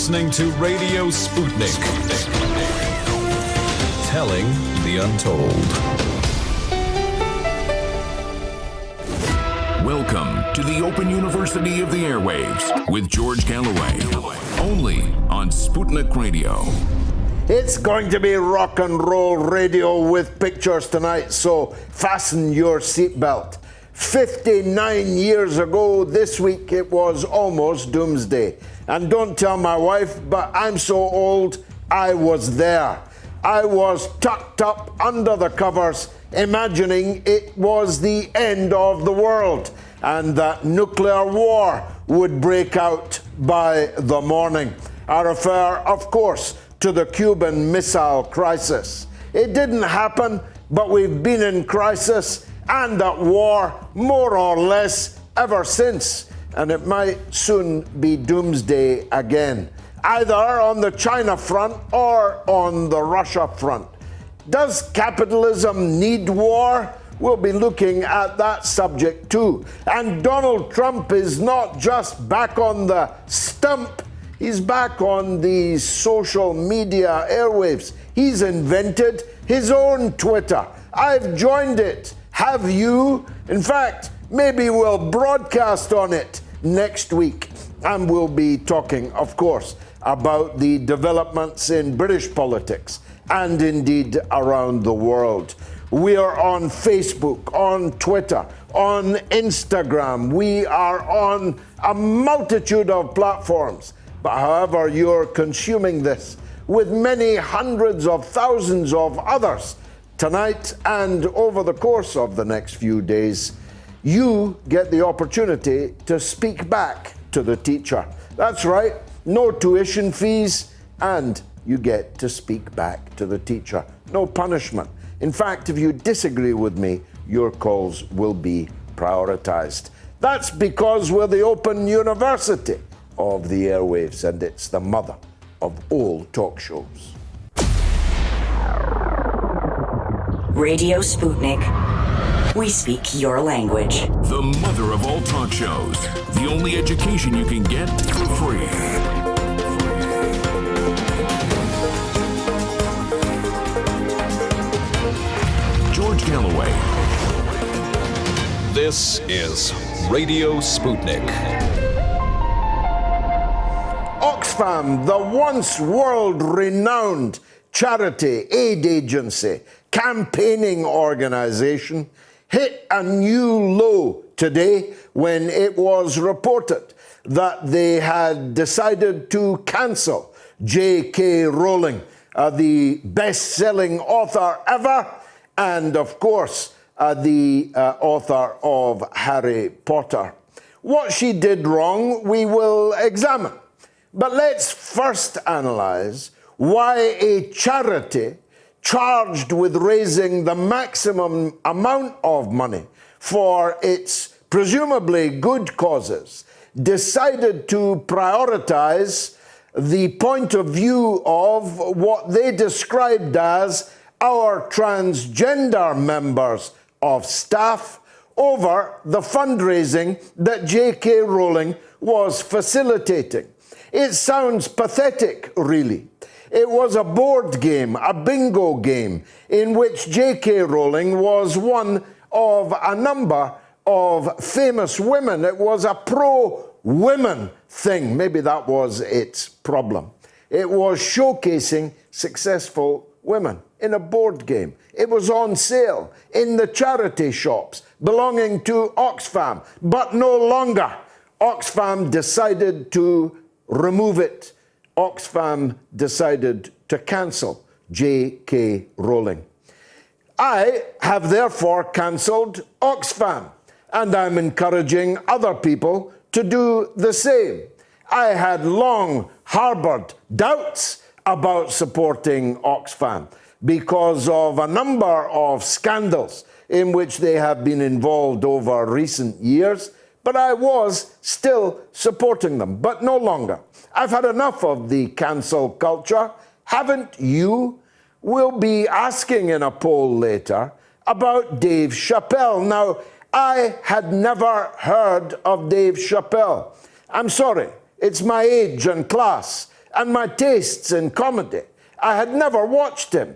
listening to Radio Sputnik. Telling the untold. Welcome to the Open University of the Airwaves with George Galloway. Only on Sputnik Radio. It's going to be rock and roll radio with pictures tonight, so fasten your seatbelt. 59 years ago this week, it was almost doomsday. And don't tell my wife, but I'm so old, I was there. I was tucked up under the covers, imagining it was the end of the world and that nuclear war would break out by the morning. I refer, of course, to the Cuban Missile Crisis. It didn't happen, but we've been in crisis and at war more or less ever since, and it might soon be doomsday again, either on the China front or on the Russia front. Does capitalism need war? We'll be looking at that subject too. And Donald Trump is not just back on the stump, he's back on the social media airwaves. He's invented his own Twitter. I've joined it. Have you? In fact, maybe we'll broadcast on it next week. And we'll be talking, of course, about the developments in British politics and indeed around the world. We are on Facebook, on Twitter, on Instagram. We are on a multitude of platforms. But however you're consuming this, with many hundreds of thousands of others, tonight and over the course of the next few days, you get the opportunity to speak back to the teacher. That's right, no tuition fees, and you get to speak back to the teacher. No punishment. In fact, if you disagree with me, your calls will be prioritized. That's because we're the Open University of the airwaves, and it's the mother of all talk shows. Radio Sputnik. We speak your language. The mother of all talk shows. The only education you can get for free. George Galloway. This is Radio Sputnik. Oxfam, the once world-renowned charity, aid agency, campaigning organization, hit a new low today when it was reported that they had decided to cancel J.K. Rowling, the best-selling author ever, and of course, the author of Harry Potter. What she did wrong, we will examine. But let's first analyze why a charity charged with raising the maximum amount of money for its presumably good causes decided to prioritize the point of view of what they described as our transgender members of staff over the fundraising that J.K. Rowling was facilitating. It sounds pathetic, really. It was a board game, a bingo game, in which J.K. Rowling was one of a number of famous women. It was a pro-women thing. Maybe that was its problem. It was showcasing successful women in a board game. It was on sale in the charity shops belonging to Oxfam, but no longer. Oxfam decided to remove it. Oxfam decided to cancel J.K. Rowling. I have therefore cancelled Oxfam, and I'm encouraging other people to do the same. I had long harbored doubts about supporting Oxfam because of a number of scandals in which they have been involved over recent years, but I was still supporting them, but no longer. I've had enough of the cancel culture. Haven't you? We'll be asking in a poll later about Dave Chappelle. Now, I had never heard of Dave Chappelle. I'm sorry, it's my age and class, and my tastes in comedy. I had never watched him.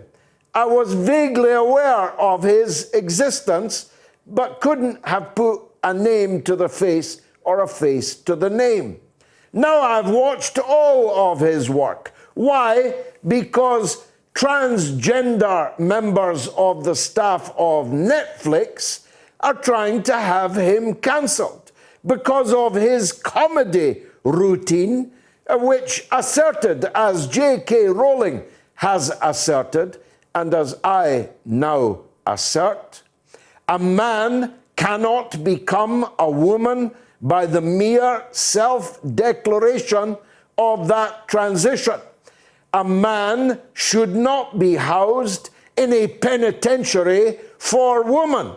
I was vaguely aware of his existence, but couldn't have put a name to the face or a face to the name. Now I've watched all of his work. Why? Because transgender members of the staff of Netflix are trying to have him cancelled because of his comedy routine, which asserted, as J.K. Rowling has asserted, and as I now assert, a man cannot become a woman by the mere self-declaration of that transition. A man should not be housed in a penitentiary for women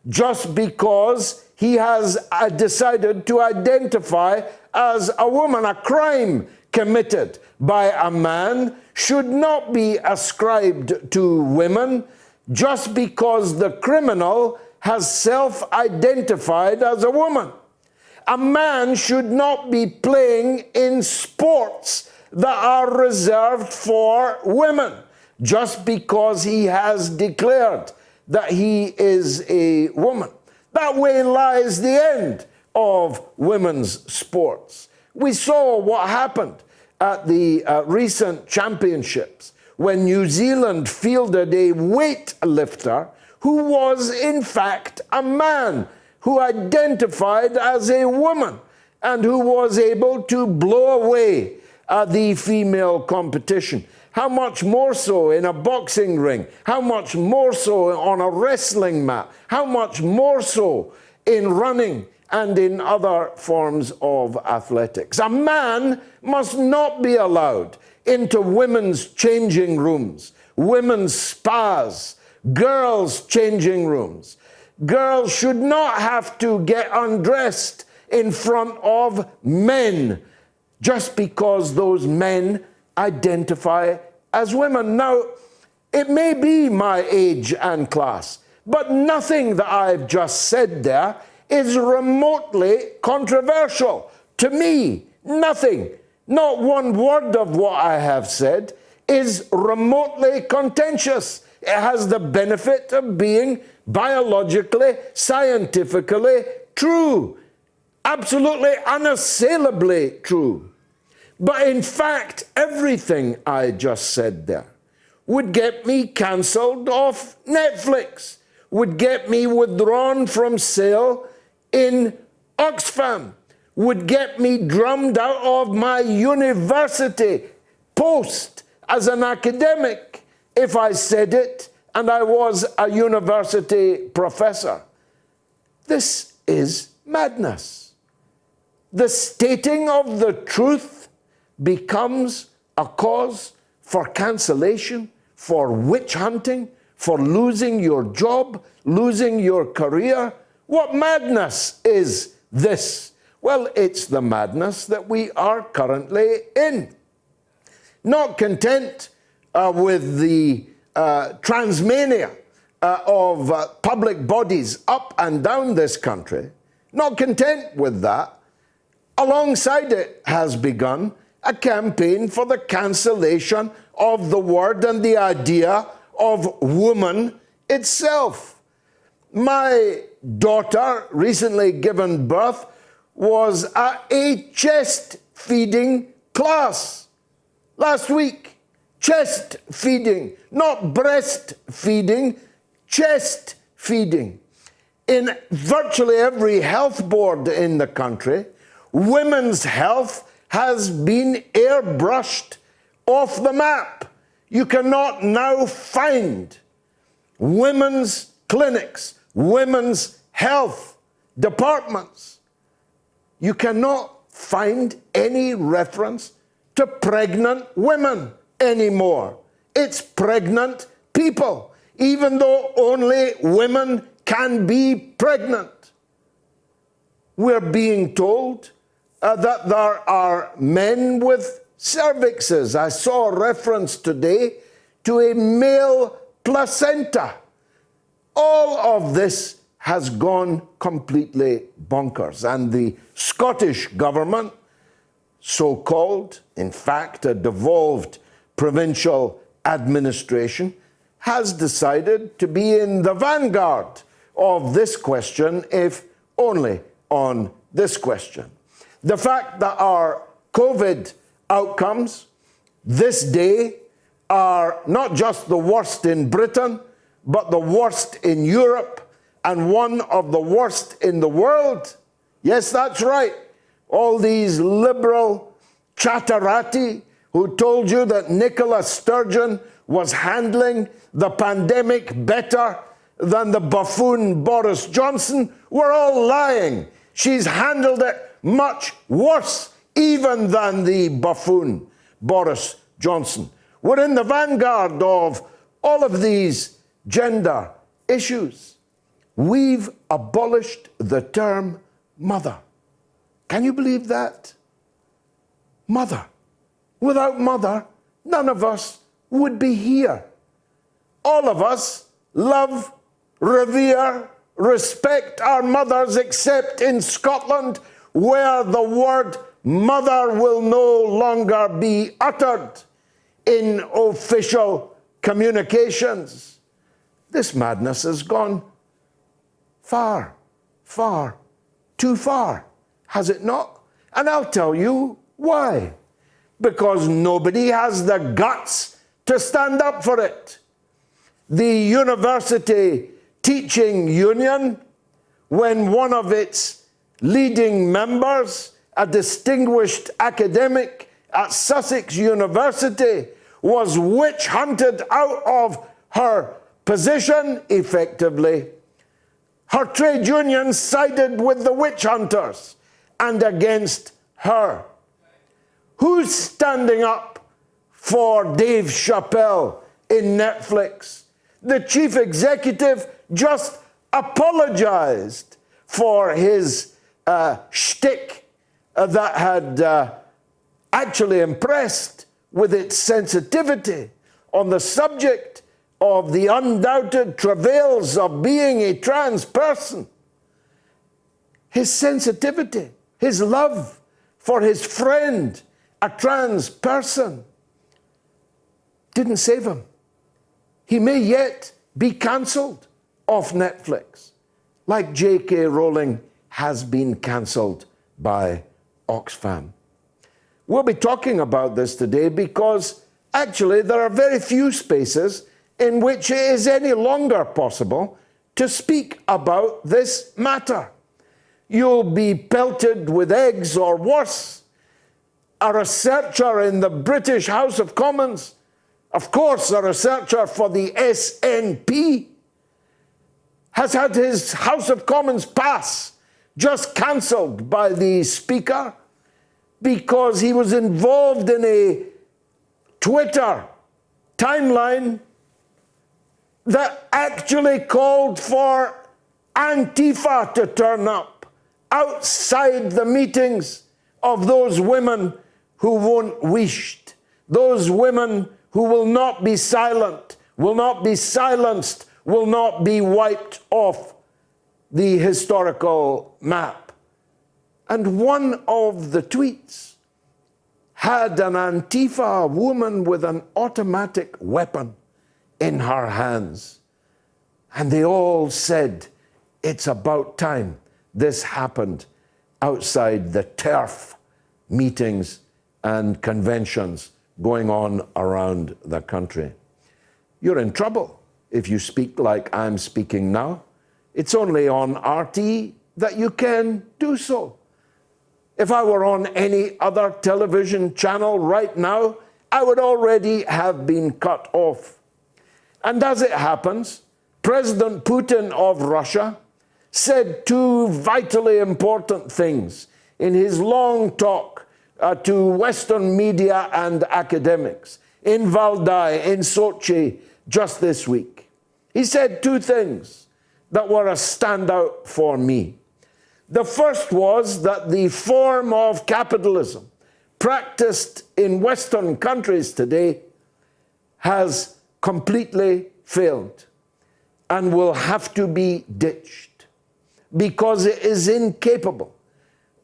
just because he has decided to identify as a woman. A crime committed by a man should not be ascribed to women just because the criminal has self-identified as a woman. A man should not be playing in sports that are reserved for women just because he has declared that he is a woman. That way lies the end of women's sports. We saw what happened at the recent championships when New Zealand fielded a weightlifter who was in fact a man who identified as a woman and who was able to blow away the female competition. How much more so in a boxing ring? How much more so on a wrestling mat? How much more so in running and in other forms of athletics? A man must not be allowed into women's changing rooms, women's spas, girls' changing rooms. Girls should not have to get undressed in front of men just because those men identify as women. Now, it may be my age and class, but nothing that I've just said there is remotely controversial. To me, nothing, not one word of what I have said is remotely contentious. It has the benefit of being biologically, scientifically true, absolutely unassailably true. But in fact, everything I just said there would get me cancelled off Netflix, would get me withdrawn from sale in Oxfam, would get me drummed out of my university post as an academic if I said it and I was a university professor. This is madness. The stating of the truth becomes a cause for cancellation, for witch hunting, for losing your job, losing your career. What madness is this? Well, it's the madness that we are currently in. Not content with the transmania of public bodies up and down this country, not content with that, alongside it has begun a campaign for the cancellation of the word and the idea of woman itself. My daughter, recently given birth, was at a chest feeding class last week. Chest feeding, not breast feeding, chest feeding. In virtually every health board in the country, women's health has been airbrushed off the map. You cannot now find women's clinics, women's health departments. You cannot find any reference to pregnant women anymore. It's pregnant people, even though only women can be pregnant. We're being told that there are men with cervixes. I saw a reference today to a male placenta. All of this has gone completely bonkers. And the Scottish government so-called, in fact, a devolved provincial administration, has decided to be in the vanguard of this question, if only on this question. The fact that our COVID outcomes this day are not just the worst in Britain, but the worst in Europe and one of the worst in the world. Yes, that's right. All these liberal chatterati who told you that Nicola Sturgeon was handling the pandemic better than the buffoon Boris Johnson were all lying. She's handled it much worse even than the buffoon Boris Johnson. We're in the vanguard of all of these gender issues. We've abolished the term mother. Can you believe that? Mother. Without mother, none of us would be here. All of us love, revere, respect our mothers, except in Scotland, where the word mother will no longer be uttered in official communications. This madness has gone far, far, too far, has it not? And I'll tell you why. Because nobody has the guts to stand up for it. The University Teaching Union, when one of its leading members, a distinguished academic at Sussex University, was witch hunted out of her position, effectively, her trade union sided with the witch hunters and against her. Who's standing up for Dave Chappelle in Netflix? The chief executive just apologized for his shtick that had actually impressed with its sensitivity on the subject of the undoubted travails of being a trans person. His sensitivity, his love for his friend, a trans person, didn't save him. He may yet be cancelled off Netflix, like J.K. Rowling has been cancelled by Oxfam. We'll be talking about this today because actually there are very few spaces in which it is any longer possible to speak about this matter. You'll be pelted with eggs or worse. A researcher in the British House of Commons, of course a researcher for the SNP, has had his House of Commons pass just cancelled by the Speaker because he was involved in a Twitter timeline that actually called for Antifa to turn up outside the meetings of those women who won't wished, those women who will not be silent, will not be silenced, will not be wiped off the historical map. And one of the tweets had an Antifa woman with an automatic weapon in her hands. And they all said, it's about time this happened outside the TERF meetings and conventions going on around the country. You're in trouble if you speak like I'm speaking now. It's only on RT that you can do so. If I were on any other television channel right now, I would already have been cut off. And as it happens, President Putin of Russia said two vitally important things in his long talk to Western media and academics in Valdai, in Sochi, just this week. He said two things that were a standout for me. The first was that the form of capitalism practiced in Western countries today has completely failed and will have to be ditched because it is incapable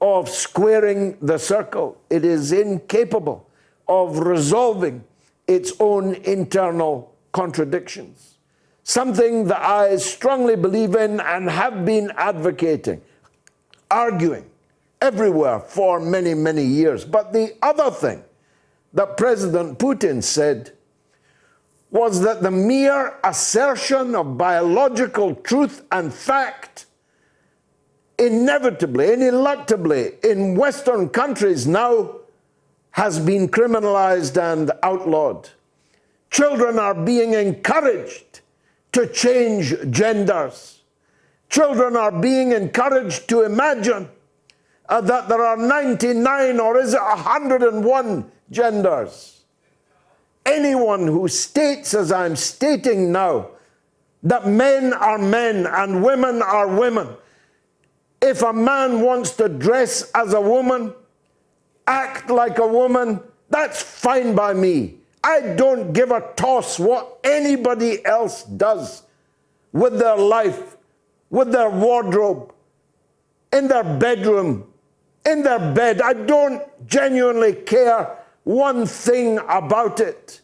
of squaring the circle. It is incapable of resolving its own internal contradictions. Something that I strongly believe in and have been advocating, arguing everywhere for many, many years. But the other thing that President Putin said was that the mere assertion of biological truth and fact inevitably, ineluctably, in Western countries now has been criminalized and outlawed. Children are being encouraged to change genders. Children are being encouraged to imagine that there are 99 or is it 101 genders. Anyone who states, as I'm stating now, that men are men and women are women, if a man wants to dress as a woman, act like a woman, that's fine by me. I don't give a toss what anybody else does with their life, with their wardrobe, in their bedroom, in their bed. I don't genuinely care one thing about it.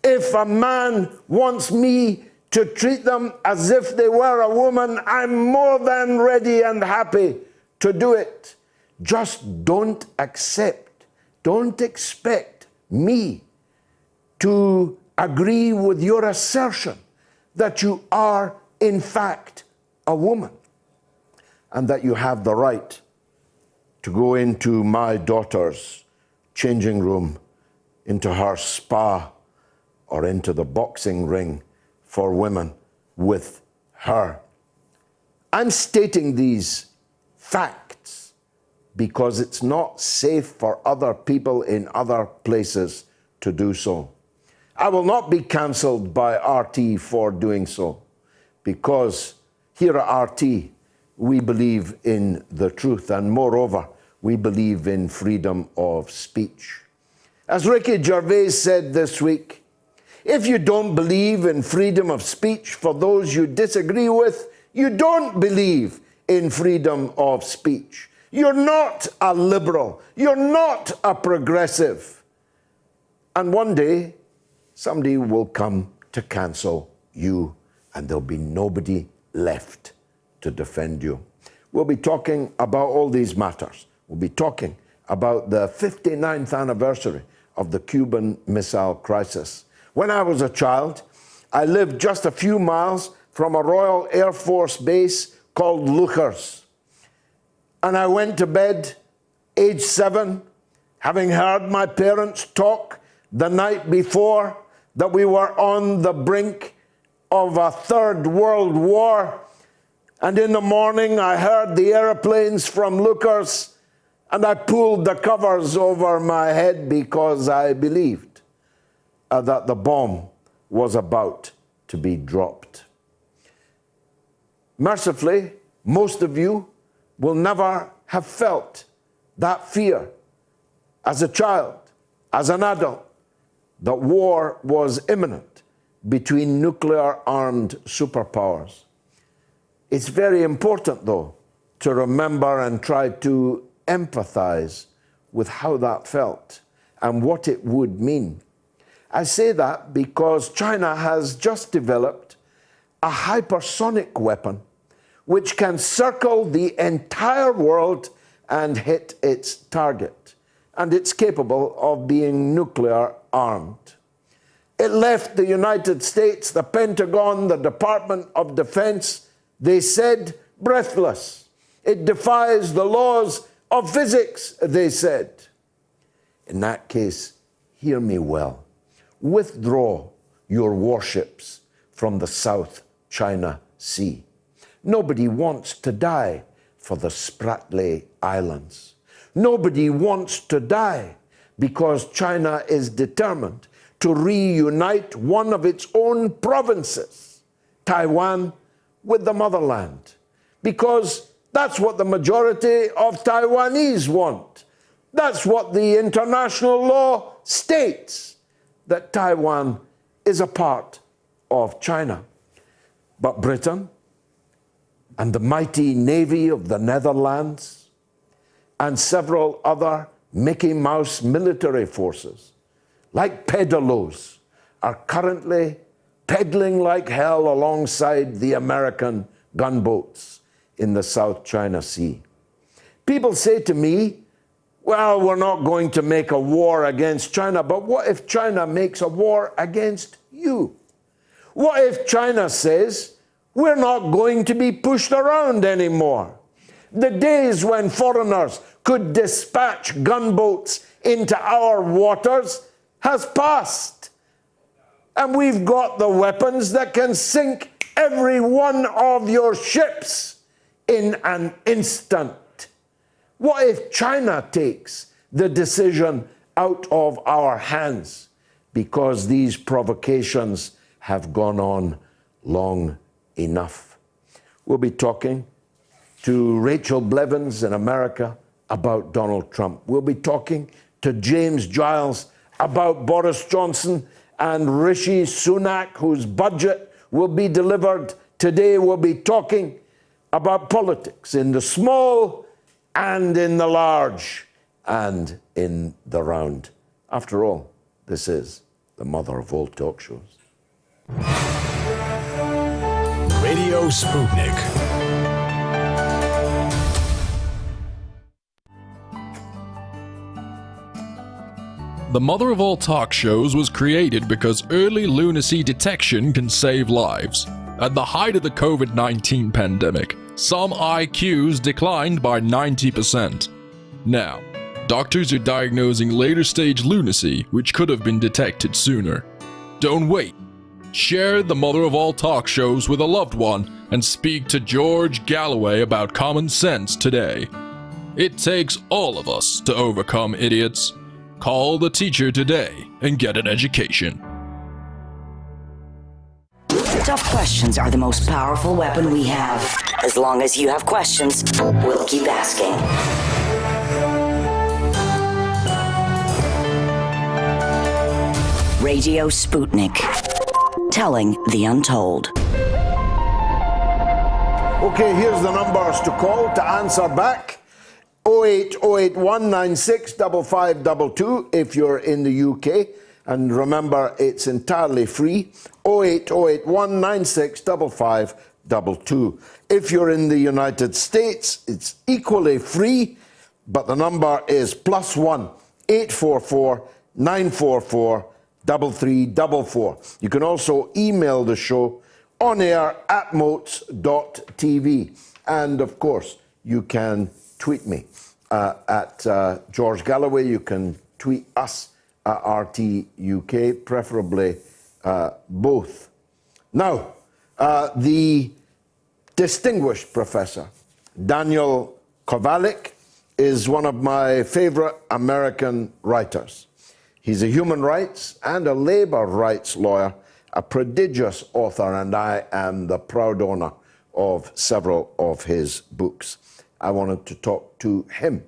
If a man wants me to treat them as if they were a woman, I'm more than ready and happy to do it. Just don't expect me to agree with your assertion that you are, in fact, a woman and that you have the right to go into my daughter's changing room, into her spa, or into the boxing ring for women with her. I'm stating these facts because it's not safe for other people in other places to do so. I will not be cancelled by RT for doing so, because here at RT, we believe in the truth, and moreover, we believe in freedom of speech. As Ricky Gervais said this week, if you don't believe in freedom of speech for those you disagree with, you don't believe in freedom of speech. You're not a liberal. You're not a progressive. And one day, somebody will come to cancel you, and there'll be nobody left to defend you. We'll be talking about all these matters. We'll be talking about the 59th anniversary of the Cuban Missile Crisis. When I was a child, I lived just a few miles from a Royal Air Force base called Lookers. And I went to bed, age 7, having heard my parents talk the night before that we were on the brink of a Third World War. And in the morning, I heard the airplanes from Lookers, and I pulled the covers over my head because I believed that the bomb was about to be dropped. Mercifully, most of you will never have felt that fear as a child, as an adult, that war was imminent between nuclear-armed superpowers. It's very important, though, to remember and try to empathize with how that felt and what it would mean. I say that because China has just developed a hypersonic weapon which can circle the entire world and hit its target. And it's capable of being nuclear armed. It left the United States, the Pentagon, the Department of Defense, they said, breathless. It defies the laws of physics, they said. In that case, hear me well. Withdraw your warships from the South China Sea. Nobody wants to die for the Spratly Islands. Nobody wants to die because China is determined to reunite one of its own provinces, Taiwan, with the motherland. Because that's what the majority of Taiwanese want. That's what the international law states, that Taiwan is a part of China. But Britain and the mighty navy of the Netherlands and several other Mickey Mouse military forces, like pedalos, are currently pedaling like hell alongside the American gunboats in the South China Sea. People say to me, well, we're not going to make a war against China, but what if China makes a war against you? What if China says, we're not going to be pushed around anymore? The days when foreigners could dispatch gunboats into our waters has passed. And we've got the weapons that can sink every one of your ships in an instant. What if China takes the decision out of our hands because these provocations have gone on long enough? We'll be talking to Rachel Blevins in America about Donald Trump. We'll be talking to James Giles about Boris Johnson and Rishi Sunak, whose budget will be delivered today. We'll be talking about politics in the small and in the large and in the round. After all, this is the mother of all talk shows. Radio Sputnik. The mother of all talk shows was created because early lunacy detection can save lives. At the height of the COVID-19 pandemic, some IQs declined by 90%. Now, doctors are diagnosing later stage lunacy, which could have been detected sooner. Don't wait. Share the mother of all talk shows with a loved one and speak to George Galloway about common sense today. It takes all of us to overcome idiots. Call the teacher today and get an education. Tough questions are the most powerful weapon we have. As long as you have questions, we'll keep asking. Radio Sputnik. Telling the untold. Okay, here's the numbers to call to answer back. 08081965522 if you're in the UK. And remember, it's entirely free. 08081965522. If you're in the United States, it's equally free, but the number is +1 844 944 3344. You can also email the show on air at moats.tv. And of course, you can tweet me at George Galloway. You can tweet us at RT UK, preferably both. Now, the distinguished professor, Daniel Kovalik, is one of my favorite American writers. He's a human rights and a labor rights lawyer, a prodigious author, and I am the proud owner of several of his books. I wanted to talk to him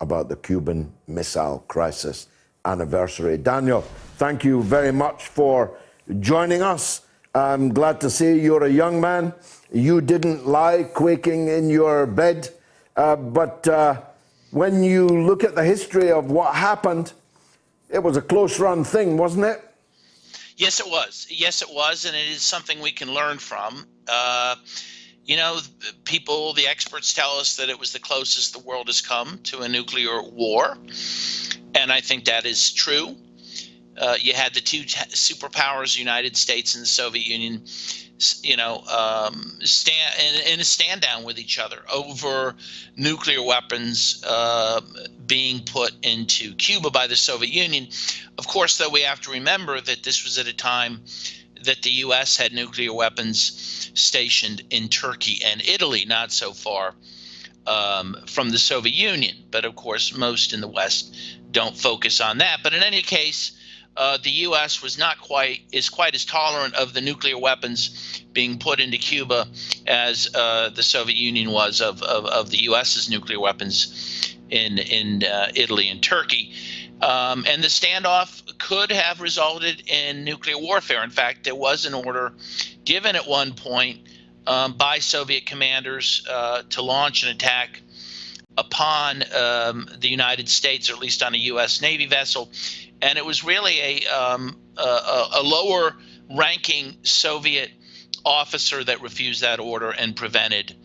about the Cuban Missile Crisis anniversary. Daniel, thank you very much for joining us. I'm glad to see you're a young man. You didn't lie quaking in your bed, but when you look at the history of what happened, it was a close-run thing, wasn't it? Yes, it was. Yes, it was, and it is something we can learn from. You know, people, the experts tell us that it was the closest the world has come to a nuclear war, and I think that is true. You had the two superpowers, United States and the Soviet Union, stand in a stand down with each other over nuclear weapons being put into Cuba by the Soviet Union. Of course, though, we have to remember that this was at a time that the U.S. had nuclear weapons stationed in Turkey and Italy, not so far from the Soviet Union. But of course, most in the West don't focus on that. But in any case, the U.S. was quite as tolerant of the nuclear weapons being put into Cuba as the Soviet Union was of the U.S.'s nuclear weapons in Italy and Turkey. And the standoff could have resulted in nuclear warfare. In fact, there was an order given at one point by Soviet commanders to launch an attack upon the United States, or at least on a U.S. Navy vessel, and it was really a lower-ranking Soviet officer that refused that order and prevented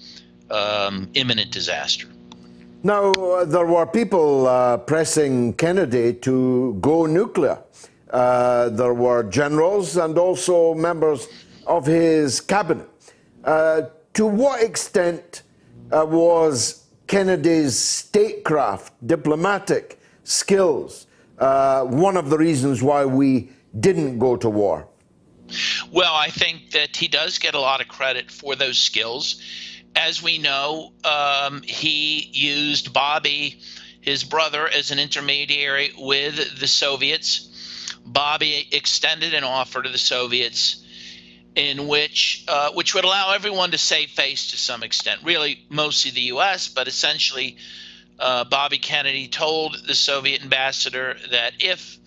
imminent disaster. Now, there were people pressing Kennedy to go nuclear. There were generals and also members of his cabinet. To what extent was Kennedy's statecraft, diplomatic skills, one of the reasons why we didn't go to war? Well, I think that he does get a lot of credit for those skills. As we know, he used Bobby, his brother, as an intermediary with the Soviets. Bobby extended an offer to the Soviets in which would allow everyone to save face to some extent, really mostly the U.S., but essentially Bobby Kennedy told the Soviet ambassador that if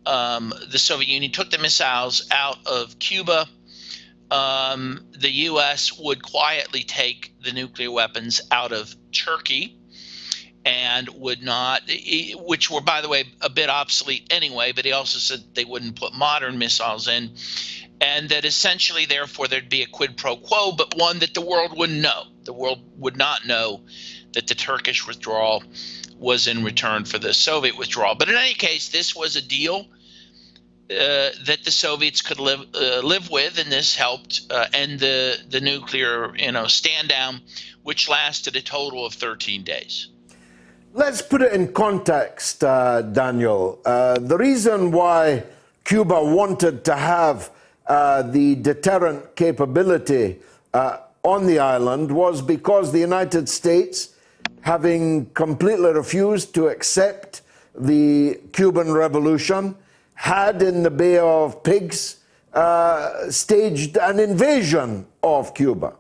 the Soviet Union took the missiles out of Cuba, the U.S. would quietly take the nuclear weapons out of Turkey and would not, which were, by the way, a bit obsolete anyway, but he also said they wouldn't put modern missiles in, and that essentially, therefore, there'd be a quid pro quo, but one that the world wouldn't know. The world would not know that the Turkish withdrawal was in return for the Soviet withdrawal. But in any case, this was a deal that the Soviets could live with, and this helped end the nuclear stand down, which lasted a total of 13 days. Let's put it in context, Daniel. The reason why Cuba wanted to have the deterrent capability on the island was because the United States, having completely refused to accept the Cuban Revolution, had in the Bay of Pigs staged an invasion of Cuba.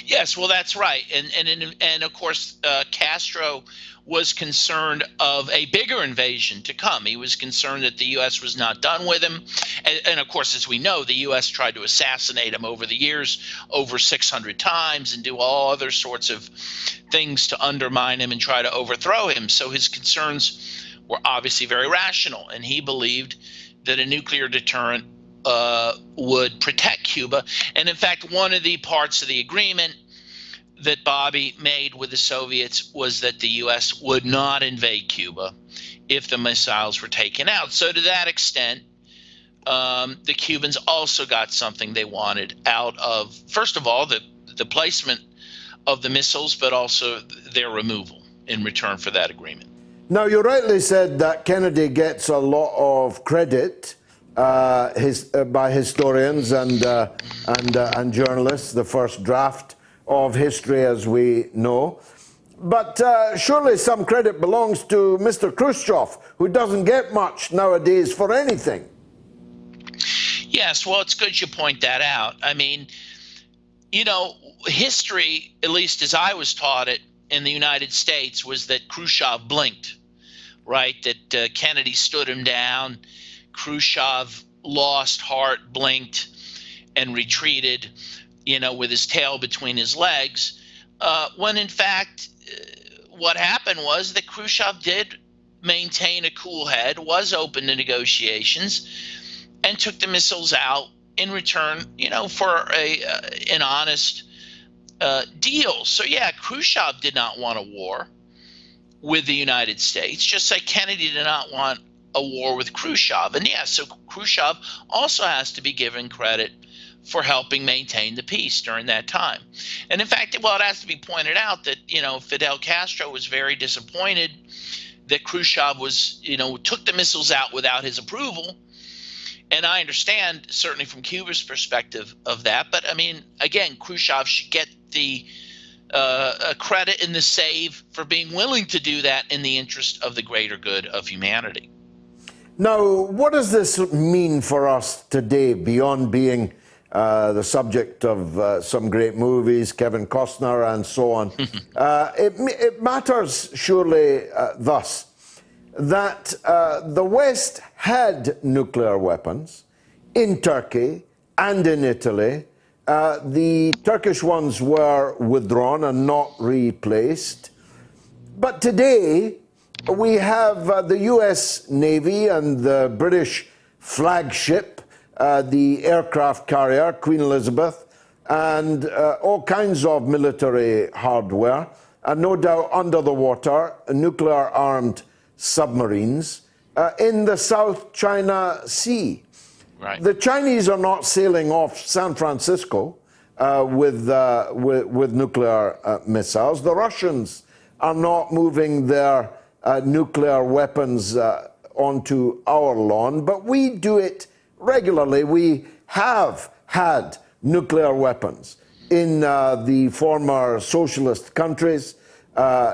Yes, well, that's right. And of course, Castro was concerned of a bigger invasion to come. He was concerned that the U.S. was not done with him. And of course, as we know, the U.S. tried to assassinate him over the years, over 600 times, and do all other sorts of things to undermine him and try to overthrow him. So his concerns were obviously very rational, and he believed that a nuclear deterrent would protect Cuba. And in fact, one of the parts of the agreement that Bobby made with the Soviets was that the U.S. would not invade Cuba if the missiles were taken out. So to that extent, the Cubans also got something they wanted out of, first of all, the placement of the missiles, but also their removal in return for that agreement. Now, you rightly said that Kennedy gets a lot of credit by historians and journalists, the first draft of history as we know. But surely some credit belongs to Mr. Khrushchev, who doesn't get much nowadays for anything. Yes, well, it's good you point that out. I mean, history, at least as I was taught it in the United States, was that Khrushchev blinked, right? That Kennedy stood him down. Khrushchev lost heart, blinked, and retreated, with his tail between his legs, when in fact what happened was that Khrushchev did maintain a cool head, was open to negotiations, and took the missiles out in return, for an honest deal. So yeah, Khrushchev did not want a war with the United States, just like Kennedy did not want a war with Khrushchev. And yeah, so Khrushchev also has to be given credit for helping maintain the peace during that time. And in fact, well, it has to be pointed out that, Fidel Castro was very disappointed that Khrushchev was, took the missiles out without his approval. And I understand, certainly from Cuba's perspective of that. But I mean, again, Khrushchev should get the credit and the save for being willing to do that in the interest of the greater good of humanity. Now, what does this mean for us today, beyond being the subject of some great movies, Kevin Costner and so on? It matters surely thus, that the West had nuclear weapons in Turkey and in Italy The Turkish ones were withdrawn and not replaced. But today, we have the US Navy and the British flagship, the aircraft carrier, Queen Elizabeth, and all kinds of military hardware, and no doubt under the water, nuclear-armed submarines in the South China Sea. Right. The Chinese are not sailing off San Francisco with nuclear missiles. The Russians are not moving their nuclear weapons onto our lawn, but we do it regularly. We have had nuclear weapons in the former socialist countries,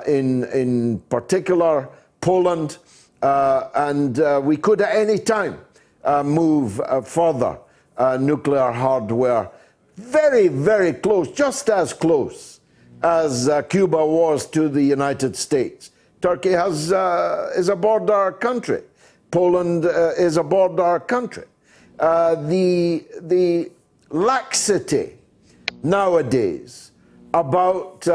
in particular Poland, and we could at any time move further nuclear hardware very, very close, just as close as Cuba was to the United States. Turkey is a border country. Poland is a border country. The laxity nowadays about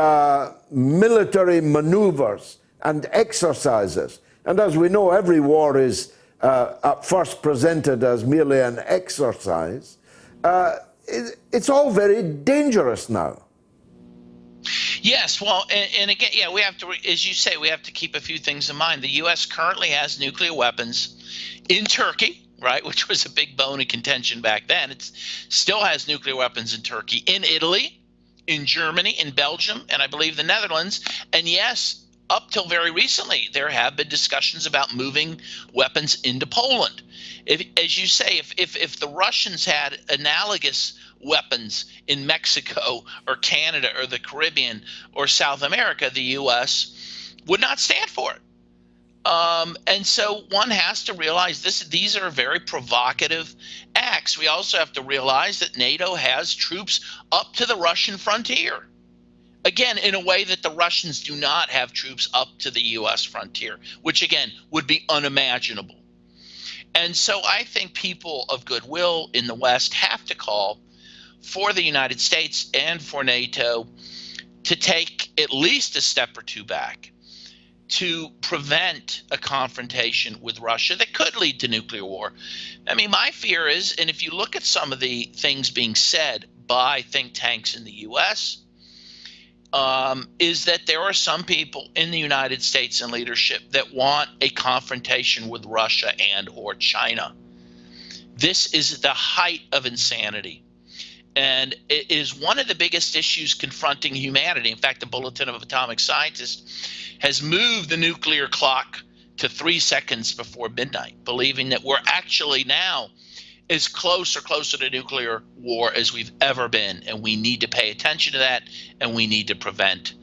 military maneuvers and exercises, and as we know, every war is at first presented as merely an exercise, it's all very dangerous now. Yes, well, and again, yeah, we have to, as you say, we have to keep a few things in mind. The U.S. currently has nuclear weapons in Turkey, right, which was a big bone of contention back then. It still has nuclear weapons in Turkey, in Italy, in Germany, in Belgium, and I believe the Netherlands. And yes, up till very recently, there have been discussions about moving weapons into Poland. As you say, if the Russians had analogous weapons in Mexico or Canada or the Caribbean or South America, the U.S. would not stand for it. And so one has to realize these are very provocative acts. We also have to realize that NATO has troops up to the Russian frontier. Again, in a way that the Russians do not have troops up to the U.S. frontier, which again would be unimaginable. And so I think people of goodwill in the West have to call for the United States and for NATO to take at least a step or two back to prevent a confrontation with Russia that could lead to nuclear war. I mean, my fear is, and if you look at some of the things being said by think tanks in the U.S., is that there are some people in the United States and leadership that want a confrontation with Russia and or China. This is the height of insanity. And it is one of the biggest issues confronting humanity. In fact, the Bulletin of Atomic Scientists has moved the nuclear clock to 3 seconds before midnight, believing that we're actually now as close or closer to nuclear war as we've ever been. And we need to pay attention to that, and we need to prevent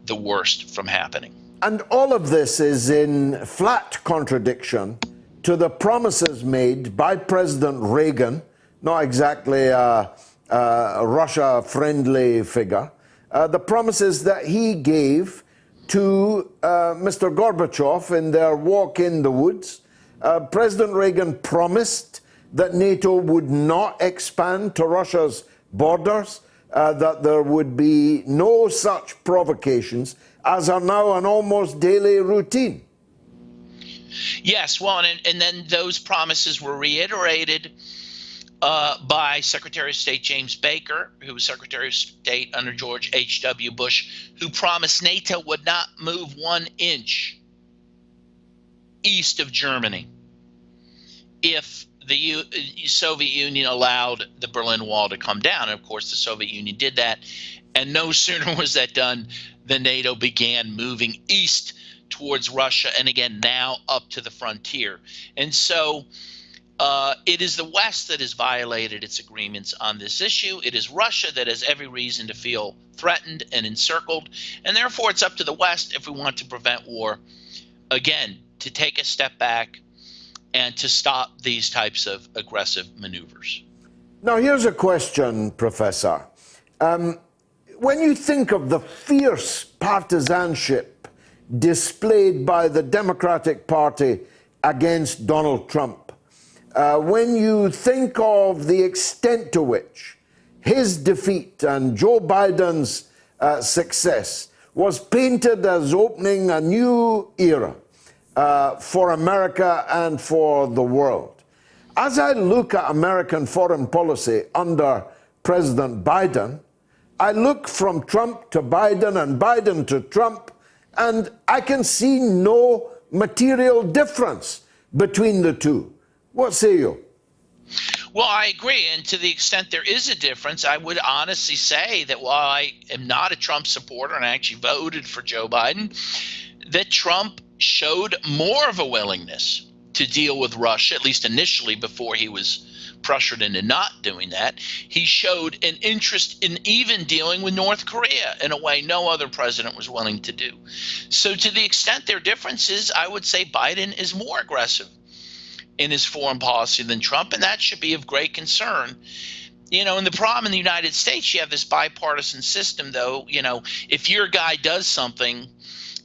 the worst from happening. And all of this is in flat contradiction to the promises made by President Reagan, not exactly a Russia-friendly figure, the promises that he gave to Mr. Gorbachev in their walk in the woods. President Reagan promised that NATO would not expand to Russia's borders, that there would be no such provocations as are now an almost daily routine. Yes, well, and then those promises were reiterated by Secretary of State James Baker, who was Secretary of State under George H.W. Bush, who promised NATO would not move 1 inch east of Germany if the Soviet Union allowed the Berlin Wall to come down. And of course, the Soviet Union did that. And no sooner was that done than NATO began moving east towards Russia, and again, now up to the frontier. And so it is the West that has violated its agreements on this issue. It is Russia that has every reason to feel threatened and encircled. And therefore, it's up to the West, if we want to prevent war, again, to take a step back and to stop these types of aggressive maneuvers. Now, here's a question, Professor. When you think of the fierce partisanship displayed by the Democratic Party against Donald Trump, when you think of the extent to which his defeat and Joe Biden's success was painted as opening a new era for America and for the world. As I look at American foreign policy under President Biden, I look from Trump to Biden and Biden to Trump, and I can see no material difference between the two. What say you? Well, I agree. And to the extent there is a difference, I would honestly say that while I am not a Trump supporter and I actually voted for Joe Biden, that Trump showed more of a willingness to deal with Russia, at least initially before he was pressured into not doing that. He showed an interest in even dealing with North Korea in a way no other president was willing to do. So to the extent there are differences, I would say Biden is more aggressive in his foreign policy than Trump, and that should be of great concern. You know, and the problem in the United States, you have this bipartisan system, though. You know, if your guy does something,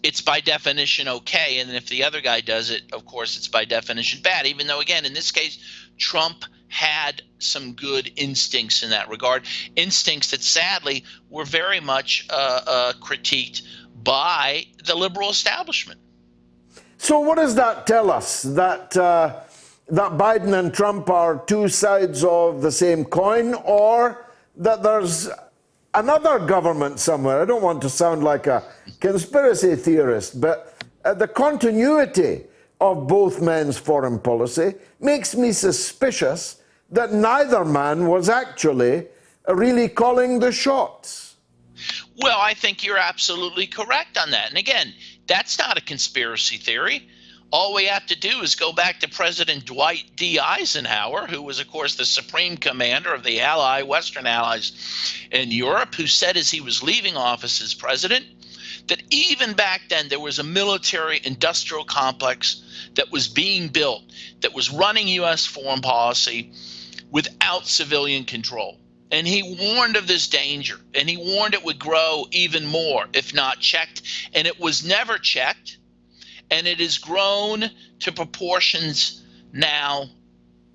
it's by definition okay, and if the other guy does it, of course, it's by definition bad, even though, again, in this case, Trump had some good instincts in that regard, instincts that sadly were very much critiqued by the liberal establishment. So what does that tell us? That Biden and Trump are two sides of the same coin, or that there's another government somewhere? I don't want to sound like a conspiracy theorist, but the continuity of both men's foreign policy makes me suspicious that neither man was actually really calling the shots. Well, I think you're absolutely correct on that. And again, that's not a conspiracy theory. All we have to do is go back to President Dwight D. Eisenhower, who was, of course, the supreme commander of the Western Allies in Europe, who said as he was leaving office as president that even back then there was a military industrial complex that was being built, that was running U.S. foreign policy without civilian control. And he warned of this danger, and he warned it would grow even more if not checked, and it was never checked. And it has grown to proportions now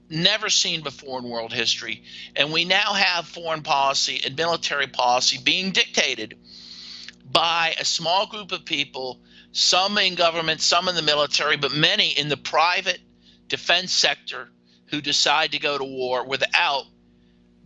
never seen before in world history. And we now have foreign policy and military policy being dictated by a small group of people, some in government, some in the military, but many in the private defense sector who decide to go to war without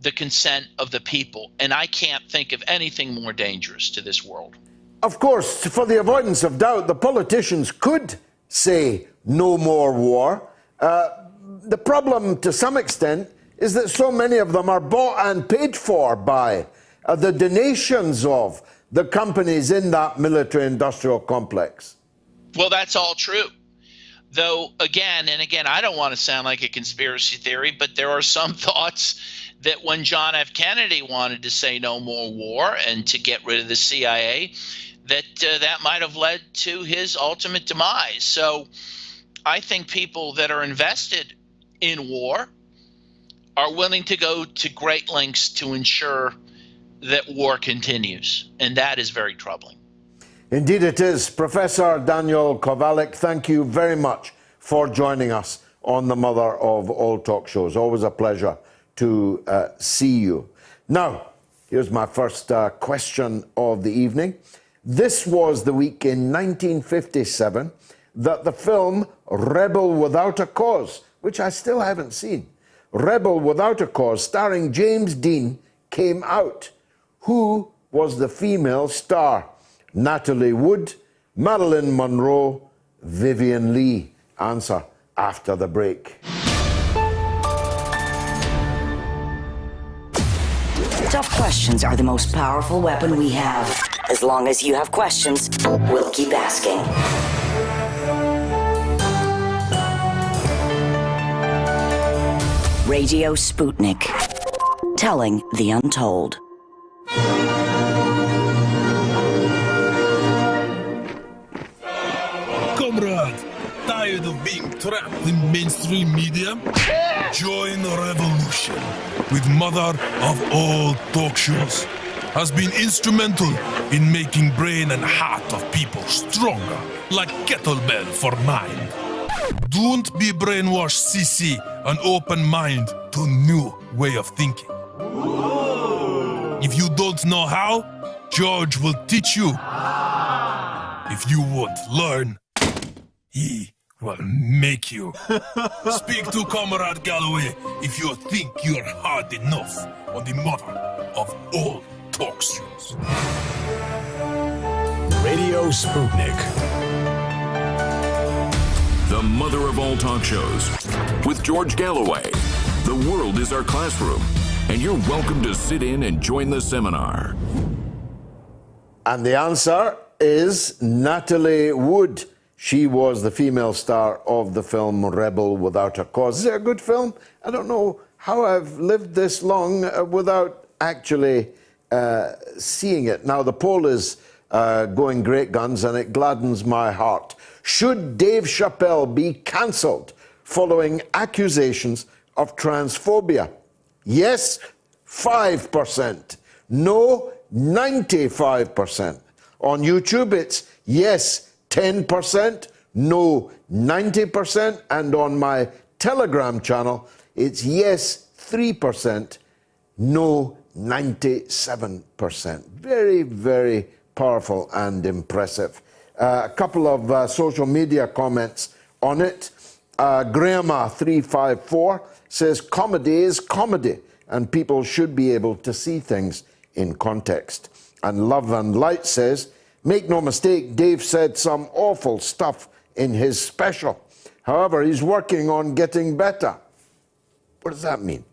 the consent of the people. And I can't think of anything more dangerous to this world. Of course, for the avoidance of doubt, the politicians could say no more war. The problem, to some extent, is that so many of them are bought and paid for by the donations of the companies in that military-industrial complex. Well, that's all true. Though, again, I don't want to sound like a conspiracy theory, but there are some thoughts that when John F. Kennedy wanted to say no more war and to get rid of the CIA, that might have led to his ultimate demise. So I think people that are invested in war are willing to go to great lengths to ensure that war continues, and that is very troubling. Indeed it is. Professor Daniel Kovalik, thank you very much for joining us on the mother of all talk shows. Always a pleasure to see you. Now, here's my first question of the evening. This was the week in 1957 that the film Rebel Without a Cause, which I still haven't seen, Rebel Without a Cause, starring James Dean, came out. Who was the female star? Natalie Wood, Marilyn Monroe, Vivian Leigh? Answer after the break. Tough questions are the most powerful weapon we have. As long as you have questions, we'll keep asking. Radio Sputnik. Telling the untold. Comrade, tired of being trapped in mainstream media? Join the revolution with mother of all talk shows. Has been instrumental in making brain and heart of people stronger, like kettlebell for mind. Don't be brainwashed, CC, an open mind to new way of thinking. Whoa. If you don't know how, George will teach you. If you won't learn, he will make you. Speak to Comrade Galloway if you think you're hard enough on the mother of all talk shows. Radio Sputnik. The mother of all talk shows with George Galloway. The world is our classroom, and you're welcome to sit in and join the seminar. And the answer is Natalie Wood. She was the female star of the film Rebel Without a Cause. Is it a good film? I don't know how I've lived this long without actually seeing it. Now, the poll is going great guns, and it gladdens my heart. Should Dave Chappelle be cancelled following accusations of transphobia? Yes, 5%. No, 95%. On YouTube, it's yes, 10%. No, 90%. And on my Telegram channel, it's yes, 3%. No, 97%. Very, very powerful and impressive. A couple of social media comments on it. Grahama354 says comedy is comedy and people should be able to see things in context. And Love and Light says, make no mistake, Dave said some awful stuff in his special. However, he's working on getting better. What does that mean?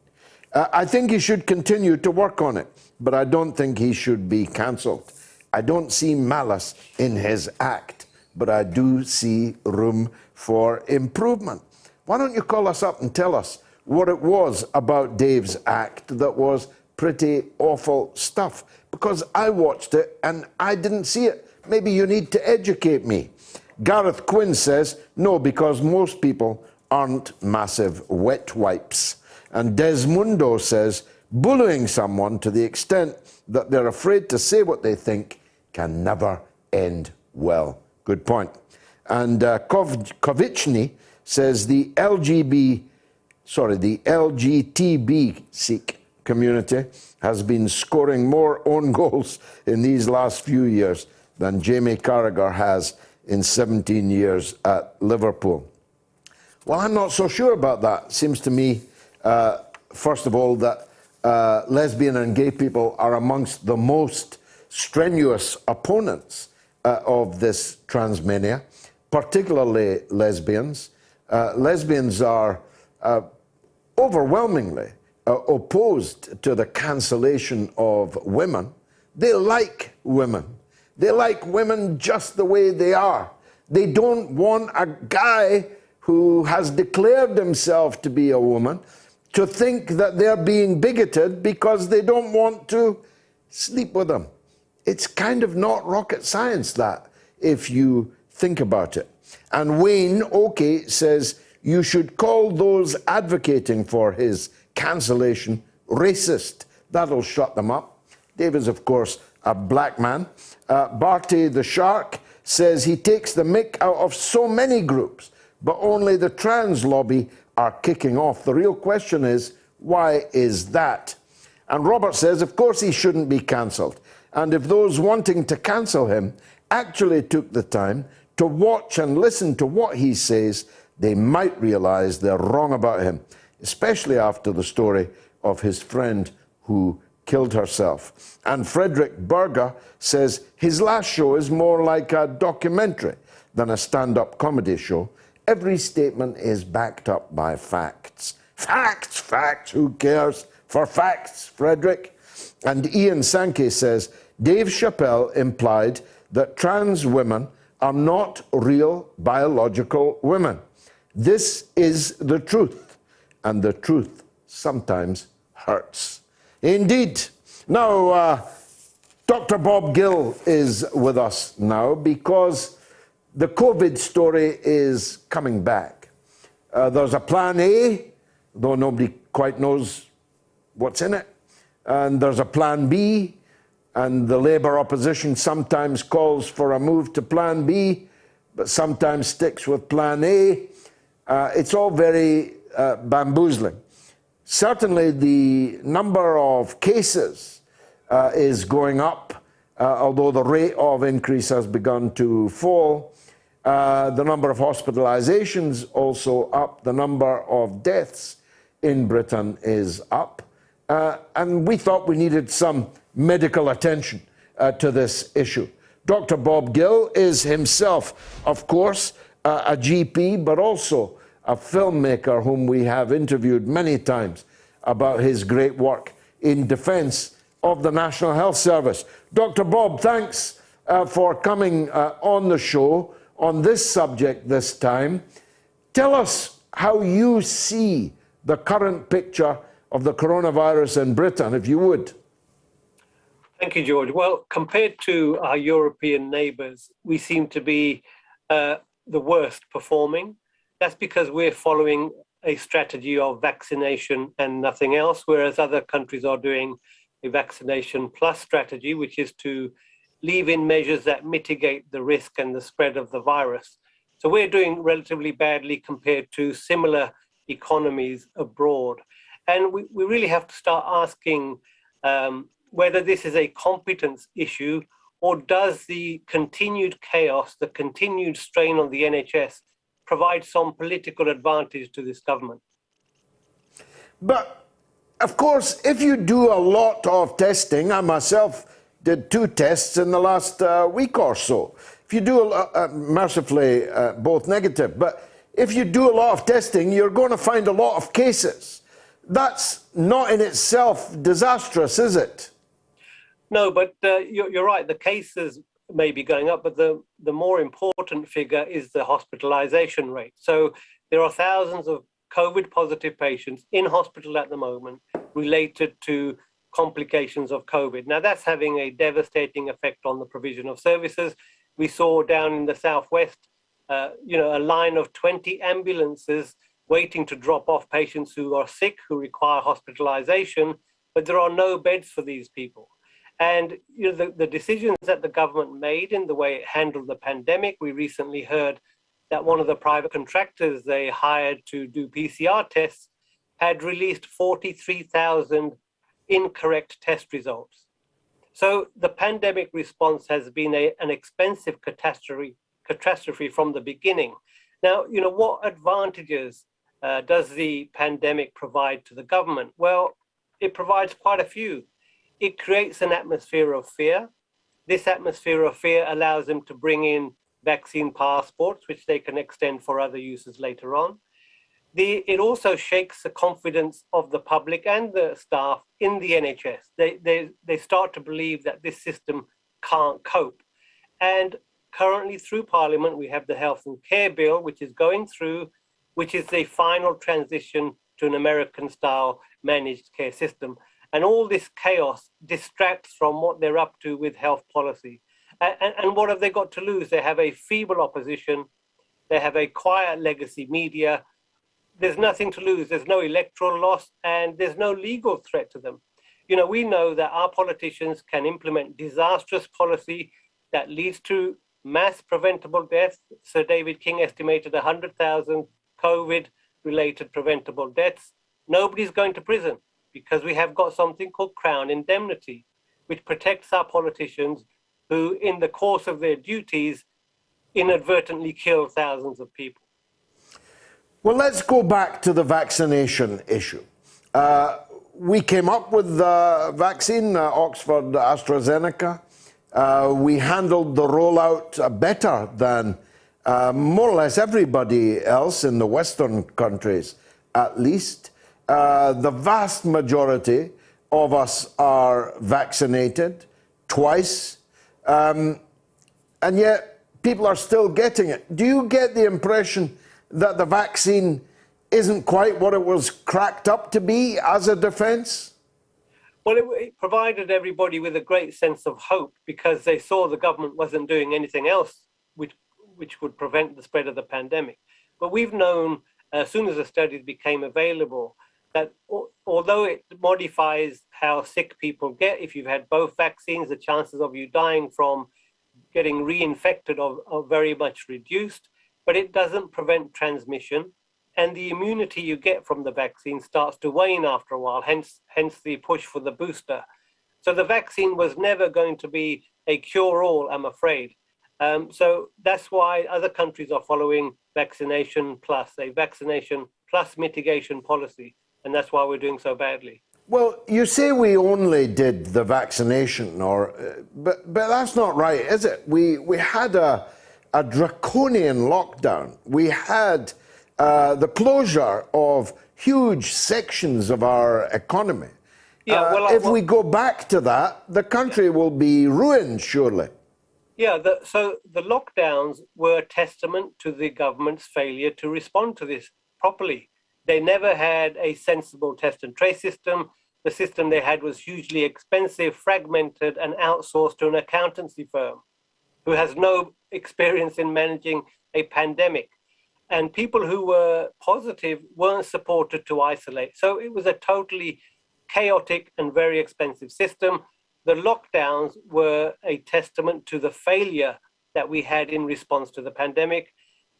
I think he should continue to work on it, but I don't think he should be cancelled. I don't see malice in his act, but I do see room for improvement. Why don't you call us up and tell us what it was about Dave's act that was pretty awful stuff? Because I watched it and I didn't see it. Maybe you need to educate me. Gareth Quinn says, no, because most people aren't massive wet wipes. And Desmundo says, bullying someone to the extent that they're afraid to say what they think can never end well. Good point. And Kovichny says the LGTB Sikh community has been scoring more own goals in these last few years than Jamie Carragher has in 17 years at Liverpool. Well, I'm not so sure about that. Seems to me, first of all, that lesbian and gay people are amongst the most strenuous opponents of this transmania, particularly lesbians. Lesbians are overwhelmingly opposed to the cancellation of women. They like women. They like women just the way they are. They don't want a guy who has declared himself to be a woman to think that they're being bigoted because they don't want to sleep with them. It's kind of not rocket science, that, if you think about it. And Wayne Oakey says you should call those advocating for his cancellation racist. That'll shut them up. Dave is, of course, a black man. Barty the Shark says he takes the mick out of so many groups, but only the trans lobby are kicking off. The real question is, why is that? And Robert says, of course he shouldn't be cancelled. And if those wanting to cancel him actually took the time to watch and listen to what he says, they might realise they're wrong about him, especially after the story of his friend who killed herself. And Frederick Berger says his last show is more like a documentary than a stand-up comedy show. Every statement is backed up by facts. Facts, facts, who cares for facts, Frederick? And Ian Sankey says, Dave Chappelle implied that trans women are not real biological women. This is the truth, and the truth sometimes hurts. Indeed. Now, Dr. Bob Gill is with us now because the COVID story is coming back. There's a plan A, though nobody quite knows what's in it. And there's a plan B, and the Labour opposition sometimes calls for a move to plan B, but sometimes sticks with plan A. It's all very bamboozling. Certainly the number of cases is going up, although the rate of increase has begun to fall. The number of hospitalizations also up. The number of deaths in Britain is up. And we thought we needed some medical attention to this issue. Dr. Bob Gill is himself, of course, a GP, but also a filmmaker whom we have interviewed many times about his great work in defense of the National Health Service. Dr. Bob, thanks for coming on the show on this subject this time. Tell us how you see the current picture of the coronavirus in Britain, if you would. Thank you, George. Well, compared to our European neighbours, we seem to be the worst performing. That's because we're following a strategy of vaccination and nothing else, whereas other countries are doing a vaccination plus strategy, which is to leave in measures that mitigate the risk and the spread of the virus. So we're doing relatively badly compared to similar economies abroad. And we really have to start asking whether this is a competence issue, or does the continued chaos, the continued strain on the NHS provide some political advantage to this government? But, of course, if you do a lot of testing, I myself did 2 tests in the last week or so. If you do, mercifully, both negative, but if you do a lot of testing, you're going to find a lot of cases. That's not in itself disastrous, is it? No, but you're right. The cases may be going up, but the more important figure is the hospitalization rate. So there are thousands of COVID positive patients in hospital at the moment related to complications of COVID. Now that's having a devastating effect on the provision of services. We saw down in the southwest, a line of 20 ambulances waiting to drop off patients who are sick, who require hospitalization, but there are no beds for these people. And the decisions that the government made in the way it handled the pandemic, we recently heard that one of the private contractors they hired to do PCR tests had released 43,000 incorrect test results. So the pandemic response has been an expensive catastrophe from the beginning. Now, what advantages does the pandemic provide to the government? Well, it provides quite a few. It creates an atmosphere of fear. This atmosphere of fear allows them to bring in vaccine passports, which they can extend for other uses later on. It also shakes the confidence of the public and the staff in the NHS. They start to believe that this system can't cope. And currently through Parliament, we have the Health and Care Bill, which is going through, which is the final transition to an American-style managed care system. And all this chaos distracts from what they're up to with health policy. And what have they got to lose? They have a feeble opposition. They have a quiet legacy media. There's nothing to lose. There's no electoral loss, and there's no legal threat to them. We know that our politicians can implement disastrous policy that leads to mass preventable deaths. Sir David King estimated 100,000 COVID-related preventable deaths. Nobody's going to prison because we have got something called Crown Indemnity, which protects our politicians who, in the course of their duties, inadvertently kill thousands of people. Well, let's go back to the vaccination issue. We came up with the vaccine, Oxford AstraZeneca. We handled the rollout better than more or less everybody else in the Western countries, at least. The vast majority of us are vaccinated twice, and yet people are still getting it. Do you get the impression that the vaccine isn't quite what it was cracked up to be as a defense? Well, it provided everybody with a great sense of hope because they saw the government wasn't doing anything else which would prevent the spread of the pandemic. But we've known, as soon as the studies became available, that although it modifies how sick people get, if you've had both vaccines, the chances of you dying from getting reinfected are very much reduced, but it doesn't prevent transmission. And the immunity you get from the vaccine starts to wane after a while, hence the push for the booster. So the vaccine was never going to be a cure-all, I'm afraid. So that's why other countries are following vaccination plus, a vaccination plus mitigation policy. And that's why we're doing so badly. Well, you say we only did the vaccination, but that's not right, is it? We had a draconian lockdown. We had the closure of huge sections of our economy. Yeah, if we go back to that, the country will be ruined, surely. Yeah, so the lockdowns were a testament to the government's failure to respond to this properly. They never had a sensible test and trace system. The system they had was hugely expensive, fragmented, and outsourced to an accountancy firm who has no experience in managing a pandemic. And people who were positive weren't supported to isolate. So it was a totally chaotic and very expensive system. The lockdowns were a testament to the failure that we had in response to the pandemic.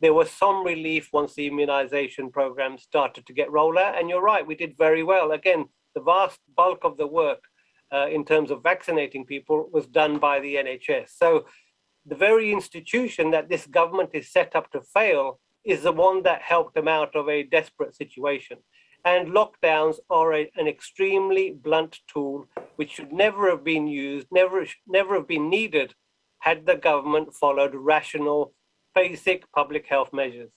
There was some relief once the immunization program started to get rolled out. And you're right, we did very well. Again, the vast bulk of the work in terms of vaccinating people was done by the NHS. So the very institution that this government is set up to fail is the one that helped them out of a desperate situation. And lockdowns are an extremely blunt tool which should never have been used, never have been needed had the government followed rational, basic public health measures.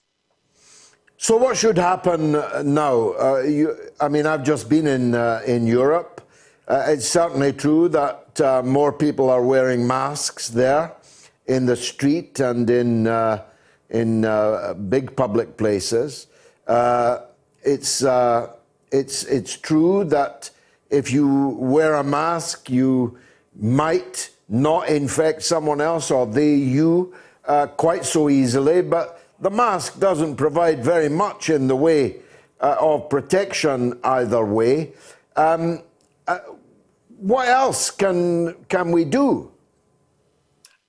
So what should happen now? I've just been in Europe. It's certainly true that more people are wearing masks there in the street and in big public places. It's true that if you wear a mask, you might not infect someone else or you quite so easily, but the mask doesn't provide very much in the way of protection either way. What else can we do?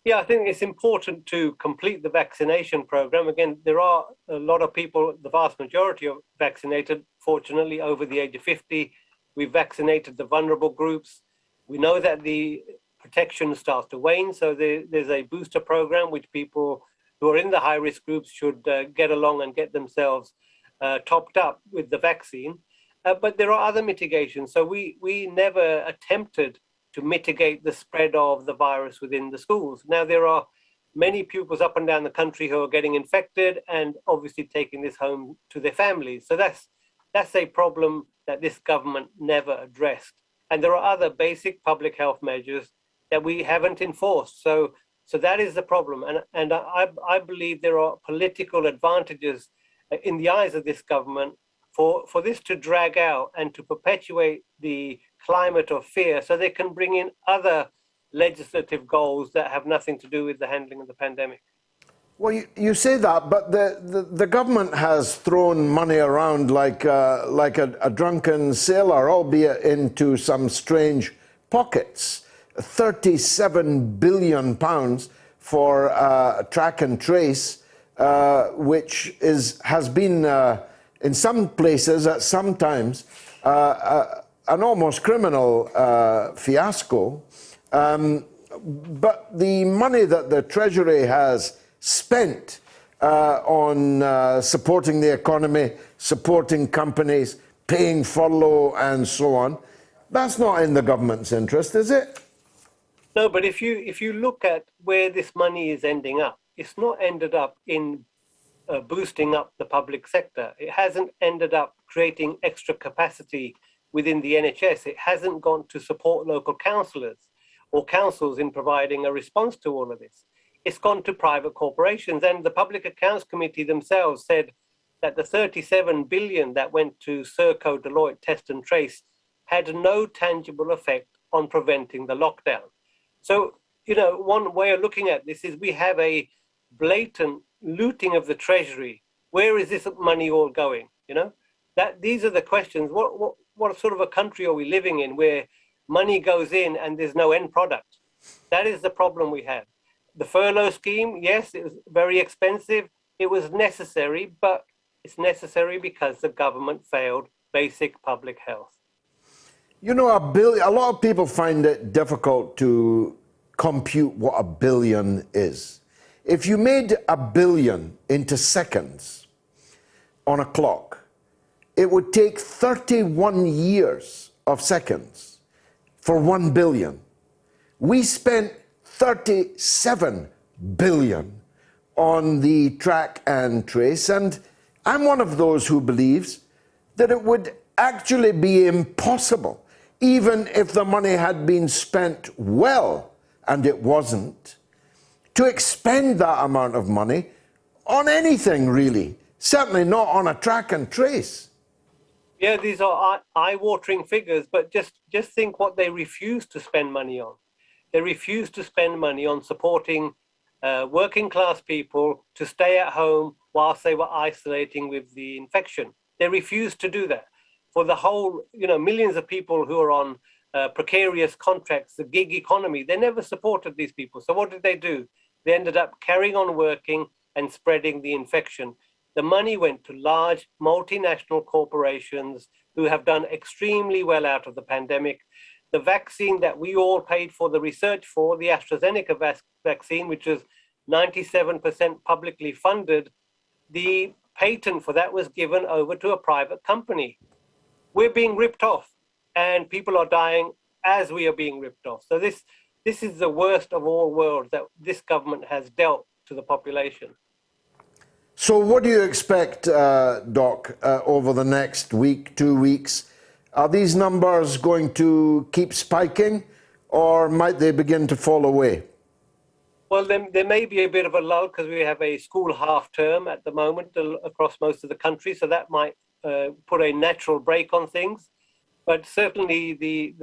Yeah, I think it's important to complete the vaccination program. Again, there are a lot of people, the vast majority are vaccinated, fortunately, over the age of 50. We've vaccinated the vulnerable groups. We know that the protection starts to wane, so there's a booster program which people who are in the high-risk groups should get along and get themselves topped up with the vaccine. But there are other mitigations. So we never attempted to mitigate the spread of the virus within the schools. Now, there are many pupils up and down the country who are getting infected and obviously taking this home to their families. So that's a problem that this government never addressed. And there are other basic public health measures that we haven't enforced. So that is the problem. And I believe there are political advantages in the eyes of this government for this to drag out and to perpetuate the climate of fear so they can bring in other legislative goals that have nothing to do with the handling of the pandemic. Well, you say that, but the government has thrown money around like a drunken sailor, albeit into some strange pockets. £37 billion for track and trace, which has been, in some places at some times, an almost criminal fiasco. But the money that the Treasury has spent on supporting the economy, supporting companies, paying furlough and so on, that's not in the government's interest, is it? No, but if you look at where this money is ending up, it's not ended up in boosting up the public sector. It hasn't ended up creating extra capacity within the NHS. It hasn't gone to support local councillors or councils in providing a response to all of this. It's gone to private corporations. And the Public Accounts Committee themselves said that the 37 billion that went to Serco, Deloitte, Test and Trace had no tangible effect on preventing the lockdown. So, one way of looking at this is we have a blatant looting of the Treasury. Where is this money all going? These are the questions. What sort of a country are we living in where money goes in and there's no end product? That is the problem we have. The furlough scheme, yes, it was very expensive. It was necessary, but it's necessary because the government failed basic public health. You know, a lot of people find it difficult to compute what a billion is. If you made a billion into seconds on a clock, it would take 31 years of seconds for 1 billion. We spent 37 billion on the track and trace, and I'm one of those who believes that it would actually be impossible, even if the money had been spent well, and it wasn't, to expend that amount of money on anything really, certainly not on a track and trace. Yeah, these are eye-watering figures, but just think what they refuse to spend money on. They refuse to spend money on supporting working class people to stay at home whilst they were isolating with the infection. They refuse to do that. For the whole, millions of people who are on precarious contracts, the gig economy, they never supported these people. So what did they do? They ended up carrying on working and spreading the infection. The money went to large multinational corporations who have done extremely well out of the pandemic. The vaccine that we all paid for the research for, the AstraZeneca vaccine, which was 97% publicly funded, the patent for that was given over to a private company. We're being ripped off, and people are dying as we are being ripped off. So this is the worst of all worlds that this government has dealt to the population. So what do you expect, Doc, over the next week, 2 weeks? Are these numbers going to keep spiking, or might they begin to fall away? Well, there may be a bit of a lull because we have a school half term at the moment across most of the country, so that might put a natural brake on things. But certainly the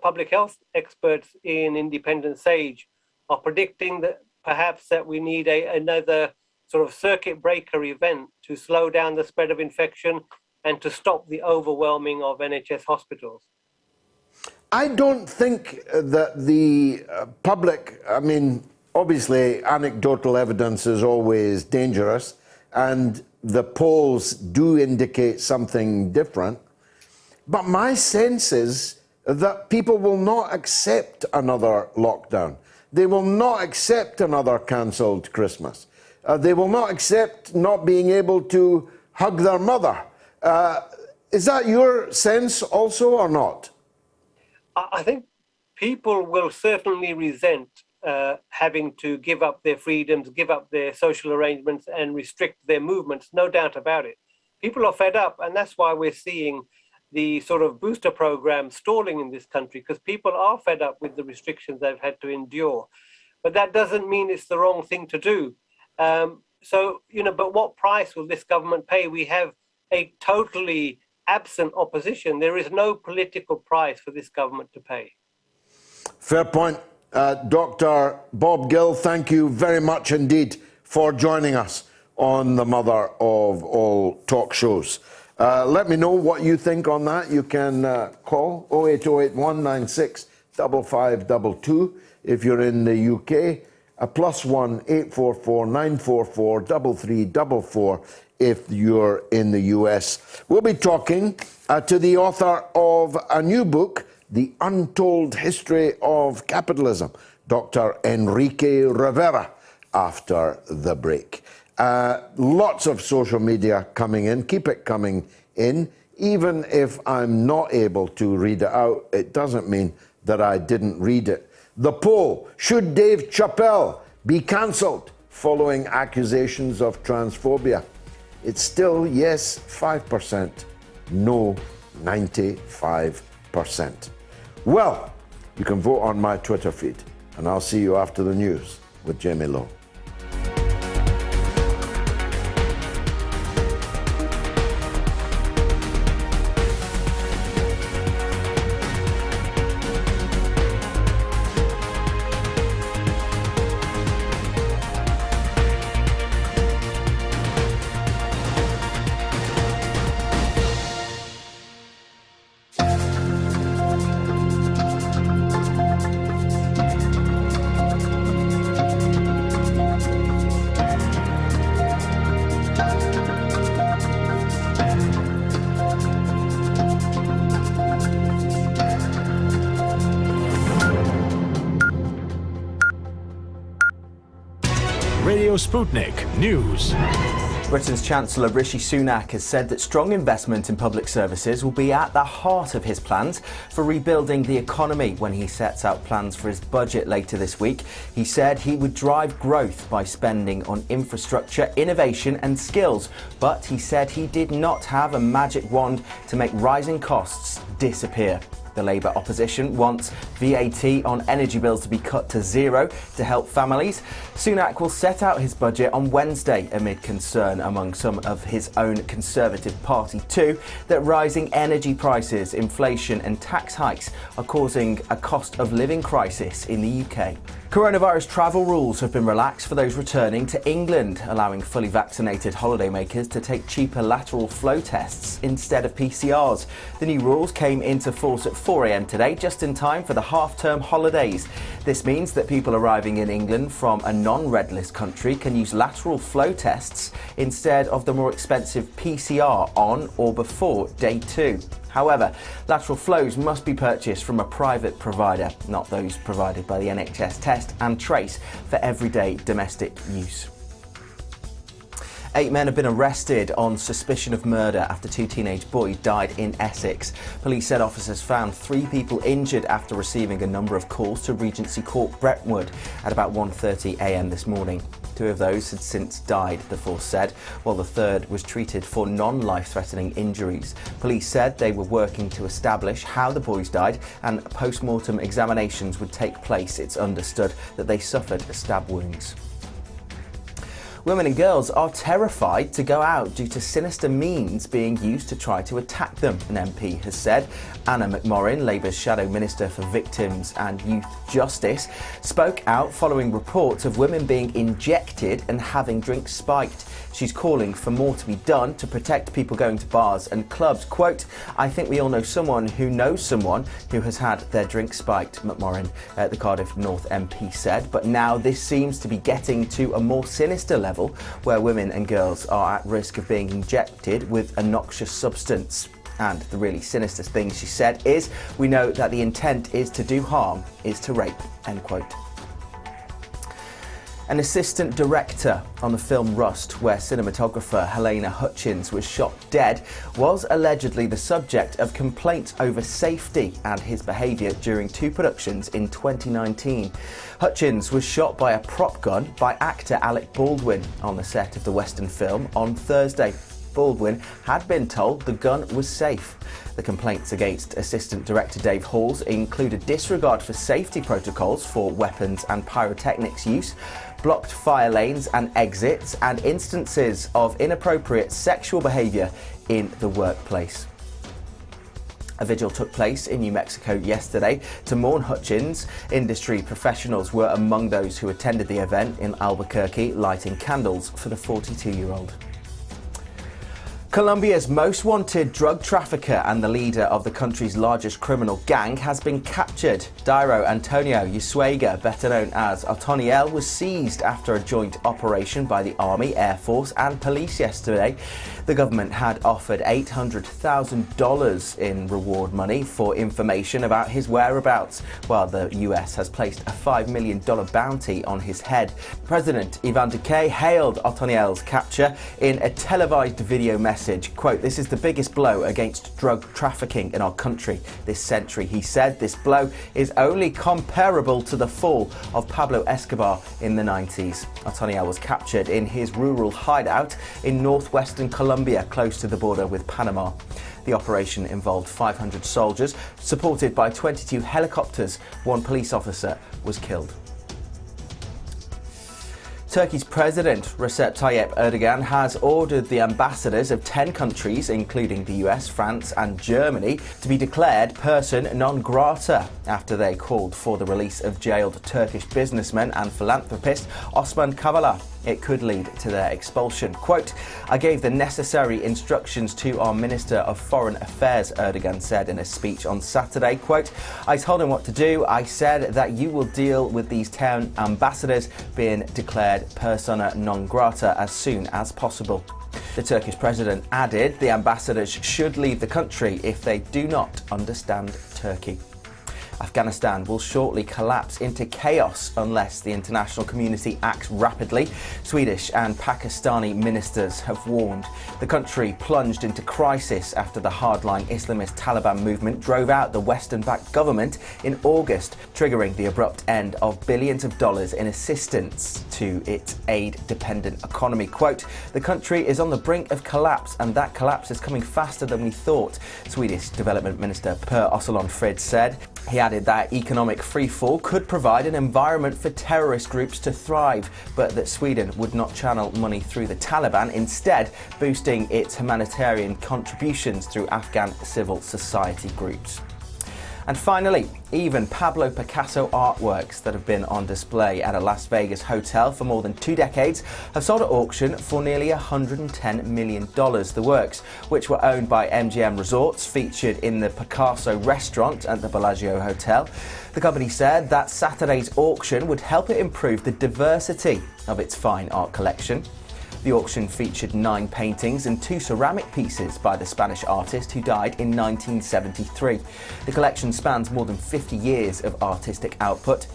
public health experts in Independent Sage are predicting that perhaps that we need another sort of circuit breaker event to slow down the spread of infection and to stop the overwhelming of NHS hospitals. I don't think that the public, obviously anecdotal evidence is always dangerous, and the polls do indicate something different. But my sense is that people will not accept another lockdown. They will not accept another cancelled Christmas. They will not accept not being able to hug their mother. Is that your sense also or not? I think people will certainly resent having to give up their freedoms, give up their social arrangements and restrict their movements, no doubt about it. People are fed up, and that's why we're seeing the sort of booster program stalling in this country, because people are fed up with the restrictions they've had to endure. But that doesn't mean it's the wrong thing to do. But what price will this government pay? We have a totally absent opposition. There is no political price for this government to pay. Fair point. Dr. Bob Gill, thank you very much indeed for joining us on the mother of all talk shows. Let me know what you think on that. You can call 0808196 5522 if you're in the UK, +1 844 944 3344 if you're in the US. We'll be talking to the author of a new book, The Untold History of Capitalism, Dr. Enrique Riviera, after the break. Lots of social media coming in. Keep it coming in. Even if I'm not able to read it out, it doesn't mean that I didn't read it. The poll: should Dave Chappelle be cancelled following accusations of transphobia? It's still yes 5%, no 95%. Well, you can vote on my Twitter feed, and I'll see you after the news with Jamie Lowe. Radio Sputnik News. Britain's Chancellor Rishi Sunak has said that strong investment in public services will be at the heart of his plans for rebuilding the economy when he sets out plans for his budget later this week. He said he would drive growth by spending on infrastructure, innovation and skills, but he said he did not have a magic wand to make rising costs disappear. The Labour opposition wants VAT on energy bills to be cut to zero to help families. Sunak will set out his budget on Wednesday amid concern among some of his own Conservative Party too that rising energy prices, inflation and tax hikes are causing a cost of living crisis in the UK. Coronavirus travel rules have been relaxed for those returning to England, allowing fully vaccinated holidaymakers to take cheaper lateral flow tests instead of PCRs. The new rules came into force at 4 a.m. today, just in time for the half-term holidays. This means that people arriving in England from a non-red list country can use lateral flow tests instead of the more expensive PCR on or before day 2. However, lateral flows must be purchased from a private provider, not those provided by the NHS Test and Trace for everyday domestic use. 8 men have been arrested on suspicion of murder after 2 teenage boys died in Essex. Police said officers found 3 people injured after receiving a number of calls to Regency Court, Brentwood, at about 1:30 a.m. this morning. 2 of those had since died, the force said, while the third was treated for non-life-threatening injuries. Police said they were working to establish how the boys died and post-mortem examinations would take place. It's understood that they suffered stab wounds. Women and girls are terrified to go out due to sinister means being used to try to attack them, an MP has said. Anna McMorrin, Labour's Shadow Minister for Victims and Youth Justice, spoke out following reports of women being injected and having drinks spiked. She's calling for more to be done to protect people going to bars and clubs. Quote, "I think we all know someone who knows someone who has had their drink spiked," McMorrin, the Cardiff North MP, said. But now this seems to be getting to a more sinister level where women and girls are at risk of being injected with a noxious substance. And the really sinister thing, she said, is we know that the intent is to do harm, is to rape, end quote. An assistant director on the film Rust, where cinematographer Helena Hutchins was shot dead, was allegedly the subject of complaints over safety and his behaviour during 2 productions in 2019. Hutchins was shot by a prop gun by actor Alec Baldwin on the set of the Western film on Thursday. Baldwin had been told the gun was safe. The complaints against Assistant Director Dave Halls included disregard for safety protocols for weapons and pyrotechnics use, blocked fire lanes and exits, and instances of inappropriate sexual behaviour in the workplace. A vigil took place in New Mexico yesterday to mourn Hutchins. Industry professionals were among those who attended the event in Albuquerque, lighting candles for the 42-year-old. Colombia's most wanted drug trafficker and the leader of the country's largest criminal gang has been captured. Dairo Antonio Usuega, better known as Otoniel, was seized after a joint operation by the Army, Air Force and police yesterday. The government had offered $800,000 in reward money for information about his whereabouts, while the US has placed a $5 million bounty on his head. President Ivan Duque hailed Otoniel's capture in a televised video message. Quote, "This is the biggest blow against drug trafficking in our country this century," he said. "This blow is only comparable to the fall of Pablo Escobar in the 90s. Otoniel was captured in his rural hideout in northwestern Colombia, close to the border with Panama. The operation involved 500 soldiers, supported by 22 helicopters. 1 police officer was killed. Turkey's President Recep Tayyip Erdogan has ordered the ambassadors of 10 countries, including the US, France and Germany, to be declared person non grata after they called for the release of jailed Turkish businessman and philanthropist Osman Kavala. It could lead to their expulsion. Quote, "I gave the necessary instructions to our Minister of Foreign Affairs," Erdogan said in a speech on Saturday. Quote, "I told him what to do. I said that you will deal with these 10 ambassadors being declared persona non grata as soon as possible." The Turkish president added the ambassadors should leave the country if they do not understand Turkey. Afghanistan will shortly collapse into chaos unless the international community acts rapidly. Swedish and Pakistani ministers have warned. The country plunged into crisis after the hardline Islamist Taliban movement drove out the Western-backed government in August, triggering the abrupt end of billions of dollars in assistance to its aid-dependent economy. Quote, "The country is on the brink of collapse, and that collapse is coming faster than we thought," Swedish Development Minister Per Åslund-Frid said. He added that economic freefall could provide an environment for terrorist groups to thrive, but that Sweden would not channel money through the Taliban, instead boosting its humanitarian contributions through Afghan civil society groups. And finally, even Pablo Picasso artworks that have been on display at a Las Vegas hotel for more than 2 decades have sold at auction for nearly $110 million. The works, which were owned by MGM Resorts, featured in the Picasso restaurant at the Bellagio Hotel. The company said that Saturday's auction would help it improve the diversity of its fine art collection. The auction featured 9 paintings and 2 ceramic pieces by the Spanish artist who died in 1973. The collection spans more than 50 years of artistic output.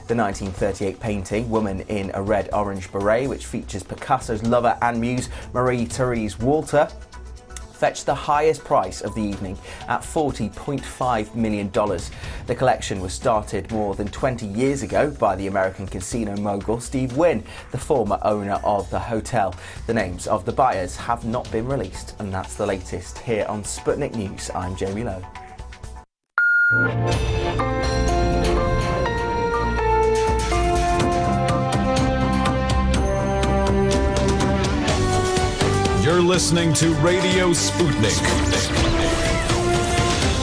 The 1938 painting, Woman in a Red-Orange Beret, which features Picasso's lover and muse Marie-Therese Walter, fetched the highest price of the evening at $40.5 million. The collection was started more than 20 years ago by the American casino mogul Steve Wynn, the former owner of the hotel. The names of the buyers have not been released, and that's the latest here on Sputnik News. I'm Jamie Lowe. You're listening to Radio Sputnik.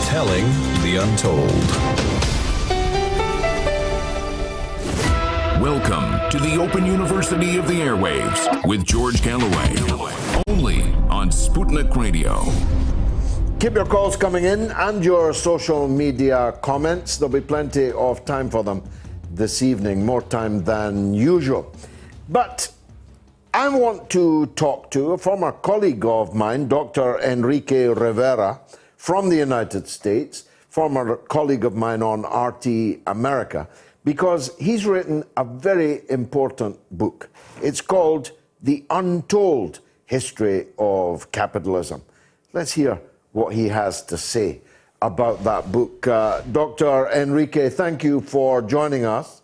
Telling the untold. Welcome to the Open University of the Airwaves with George Galloway. Only on Sputnik Radio. Keep your calls coming in and your social media comments. There'll be plenty of time for them this evening, more time than usual. But I want to talk to a former colleague of mine, Dr. Enrique Riviera from the United States, former colleague of mine on RT America, because he's written a very important book. It's called The Untold History of Capitalism. Let's hear what he has to say about that book. Dr. Enrique, thank you for joining us.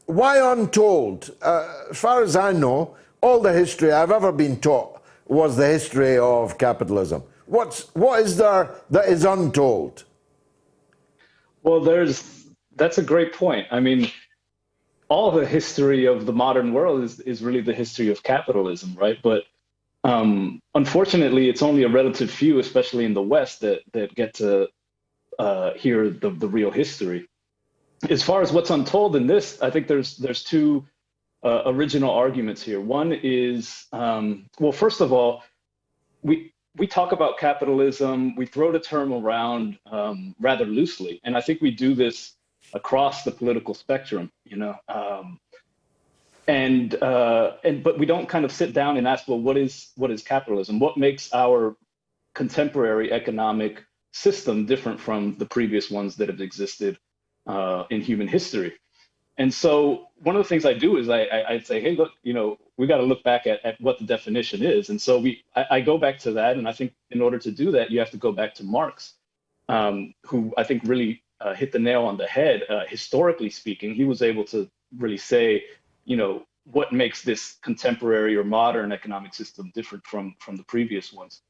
Why untold? As far as I know, all the history I've ever been taught was the history of capitalism. What is there that is untold? Well, that's a great point. I mean, all the history of the modern world is really the history of capitalism, right? But unfortunately, it's only a relative few, especially in the West, that get to hear the real history. As far as what's untold in this, I think there's 2 original arguments here. One is, well, first of all, we talk about capitalism, we throw the term around rather loosely, and I think we do this across the political spectrum, you know. But we don't kind of sit down and ask, well, what is capitalism? What makes our contemporary economic system different from the previous ones that have existed in human history? And so one of the things I do is I'd say, hey, look, you know, we got to look back at what the definition is. And so I go back to that. And I think in order to do that, you have to go back to Marx, who I think really hit the nail on the head. Historically speaking, he was able to really say, you know, what makes this contemporary or modern economic system different from the previous ones.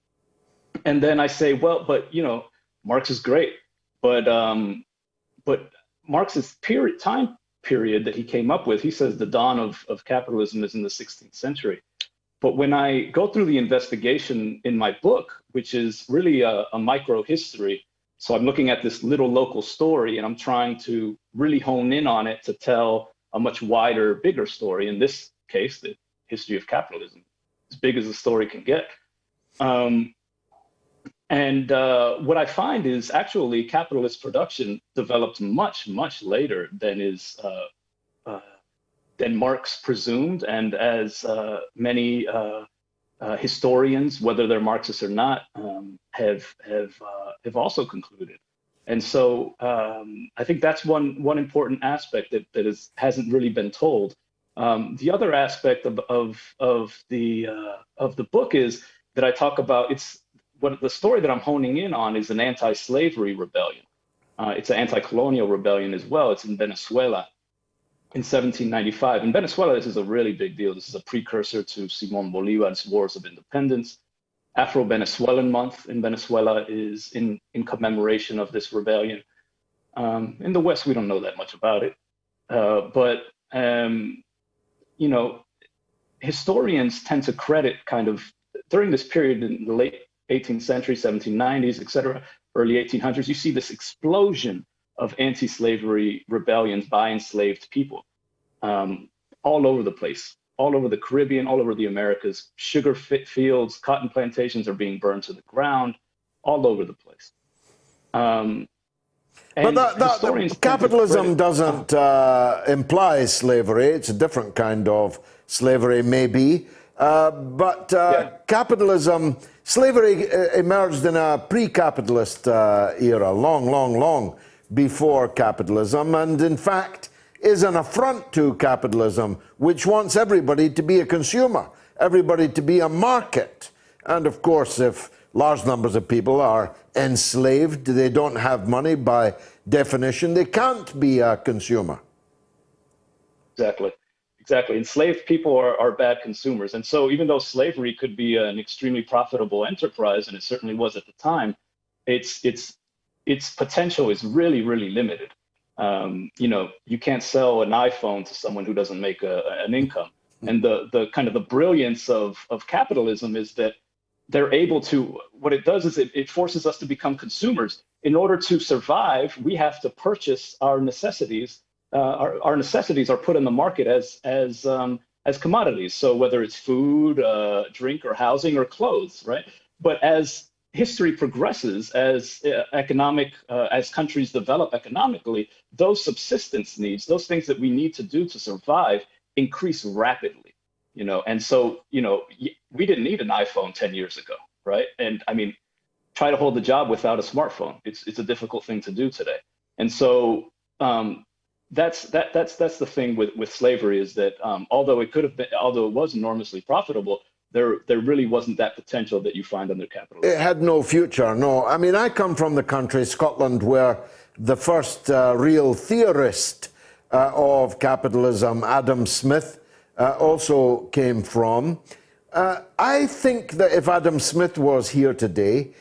And then I say, well, but, you know, Marx is great, but Marx's time period that he came up with, he says the dawn of capitalism is in the 16th century. But when I go through the investigation in my book, which is really a micro history, so I'm looking at this little local story and I'm trying to really hone in on it to tell a much wider, bigger story. In this case, the history of capitalism, as big as the story can get. What I find is actually capitalist production developed much, much later than Marx presumed, and as many historians, whether they're Marxists or not, have also concluded. And so I think that's one important aspect that hasn't really been told. The other aspect of the book is that I talk about, the story that I'm honing in on is an anti-slavery rebellion. It's an anti-colonial rebellion as well. It's in Venezuela in 1795. In Venezuela, this is a really big deal. This is a precursor to Simón Bolívar's Wars of Independence. Afro-Venezuelan Month in Venezuela is in commemoration of this rebellion. In the West, we don't know that much about it. But historians tend to credit kind of, during this period in the late 18th century, 1790s, et cetera, early 1800s, you see this explosion of anti-slavery rebellions by enslaved people all over the place, all over the Caribbean, all over the Americas. Sugar fields, cotton plantations are being burned to the ground all over the place. But capitalism doesn't imply slavery. It's a different kind of slavery, maybe. Capitalism, slavery emerged in a pre-capitalist era, long before capitalism, and in fact is an affront to capitalism, which wants everybody to be a consumer, everybody to be a market. And of course, if large numbers of people are enslaved, they don't have money by definition, they can't be a consumer. Exactly. Enslaved people are bad consumers. And so even though slavery could be an extremely profitable enterprise, and it certainly was at the time, its potential is really, really limited. You can't sell an iPhone to someone who doesn't make an income. And the kind of the brilliance of capitalism is that they're able to, what it does is it forces us to become consumers. In order to survive, we have to purchase our necessities. Our necessities are put in the market as commodities. So whether it's food, drink, or housing, or clothes, right? But as history progresses, as countries develop economically, those subsistence needs, those things that we need to do to survive, increase rapidly. And so we didn't need an iPhone 10 years ago, right? And I mean, try to hold the job without a smartphone. It's a difficult thing to do today. And so that's the thing with slavery, is that although it was enormously profitable, there really wasn't that potential that you find under capitalism. It had no future, no. I mean, I come from the country, Scotland, where the first real theorist of capitalism, Adam Smith, also came from. I think that if Adam Smith was here today,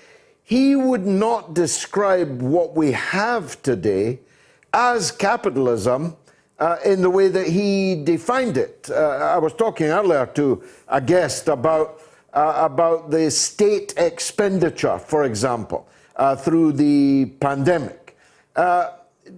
he would not describe what we have today as capitalism in the way that he defined it. I was talking earlier to a guest about the state expenditure, for example, through the pandemic.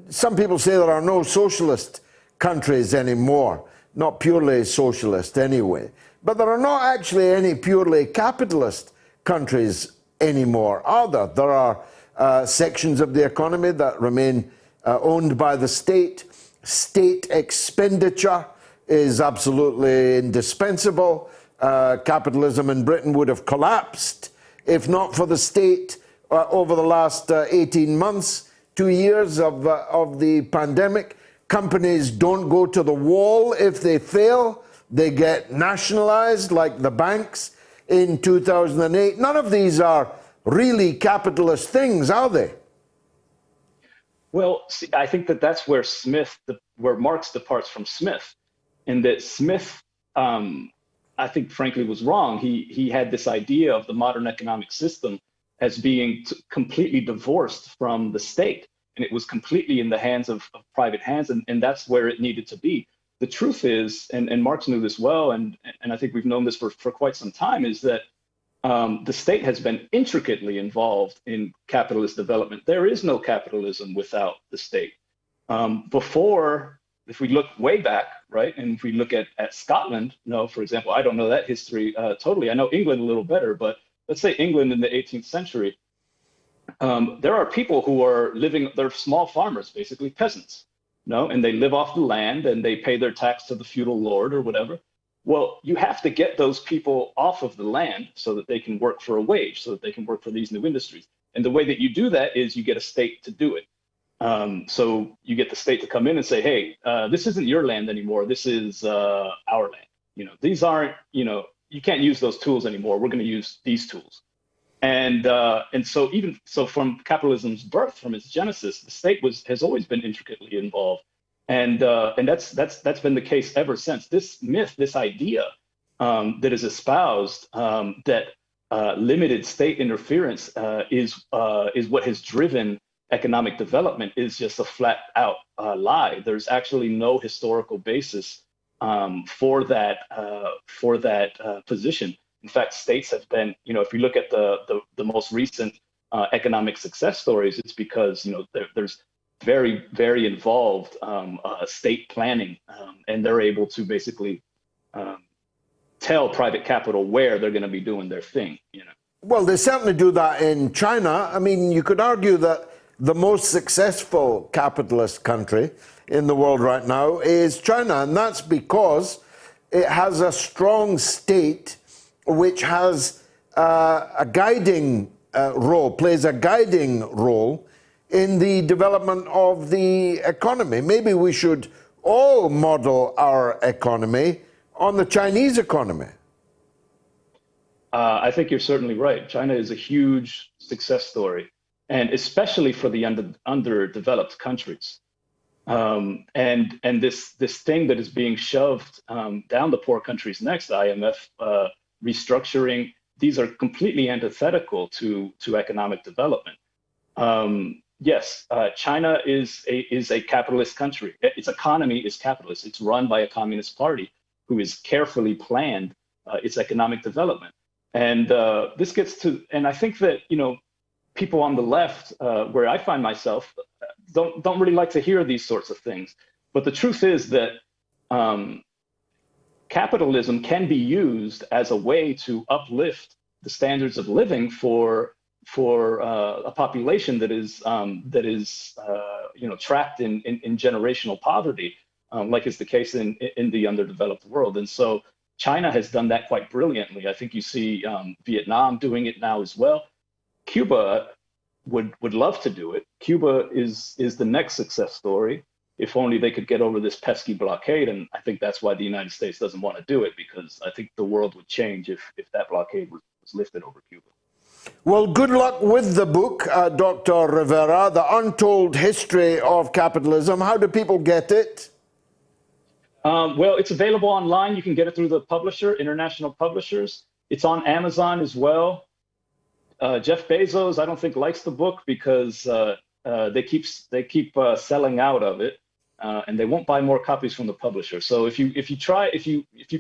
Some people say there are no socialist countries anymore, not purely socialist anyway. But there are not actually any purely capitalist countries anymore, are there? There are sections of the economy that remain owned by the state. State expenditure is absolutely indispensable. Capitalism in Britain would have collapsed if not for the state over the last 18 months, 2 years of the pandemic. Companies don't go to the wall if they fail. They get nationalized like the banks in 2008. None of these are really capitalist things, are they? Well, see, I think that's where where Marx departs from Smith, and that Smith, I think, frankly, was wrong. He had this idea of the modern economic system as being completely divorced from the state, and it was completely in the hands of private hands, and that's where it needed to be. The truth is, and Marx knew this well, and I think we've known this for quite some time, is that the state has been intricately involved in capitalist development. There is no capitalism without the state. Before, if we look way back, right, and if we look at Scotland, for example, I don't know that history totally. I know England a little better, but let's say England in the 18th century, there are people who are they're small farmers, basically peasants, and they live off the land and they pay their tax to the feudal lord or whatever. Well, you have to get those people off of the land so that they can work for a wage, so that they can work for these new industries. And the way that you do that is you get a state to do it. So you get the state to come in and say, hey, this isn't your land anymore. This is our land. These aren't, you can't use those tools anymore. We're going to use these tools. And so from capitalism's birth, from its genesis, the state has always been intricately involved. And that's been the case ever since. This myth, this idea that is espoused that limited state interference is what has driven economic development is just a flat out lie. There's actually no historical basis for that position. In fact, states have been, if you look at the most recent economic success stories, it's because there's very, very involved state planning, and they're able to basically tell private capital where they're going to be doing their thing. Well, they certainly do that in China. I mean, you could argue that the most successful capitalist country in the world right now is China, and that's because it has a strong state which has a guiding role, plays a guiding role in the development of the economy. Maybe we should all model our economy on the Chinese economy. I think you're certainly right. China is a huge success story, and especially for the underdeveloped countries. And this thing that is being shoved down the poor countries' necks, IMF restructuring, these are completely antithetical to economic development. Yes, China is a capitalist country. Its economy is capitalist. It's run by a communist party who has carefully planned its economic development. And this gets to, and I think that, people on the left, where I find myself, don't really like to hear these sorts of things. But the truth is that capitalism can be used as a way to uplift the standards of living for a population that is trapped in generational poverty, like is the case in the underdeveloped world. And so China has done that quite brilliantly. I think you see Vietnam doing it now as well. Cuba would love to do it. Cuba is the next success story. If only they could get over this pesky blockade. And I think that's why the United States doesn't want to do it, because I think the world would change if that blockade was lifted over Cuba. Well, good luck with the book, Dr. Riviera, The Untold History of Capitalism. How do people get it? Well, it's available online. You can get it through the publisher, International Publishers. It's on Amazon as well. Jeff Bezos, I don't think, likes the book because they keep selling out of it, and they won't buy more copies from the publisher. So if you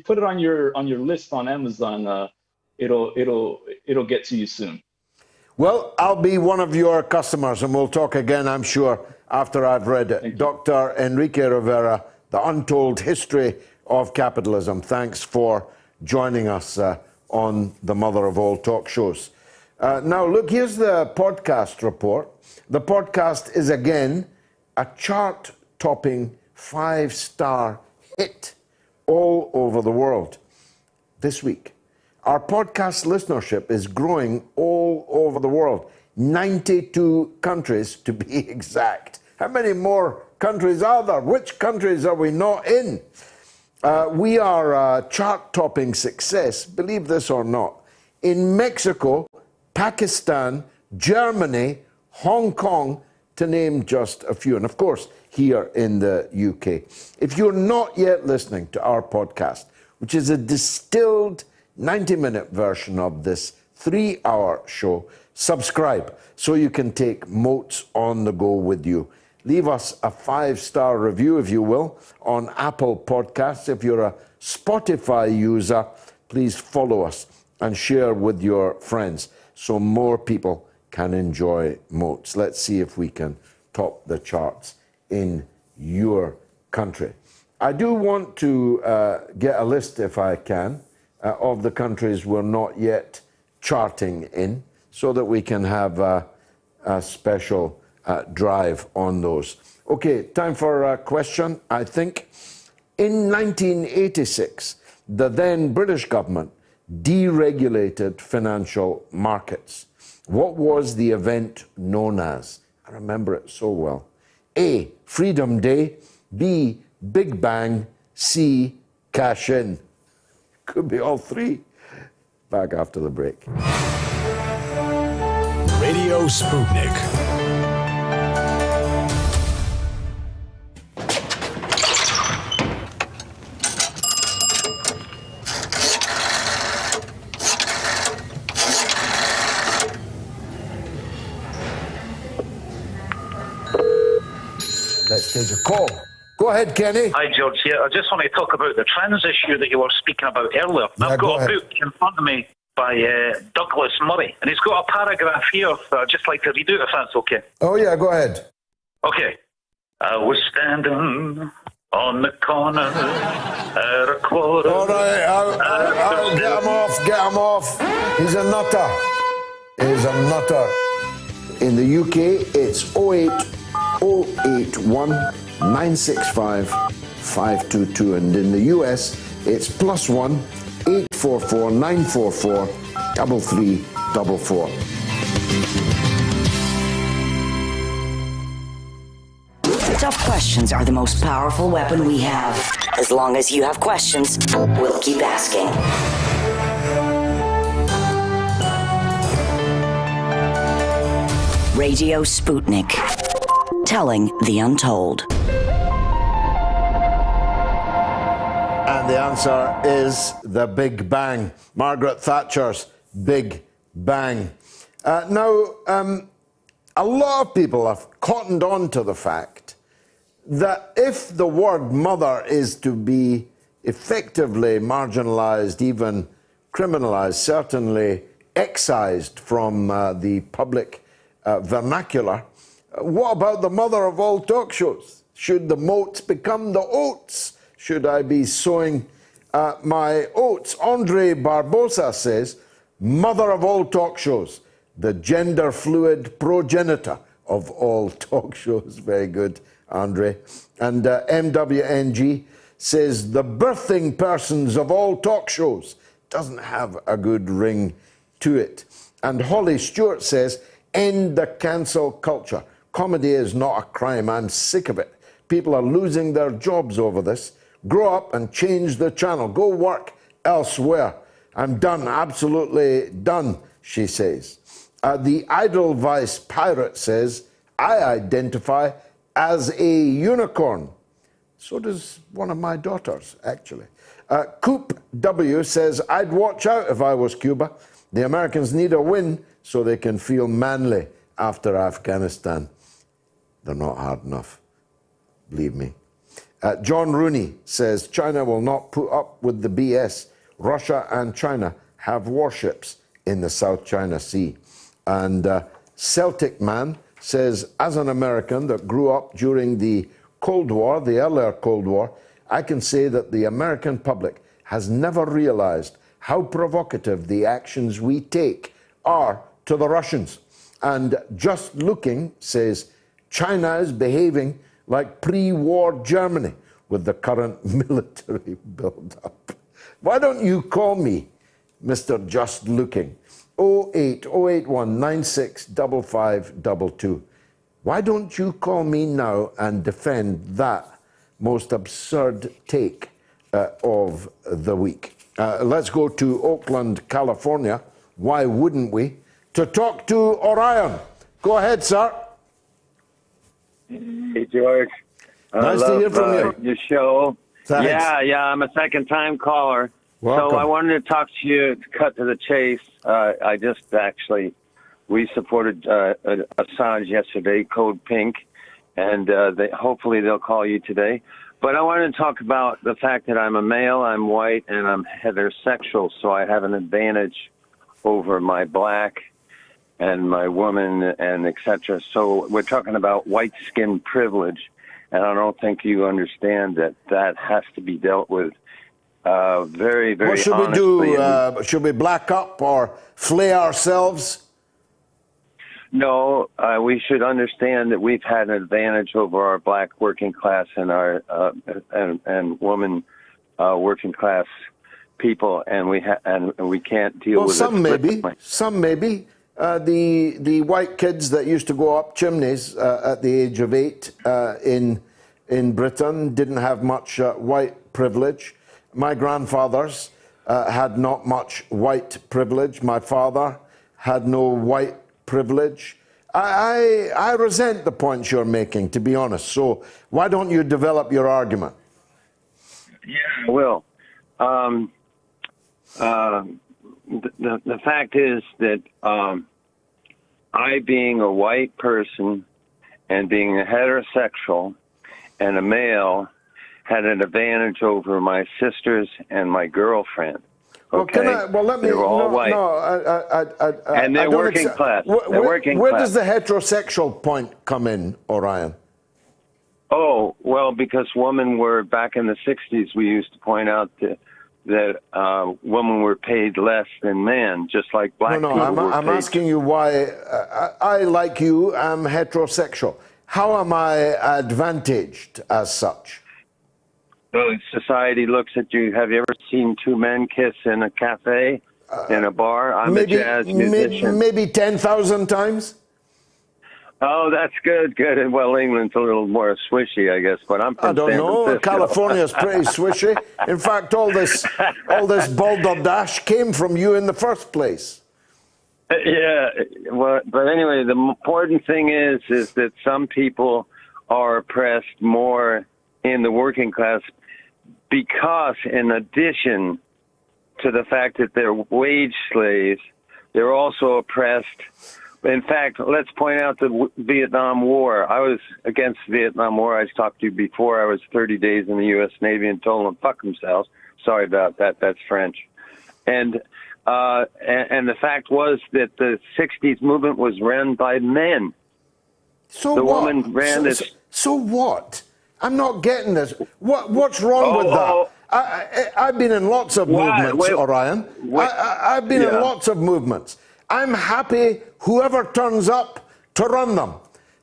put it on your list on Amazon, it'll get to you soon. Well, I'll be one of your customers, and we'll talk again, I'm sure, after I've read it. Dr. Enrique Riviera, The Untold History of Capitalism. Thanks for joining us on the mother of all talk shows. Now, look, here's the podcast report. The podcast is, again, a chart-topping 5-star hit all over the world this week. Our podcast listenership is growing all over the world. 92 countries, to be exact. How many more countries are there? Which countries are we not in? We are a chart-topping success, believe this or not, in Mexico, Pakistan, Germany, Hong Kong, to name just a few. And of course, here in the UK. If you're not yet listening to our podcast, which is a distilled 90-minute version of this 3-hour show, subscribe so you can take Moats on the go with you. Leave us a 5-star review, if you will, on Apple Podcasts. If you're a Spotify user, please follow us and share with your friends so more people can enjoy Moats. Let's see if we can top the charts in your country. I do want to get a list, if I can, of the countries we're not yet charting in, so that we can have a special drive on those. Okay, time for a question, I think. In 1986, the then British government deregulated financial markets. What was the event known as? I remember it so well. A, Freedom Day. B, Big Bang. C, Cash In. Could be all three. Back after the break. Radio Sputnik. Let's take a call. Go ahead, Kenny. Hi, George. Here. I just want to talk about the trans issue that you were speaking about earlier. Yeah, I've got a ahead. book in front of me by Douglas Murray, and he's got a paragraph here that I'd just like to read out, if that's okay. Oh, yeah, go ahead. Okay. I was standing on the corner at a quarter. All right, I'll get him off. He's a nutter. He's a nutter. In the UK, it's 08081 965 522, and in the US, it's +1 844 944 3344. Tough questions are the most powerful weapon we have. As long as you have questions, we'll keep asking. Radio Sputnik. Telling the untold. And the answer is the Big Bang. Margaret Thatcher's Big Bang. Now, a lot of people have cottoned on to the fact that if the word mother is to be effectively marginalized, even criminalized, certainly excised from the public vernacular, what about the mother of all talk shows? Should the Moats become the Oats? Should I be sowing my oats? Andre Barbosa says, mother of all talk shows, the gender fluid progenitor of all talk shows. Very good, Andre. And MWNG says, the birthing persons of all talk shows. Doesn't have a good ring to it. And Holly Stewart says, end the cancel culture. Comedy is not a crime. I'm sick of it. People are losing their jobs over this. Grow up and change the channel. Go work elsewhere. I'm done, absolutely done, she says. The Edelweiss pirate says, I identify as a unicorn. So does one of my daughters, actually. Coop W says, I'd watch out if I was Cuba. The Americans need a win so they can feel manly after Afghanistan. They're not hard enough, believe me. John Rooney says, China will not put up with the BS. Russia and China have warships in the South China Sea. And Celtic Man says, as an American that grew up during the Cold War, the earlier Cold War, I can say that the American public has never realized how provocative the actions we take are to the Russians. And Just Looking says, China is behaving like pre-war Germany with the current military build-up. Why don't you call me Mr. Just Looking? 08081 965522. Why don't you call me now and defend that most absurd take of the week? Let's go to Oakland, California. Why wouldn't we? To talk to Orion. Go ahead, sir. Hey, George. Nice to hear from you. Your show. Thanks. Yeah, I'm a second-time caller. Welcome. So I wanted to talk to you, to cut to the chase. We supported Assange yesterday, Code Pink, and hopefully they'll call you today. But I wanted to talk about the fact that I'm a male, I'm white, and I'm heterosexual, so I have an advantage over my black and my woman and etc. So we're talking about white skin privilege, and I don't think you understand that has to be dealt with very, very honestly. What should we do? Should we black up or flay ourselves? No, we should understand that we've had an advantage over our black working class and our and woman working class people, and we can't deal with some it. Some maybe. The white kids that used to go up chimneys at the age of 8 in Britain didn't have much white privilege. My grandfathers had not much white privilege. My father had no white privilege. I resent the points you're making, to be honest. So why don't you develop your argument? Yeah, I will. The fact is that I, being a white person and being a heterosexual and a male, had an advantage over my sisters and my girlfriend. Okay, let me. They were all white. And they're working class. They're working class. Where does class. the heterosexual point come in, Orion? Oh, well, because women were, back in the 60s, we used to point out that women were paid less than men, just like black people were paid. I'm asking you why. I, like you, am heterosexual. How am I advantaged as such? Well, society looks at you. Have you ever seen two men kiss in a cafe, in a bar? I'm a jazz musician. Maybe 10,000 times? Oh, that's good, good. Well, England's a little more swishy, I guess, but I'm from I don't San know. Francisco. California's pretty swishy. In fact, all this balderdash came from you in the first place. Yeah, well, but anyway, the important thing is that some people are oppressed more in the working class because, in addition to the fact that they're wage slaves, they're also oppressed. In fact, let's point out the Vietnam War. I was against the Vietnam War. I talked to you before. I was 30 days in the U.S. Navy and told them fuck themselves. Sorry about that. That's French. And the fact was that the 60s movement was run by men. So the what? woman ran this. So what? I'm not getting this. What's wrong with that? I've been in lots of movements, Orion. I've been in lots of movements. I'm happy whoever turns up to run them.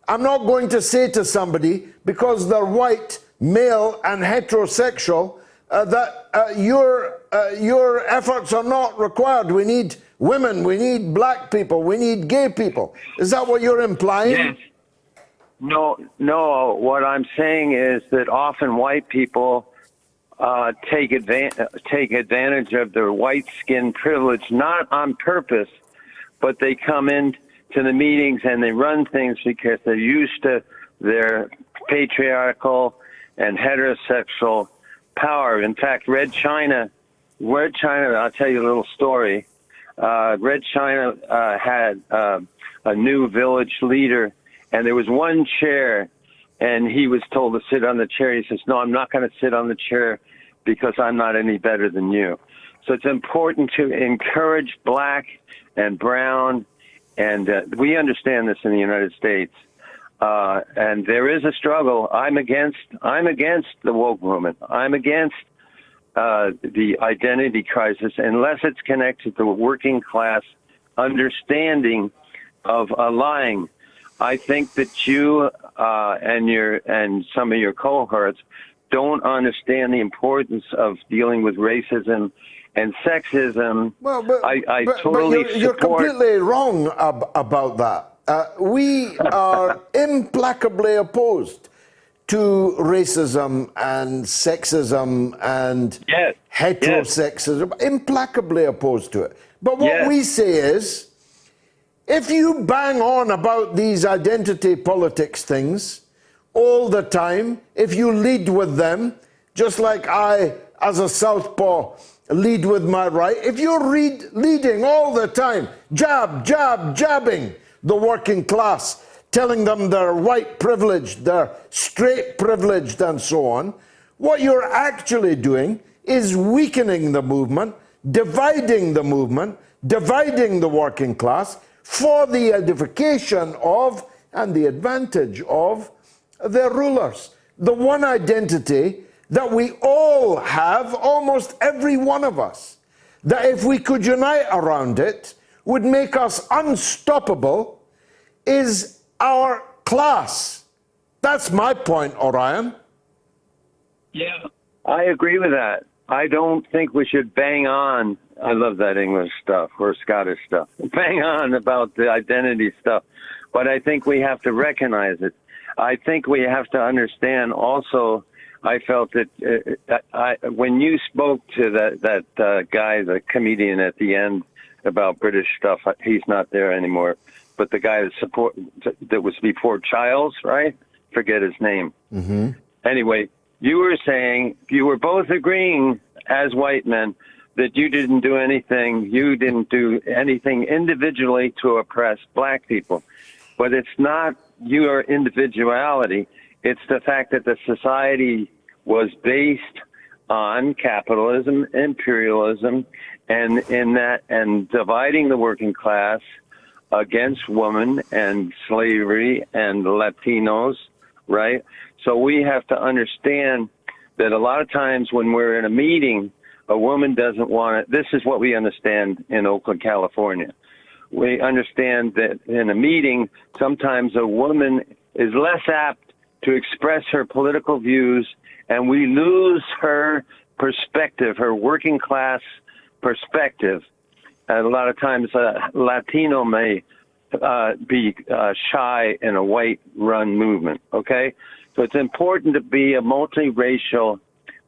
I'm not going to say to somebody, because they're white, male, and heterosexual, that your efforts are not required. We need women, we need black people, we need gay people. Is that what you're implying? Yes. No. What I'm saying is that often white people take advantage of their white skin privilege, not on purpose, but they come in to the meetings and they run things because they're used to their patriarchal and heterosexual power. In fact, Red China, I'll tell you a little story. Red China had a new village leader, and there was one chair, and he was told to sit on the chair. He says, no, I'm not going to sit on the chair because I'm not any better than you. So it's important to encourage black and brown, and we understand this in the United States. And there is a struggle. I'm against the woke movement. I'm against the identity crisis unless it's connected to a working class understanding of lying. I think that you and some of your cohorts don't understand the importance of dealing with racism and sexism. Well, but totally you're completely wrong about that. We are implacably opposed to racism and sexism and heterosexism. Implacably opposed to it. But what we say is, if you bang on about these identity politics things all the time, if you lead with them, just like I, as a southpaw, lead with my right, if you're leading all the time, jabbing the working class, telling them they're white privileged, they're straight privileged, and so on, what you're actually doing is weakening the movement, dividing the working class for the edification of and the advantage of their rulers. The one identity that we all have, almost every one of us, that if we could unite around it, would make us unstoppable, is our class. That's my point, Orion. Yeah, I agree with that. I don't think we should bang on. I love that English stuff or Scottish stuff. Bang on about the identity stuff. But I think we have to recognize it. I think we have to understand also, I felt that when you spoke to that guy, the comedian at the end about British stuff, he's not there anymore. But the guy that was before Childs, right? Forget his name. Mm-hmm. Anyway, you were saying, you were both agreeing as white men that you didn't do anything individually to oppress black people. But it's not your individuality. It's the fact that the society was based on capitalism, imperialism, and dividing the working class against women and slavery and Latinos, right? So we have to understand that a lot of times when we're in a meeting, a woman doesn't want it. This is what we understand in Oakland, California. We understand that in a meeting, sometimes a woman is less apt to express her political views, and we lose her perspective, her working class perspective. And a lot of times a Latino may be shy in a white-run movement, okay? So it's important to be a multiracial,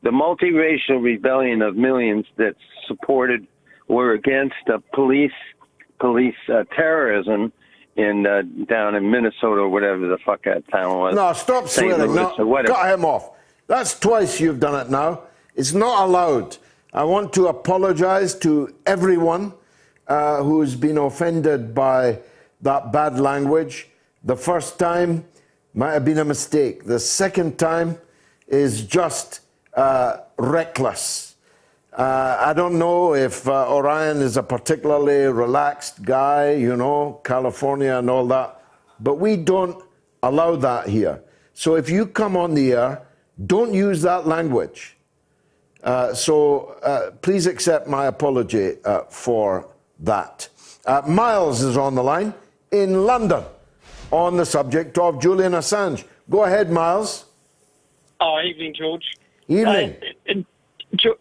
the multiracial rebellion of millions that were against police terrorism down in Minnesota or whatever the fuck that town was. No, stop swearing. No, cut him off. That's twice you've done it now. It's not allowed. I want to apologize to everyone who's been offended by that bad language. The first time might have been a mistake. The second time is just reckless. I don't know if Orion is a particularly relaxed guy, you know, California and all that, but we don't allow that here. So if you come on the air, don't use that language. Please accept my apology for that. Miles is on the line in London on the subject of Julian Assange. Go ahead, Miles. Oh, evening, George. Evening.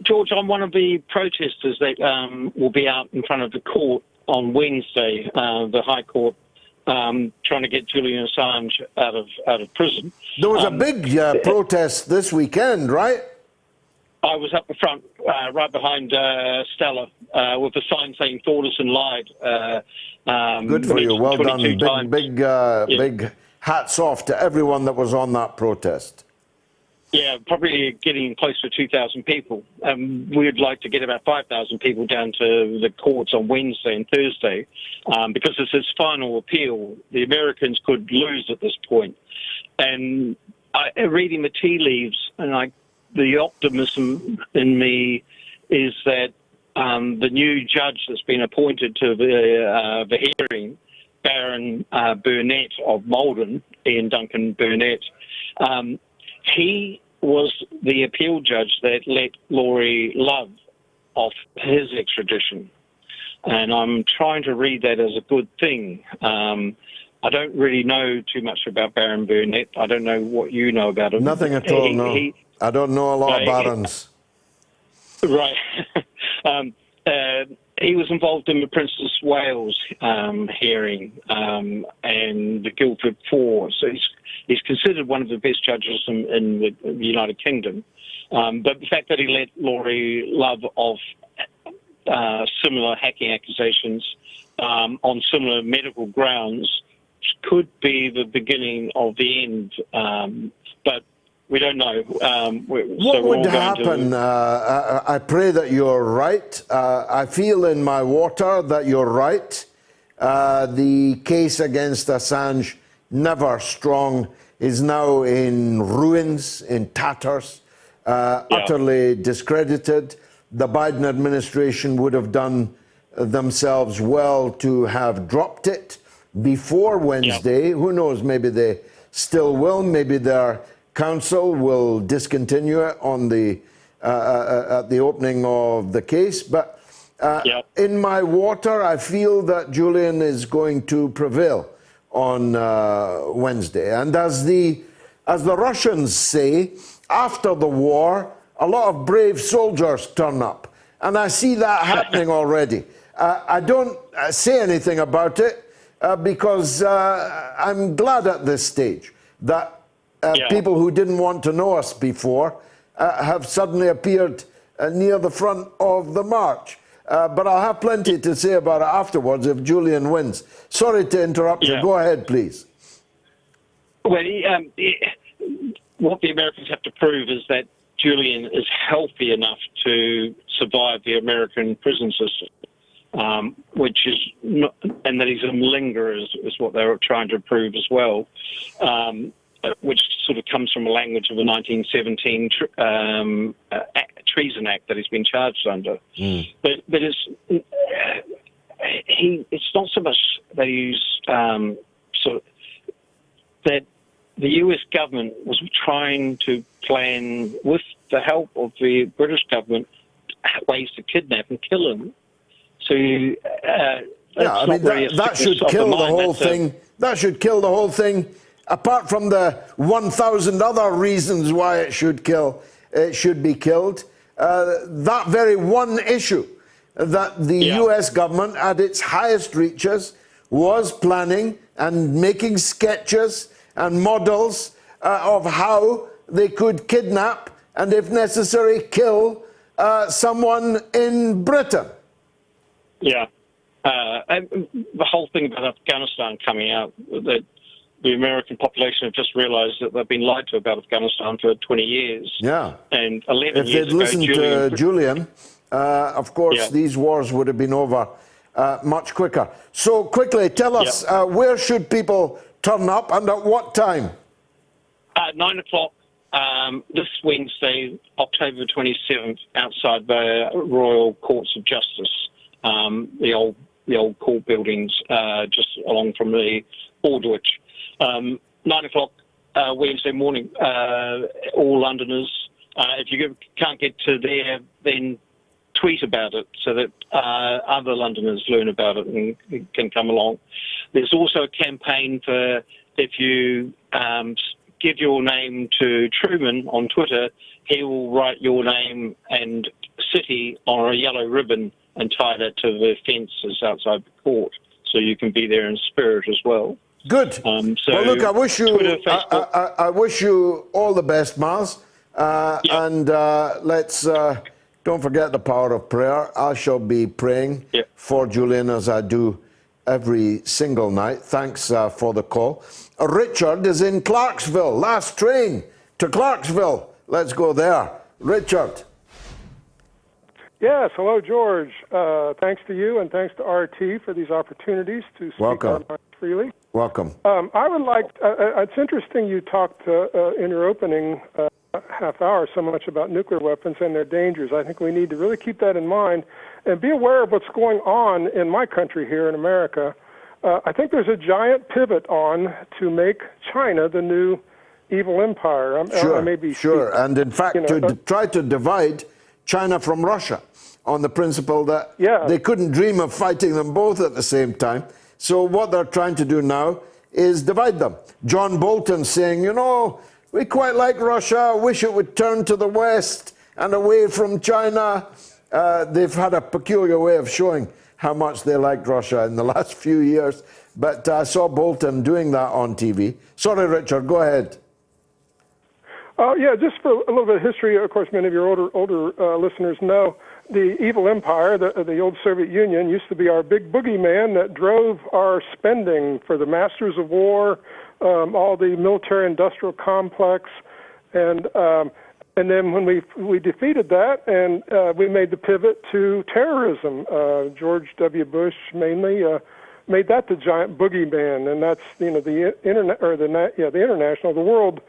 George, I'm one of the protesters that will be out in front of the court on Wednesday, the High Court, trying to get Julian Assange out of prison. There was a big protest this weekend, right? I was up the front, right behind Stella, with a sign saying "Thordarson lied." Good for you. Well done. Big hats off to everyone that was on that protest. Yeah, probably getting close to 2,000 people. We'd like to get about 5,000 people down to the courts on Wednesday and Thursday, because it's his final appeal. The Americans could lose at this point. And reading the tea leaves, and the optimism in me is that the new judge that's been appointed to the hearing, Baron Burnett of Malden, Ian Duncan Burnett, he was the appeal judge that let Laurie Love off his extradition. And I'm trying to read that as a good thing. I don't really know too much about Baron Burnett. I don't know what you know about him. Nothing at all, no. I don't know a lot of barons. Right. He was involved in the Princess Wales hearing and the Guildford Four. So he's considered one of the best judges in the United Kingdom. But the fact that he let Laurie Love off similar hacking accusations on similar medical grounds could be the beginning of the end. But we don't know. What would happen? I pray that you're right. I feel in my water that you're right. The case against Assange, never strong, is now in ruins, in tatters, utterly discredited. The Biden administration would have done themselves well to have dropped it before Wednesday. Who knows? Maybe they still will. Maybe their counsel will discontinue it on at the opening of the case. But in my water, I feel that Julian is going to prevail on Wednesday. And as the Russians say, after the war, a lot of brave soldiers turn up. And I see that happening already. I don't say anything about it because I'm glad at this stage that people who didn't want to know us before have suddenly appeared near the front of the march. But I'll have plenty to say about it afterwards if Julian wins. Sorry to interrupt you. Go ahead, please. Well, what the Americans have to prove is that Julian is healthy enough to survive the American prison system, which is not, and that he's a malingerer is what they were trying to prove as well, which sort of comes from a language of the 1917 Treason Act that he's been charged under. But it's not so much that he's that the US government was trying to plan, with the help of the British government, ways to kidnap and kill him. So that should kill the whole thing. That should kill the whole thing. Apart from the 1,000 other reasons why it should be killed, that very one issue that the US government at its highest reaches was planning and making sketches and models of how they could kidnap and, if necessary, kill someone in Britain. And the whole thing about Afghanistan coming out, that the American population have just realized that they've been lied to about Afghanistan for 20 years. And 11 if years they'd listened to Julian, of course, these wars would have been over much quicker. So quickly, tell us, where should people turn up and at what time? 9 o'clock this Wednesday, October 27th, outside the Royal Courts of Justice, the old court buildings just along from the Aldwych. 9 o'clock Wednesday morning, all Londoners. If you can't get to there, then tweet about it so that other Londoners learn about it and can come along. There's also a campaign for, if you give your name to Truman on Twitter, he will write your name and city on a yellow ribbon and tie that to the fences outside the court, so you can be there in spirit as well. Good. Well, look, I wish you I wish you all the best, Miles. And let's don't forget the power of prayer. I shall be praying for Julian as I do every single night. Thanks for the call. Richard is in Clarksville. Last train to Clarksville. Let's go there. Richard. Yes, hello, George. Thanks to you and thanks to RT for these opportunities to speak our minds freely. Welcome. I would like, it's interesting you talked in your opening half hour so much about nuclear weapons and their dangers. I think we need to really keep that in mind and be aware of what's going on in my country here in America. I think there's a giant pivot on to make China the new evil empire. Sure. And in fact, to try to divide China from Russia on the principle that they couldn't dream of fighting them both at the same time. So what they're trying to do now is divide them. John Bolton saying, we quite like Russia, wish it would turn to the West and away from China. They've had a peculiar way of showing how much they liked Russia in the last few years. But I saw Bolton doing that on TV. Sorry, Richard, go ahead. Just for a little bit of history, of course, many of your older listeners know the evil empire, the old Soviet Union, used to be our big boogeyman that drove our spending for the masters of war, all the military-industrial complex, and then when we defeated that and we made the pivot to terrorism, George W. Bush mainly made that the giant boogeyman, and that's the international, the world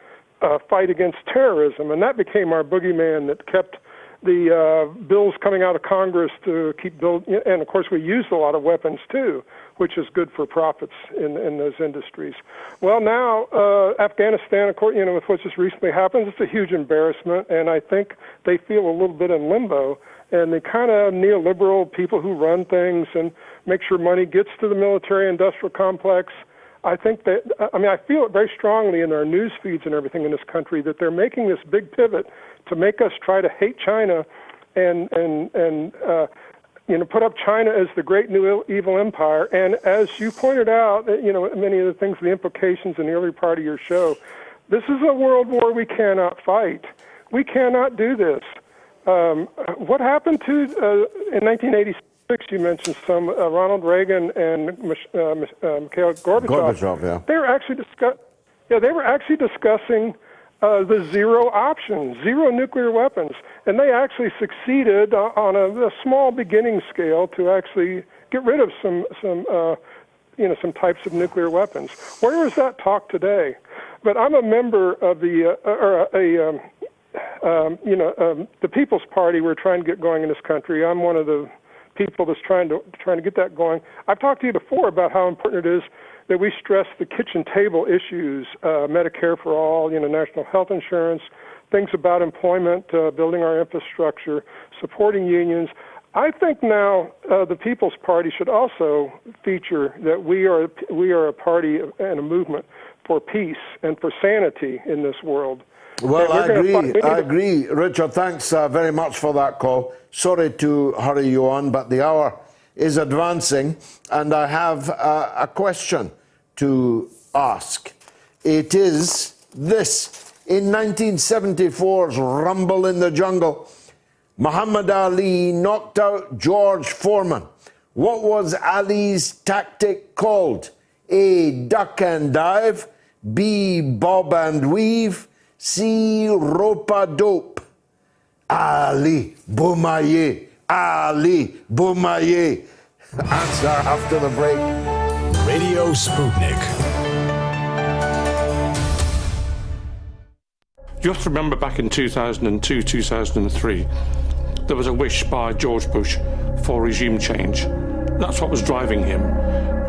fight against terrorism, and that became our boogeyman that kept the bills coming out of Congress to keep building, and of course we used a lot of weapons too, which is good for profits in those industries. Well, now Afghanistan, of course, with what just recently happened, it's a huge embarrassment, and I think they feel a little bit in limbo. And the kind of neoliberal people who run things and make sure money gets to the military-industrial complex, I think that, I feel it very strongly in our news feeds and everything in this country that they're making this big pivot to make us try to hate China and put up China as the great new evil empire. And as you pointed out, many of the things, the implications in the early part of your show, this is a world war we cannot fight. We cannot do this. What happened to, in 1986, you mentioned some, Ronald Reagan and Mikhail Gorbachev. Yeah. They were actually discussing the zero option, zero nuclear weapons. And they actually succeeded on a small beginning scale to actually get rid of some types of nuclear weapons. Where is that talk today? But I'm a member of the People's Party we're trying to get going in this country. I'm one of the people that's trying to get that going. I've talked to you before about how important it is that we stress the kitchen table issues, Medicare for all, national health insurance, things about employment, building our infrastructure, supporting unions. I think now the People's Party should also feature that we are a party and a movement for peace and for sanity in this world. Well, I agree. Richard, thanks very much for that call. Sorry to hurry you on, but the hour is advancing, and I have a question to ask. It is this. In 1974's Rumble in the Jungle, Muhammad Ali knocked out George Foreman. What was Ali's tactic called? A, duck and dive. B, bob and weave. C, rope-a-dope. Ali Boumaier. Ali Boumaier. Answer after the break. Radio Sputnik. You have to remember back in 2002, 2003, there was a wish by George Bush for regime change. That's what was driving him.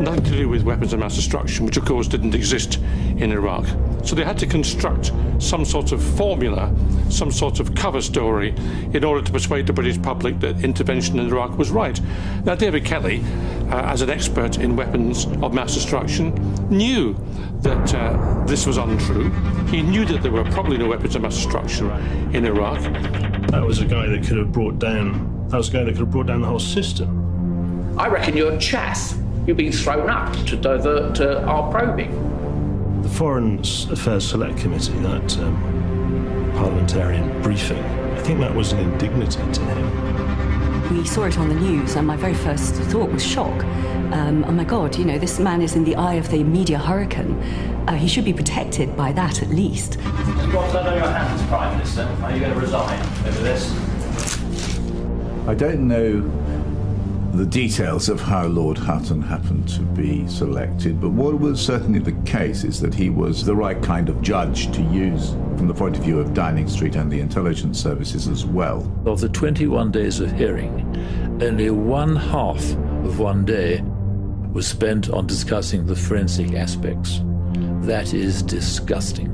Nothing to do with weapons of mass destruction, which of course didn't exist in Iraq. So they had to construct some sort of formula, some sort of cover story in order to persuade the British public that intervention in Iraq was right. Now, David Kelly, as an expert in weapons of mass destruction, knew that this was untrue. He knew that there were probably no weapons of mass destruction in Iraq. That was a guy that could have brought down the whole system. I reckon you're chaff. You've been thrown up to divert our probing. The Foreign Affairs Select Committee, that parliamentarian briefing, I think that was an indignity to him. We saw it on the news, and my very first thought was shock. Oh my God, this man is in the eye of the media hurricane. He should be protected by that at least. You've got blood on your hands, Prime Minister. Are you going to resign over this? I don't know the details of how Lord Hutton happened to be selected, but what was certainly the case is that he was the right kind of judge to use from the point of view of Downing Street and the intelligence services as well. Of the 21 days of hearing, only one half of one day was spent on discussing the forensic aspects. That is disgusting.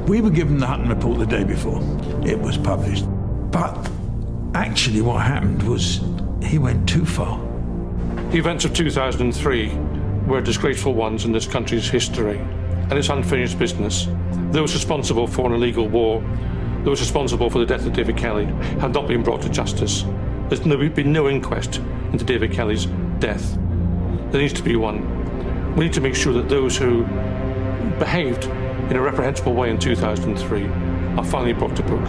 We were given the Hutton report the day before it was published, but actually what happened was he went too far. The events of 2003 were disgraceful ones in this country's history, and it's unfinished business. Those responsible for an illegal war, those responsible for the death of David Kelly, have not been brought to justice. There's been no inquest into David Kelly's death. There needs to be one. We need to make sure that those who behaved in a reprehensible way in 2003 are finally brought to book.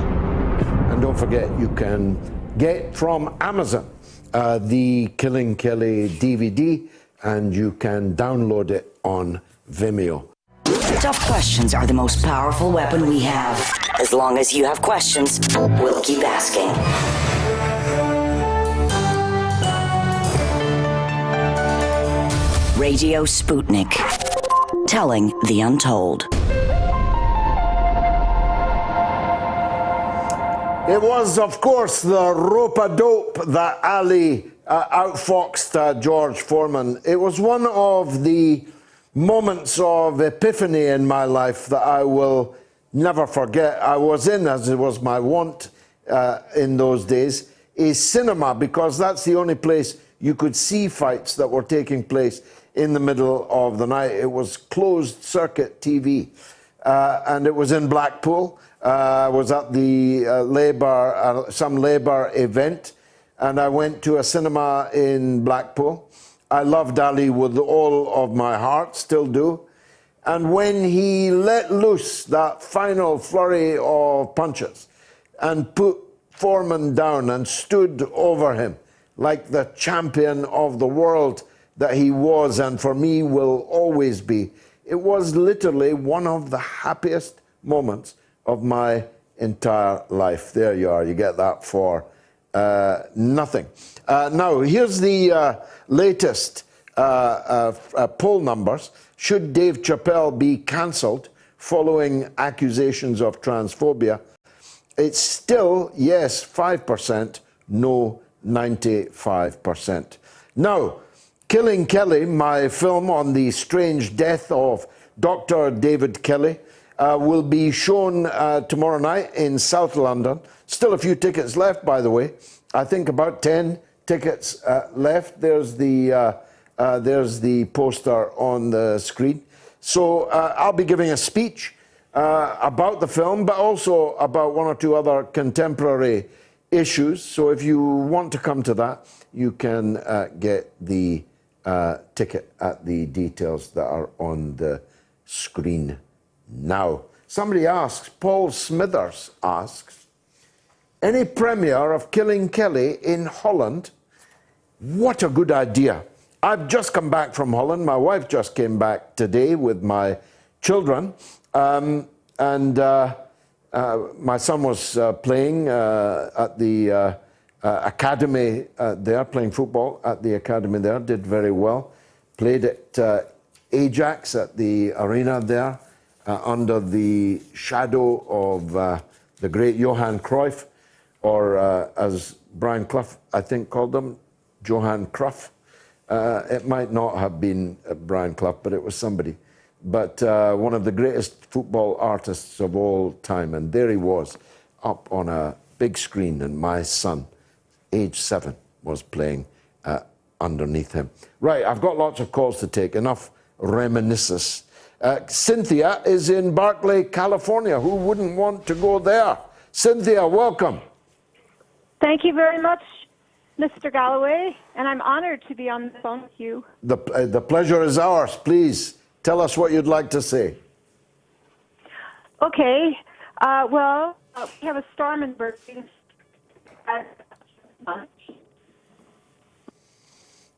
And don't forget, you can get from Amazon the Killing Kelly DVD, and you can download it on Vimeo. Tough questions are the most powerful weapon we have. As long as you have questions, we'll keep asking. Radio Sputnik. Telling the untold. It was, of course, the rope-a-dope that Ali outfoxed George Foreman. It was one of the moments of epiphany in my life that I will never forget. I was in, as it was my wont in those days, a cinema, because that's the only place you could see fights that were taking place in the middle of the night. It was closed circuit TV, and it was in Blackpool. I was at the some Labour event, and I went to a cinema in Blackpool. I loved Ali with all of my heart, still do. And when he let loose that final flurry of punches and put Foreman down and stood over him like the champion of the world that he was, and for me will always be, it was literally one of the happiest moments of my entire life. There you are, you get that for nothing. Now, here's the latest poll numbers. Should Dave Chappelle be cancelled following accusations of transphobia? It's still yes 5%, no 95%. Now, Killing Kelly, my film on the strange death of Dr. David Kelly, will be shown tomorrow night in South London. Still a few tickets left, by the way. I think about 10 tickets left. There's the poster on the screen. So I'll be giving a speech about the film, but also about one or two other contemporary issues. So if you want to come to that, you can get the ticket at the details that are on the screen now. Somebody asks, Paul Smithers asks, any premiere of Killing Kelly in Holland? What a good idea. I've just come back from Holland. My wife just came back today with my children. My son was playing at the academy there, playing football at the academy there, did very well. Played at Ajax at the arena there, under the shadow of the great Johan Cruyff, or as Brian Clough, I think, called him, Johan Cruyff. It might not have been Brian Clough, but it was somebody. But one of the greatest football artists of all time. And there he was, up on a big screen, and my son, age 7, was playing underneath him. Right, I've got lots of calls to take, enough reminiscence. Cynthia is in Berkeley, California. Who wouldn't want to go there? Cynthia, welcome. Thank you very much, Mr. Galloway, and I'm honored to be on the phone with you. The pleasure is ours. Please tell us what you'd like to say. Okay. Well, we have a storm in Berkeley.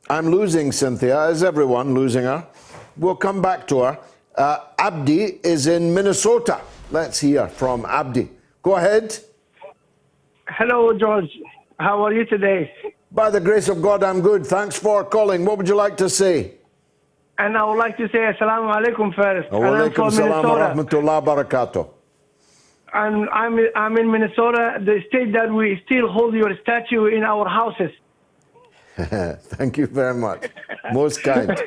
I'm losing Cynthia. Is everyone losing her? We'll come back to her. Abdi is in Minnesota. Let's hear from Abdi. Go ahead. Hello, George. How are you today? By the grace of God, I'm good. Thanks for calling. What would you like to say? And I would like to say Assalamu alaikum first. Wa alaikum salam wa rahmatullah barakatuh. And I'm in Minnesota, the state that we still hold your statue in our houses. Thank you very much. Most kind.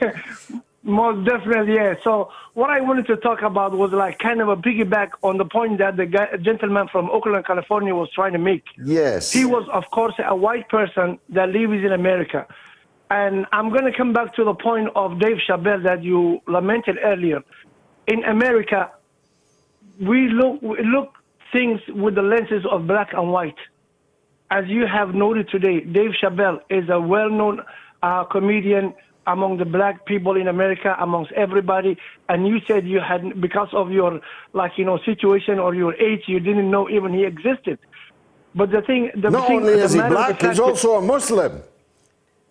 Most definitely, yeah. So what I wanted to talk about was like kind of a piggyback on the point that the gentleman from Oakland, California was trying to make. Yes. He was, of course, a white person that lives in America. And I'm going to come back to the point of Dave Chappelle that you lamented earlier. In America, we look things with the lenses of black and white. As you have noted today, Dave Chappelle is a well-known comedian among the black people in America, amongst everybody. And you said you had, because of your, situation or your age, you didn't know even he existed. But the thing... Not only is he black, he's also a Muslim.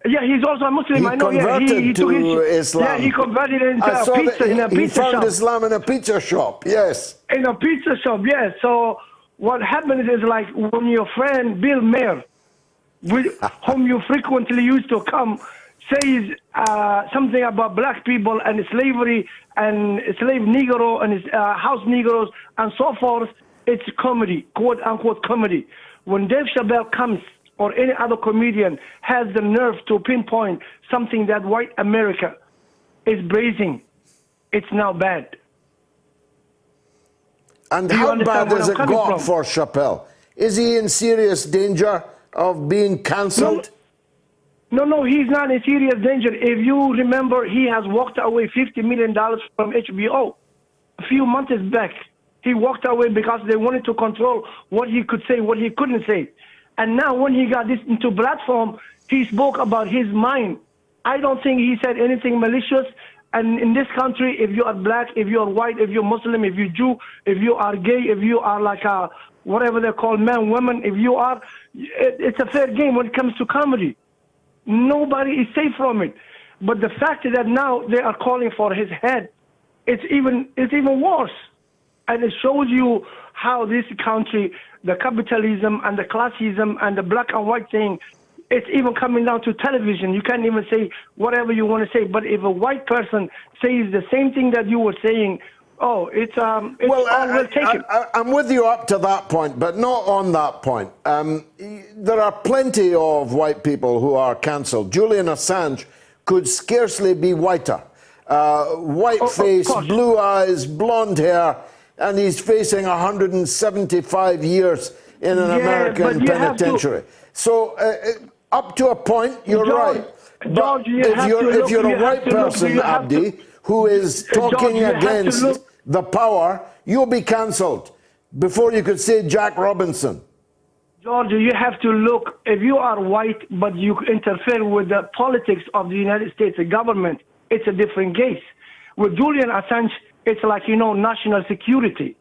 Yeah, he's also a Muslim. He converted to Islam. Yeah, he converted into a pizza shop. He found Islam in a pizza shop, yes. In a pizza shop, yes. So what happens is like when your friend Bill Maher, whom you frequently used to come, says something about black people and slavery and slave Negro and house Negroes and so forth, it's comedy, quote unquote comedy. When Dave Chappelle comes or any other comedian has the nerve to pinpoint something that white America is praising, it's now bad. And how bad has it got for Chappelle? Is he in serious danger of being cancelled? No, he's not in serious danger. If you remember, he has walked away $50 million from HBO a few months back. He walked away because they wanted to control what he could say, what he couldn't say. And now when he got this into platform, he spoke about his mind. I don't think he said anything malicious. And in this country, if you are black, if you are white, if you're Muslim, if you're Jew, if you are gay, if you are like a, whatever they call men, women, if you are, it's a fair game when it comes to comedy. Nobody is safe from it. But the fact that now they are calling for his head, it's even worse. And it shows you how this country, the capitalism and the classism and the black and white thing, it's even coming down to television. You can't even say whatever you want to say. But if a white person says the same thing that you were saying, oh, it's well, we'll take it. I'm with you up to that point, but not on that point. There are plenty of white people who are cancelled. Julian Assange could scarcely be whiter. White face, blue eyes, blonde hair, and he's facing 175 years in an American penitentiary. So up to a point, you're right. But if you're a white person, Abdi, who is talking against the power, you'll be cancelled before you could say Jack Robinson. George, you have to look, if you are white but you interfere with the politics of the United States government, it's a different case. With Julian Assange, it's like, national security.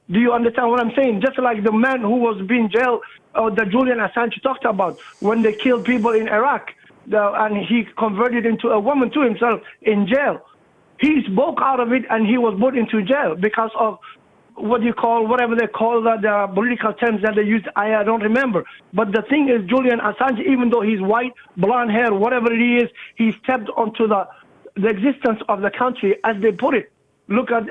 Do you understand what I'm saying? Just like the man who was being jailed, that Julian Assange talked about, when they killed people in Iraq, and he converted into a woman to himself in jail. He spoke out of it, and he was put into jail because of whatever they call the political terms that they use. I don't remember. But the thing is, Julian Assange, even though he's white, blonde hair, whatever it is, he stepped onto the existence of the country, as they put it. Look at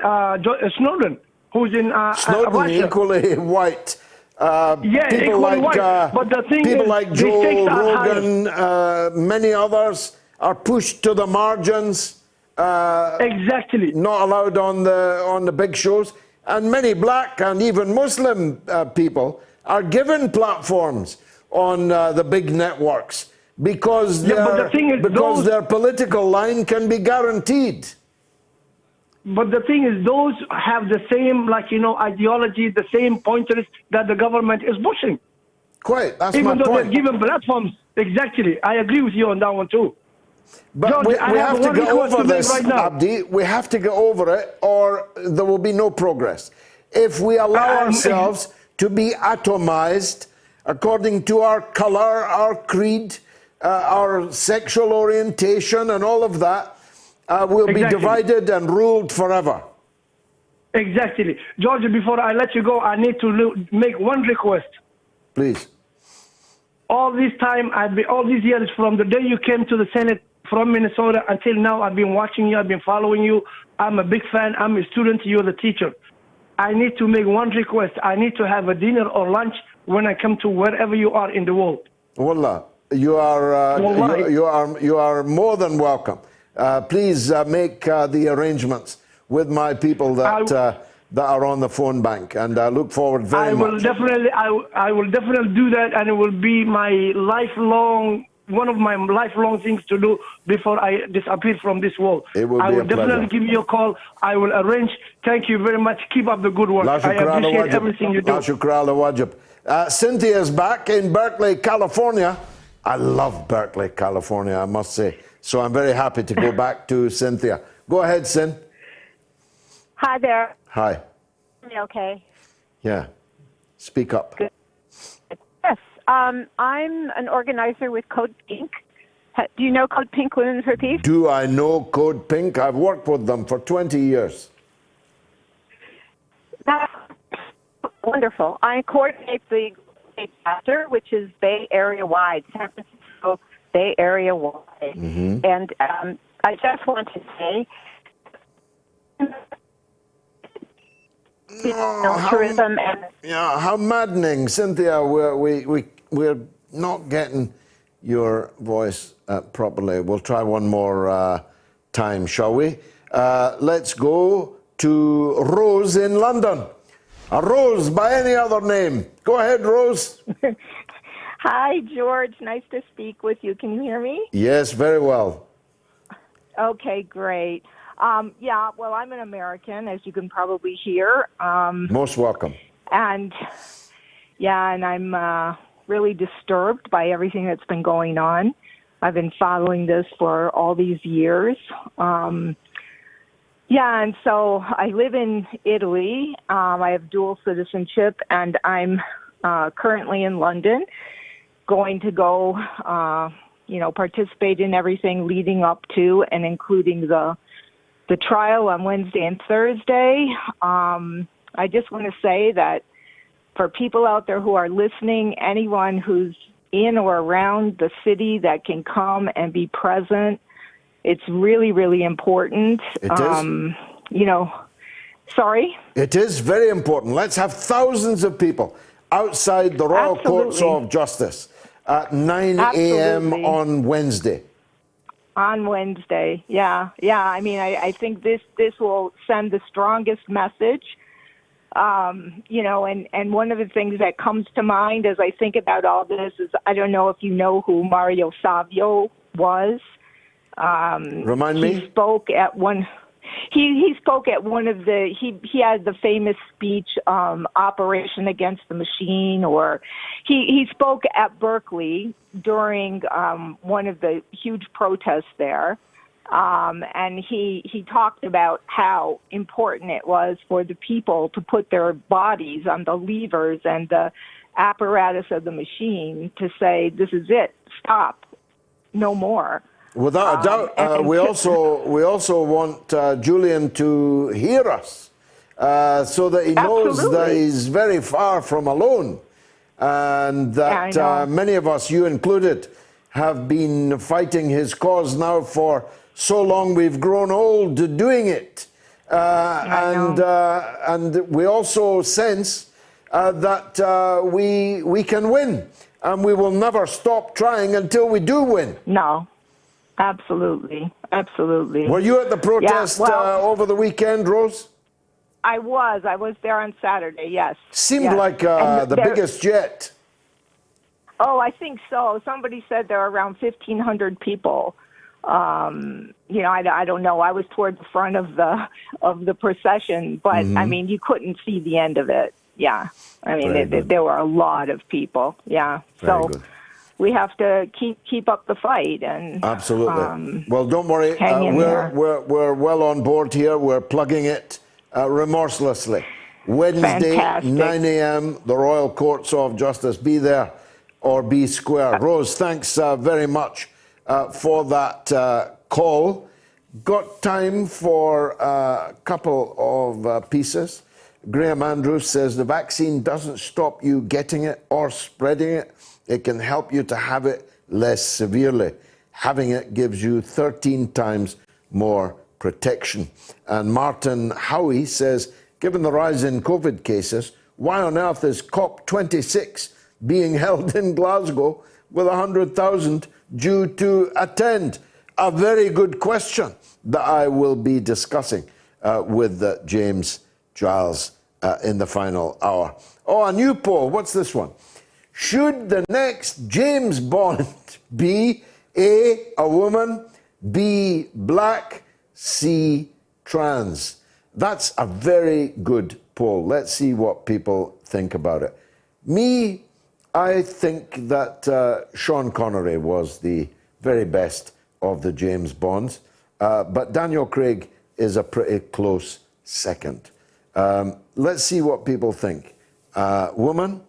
Snowden, who's in Snowden, Russia. equally white. People like white. But the thing people is, like Joe Rogan, many others are pushed to the margins. Exactly. Not allowed on the big shows. And many black and even Muslim people are given platforms on the big networks because their political line can be guaranteed. But the thing is, those have the same, ideology, the same pointers that the government is pushing. Quite, that's my point. Even though they're given platforms, exactly. I agree with you on that one too. But George, we have to get over this, right now. Abdi. We have to get over it, or there will be no progress. If we allow ourselves to be atomized according to our color, our creed, our sexual orientation, and all of that, we'll be divided and ruled forever. Exactly. George, before I let you go, I need to make one request. Please. All this time, all these years, from the day you came to the Senate from Minnesota until now, I've been watching you, I've been following you. I'm a big fan. I'm a student. You're the teacher. I need to make one request. I need to have a dinner or lunch when I come to wherever you are in the world. Wallah, you are more than welcome. Please make the arrangements with my people that are on the phone bank, and I look forward very much. I will definitely do that, and it will be one of my lifelong things to do before I disappear from this world. It will I be will a pleasure. definitely give you a call. I will arrange. Thank you very much. Keep up the good work. I appreciate everything you do. La shukra ala wajib. Cynthia's back in Berkeley, California. I love Berkeley, California, I must say. So I'm very happy to go back to Cynthia. Go ahead, Cyn. Hi there. Hi. Okay. Yeah. Speak up. Good. Yes. I'm an organizer with Code Pink. Do you know Code Pink, Women for Peace? Do I know Code Pink? I've worked with them for 20 years. That's wonderful. I coordinate the chapter, which is Bay Area wide, San Francisco Bay Area wide. Mm-hmm. And I just want to say, tourism and how maddening, Cynthia. We're not getting your voice properly. We'll try one more time, shall we? Let's go to Rose in London. Rose by any other name. Go ahead, Rose. Hi, George. Nice to speak with you. Can you hear me? Yes, very well. Okay, great. Yeah, well, I'm an American, as you can probably hear. Most welcome. And, yeah, and I'm really disturbed by everything that's been going on. I've been following this for all these years. Yeah, and so I live in Italy. I have dual citizenship, and I'm currently in London, going to go, participate in everything leading up to and including the trial on Wednesday and Thursday. I just want to say that for people out there who are listening, anyone who's in or around the city that can come and be present, it's really, really important. It is. Sorry? It is very important. Let's have thousands of people outside the Royal Courts of Justice at 9 a.m. on Wednesday. On Wednesday, yeah. I mean, I think this will send the strongest message. And one of the things that comes to mind as I think about all this is, I don't know if you know who Mario Savio was. Remind me. He spoke at one. He spoke at one of the. He had the famous speech, "Operation Against the Machine," or he spoke at Berkeley during one of the huge protests there, and he talked about how important it was for the people to put their bodies on the levers and the apparatus of the machine to say, "This is it. Stop. No more." Without a doubt, we also want Julian to hear us so that he knows that he's very far from alone, and that many of us, you included, have been fighting his cause now for so long we've grown old doing it. And we also sense that we can win, and we will never stop trying until we do win. No. Absolutely. Were you at the protest over the weekend, Rose? I was there on Saturday, yes. Seemed like the biggest yet. Oh, I think so. Somebody said there were around 1,500 people. I don't know. I was toward the front of the procession, but I mean, you couldn't see the end of it. Yeah. I mean, there were a lot of people. Yeah. Very good. We have to keep up the fight, and absolutely. Well, don't worry. We're well on board here. We're plugging it remorselessly. Wednesday, Fantastic. 9 a.m. The Royal Courts of Justice. Be there or be square. Rose, thanks very much for that call. Got time for a couple of pieces. Graham Andrews says the vaccine doesn't stop you getting it or spreading it. It can help you to have it less severely. Having it gives you 13 times more protection. And Martin Howie says, given the rise in COVID cases, why on earth is COP26 being held in Glasgow with 100,000 due to attend? A very good question that I will be discussing with James Giles in the final hour. Oh, a new poll. What's this one? Should the next James Bond be A, a woman, B, black, C, trans? That's a very good poll. Let's see what people think about it. Me, I think that Sean Connery was the very best of the James Bonds, but Daniel Craig is a pretty close second. Let's see what people think. Woman?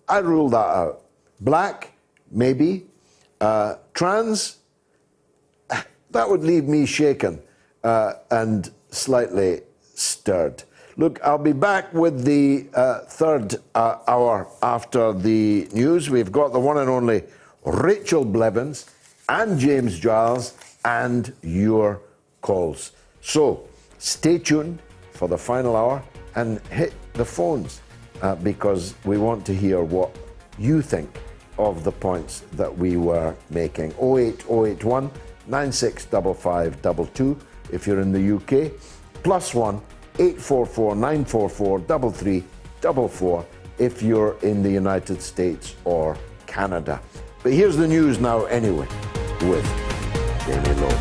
I rule that out. Black, maybe. Trans, that would leave me shaken and slightly stirred. Look, I'll be back with the third hour after the news. We've got the one and only Rachel Blevins and James Giles and your calls. So stay tuned for the final hour and hit the phones. Because we want to hear what you think of the points that we were making. 08081 965522 if you're in the UK, +1 844 944 3344 if you're in the United States or Canada. But here's the news now anyway with Jamie Lowe.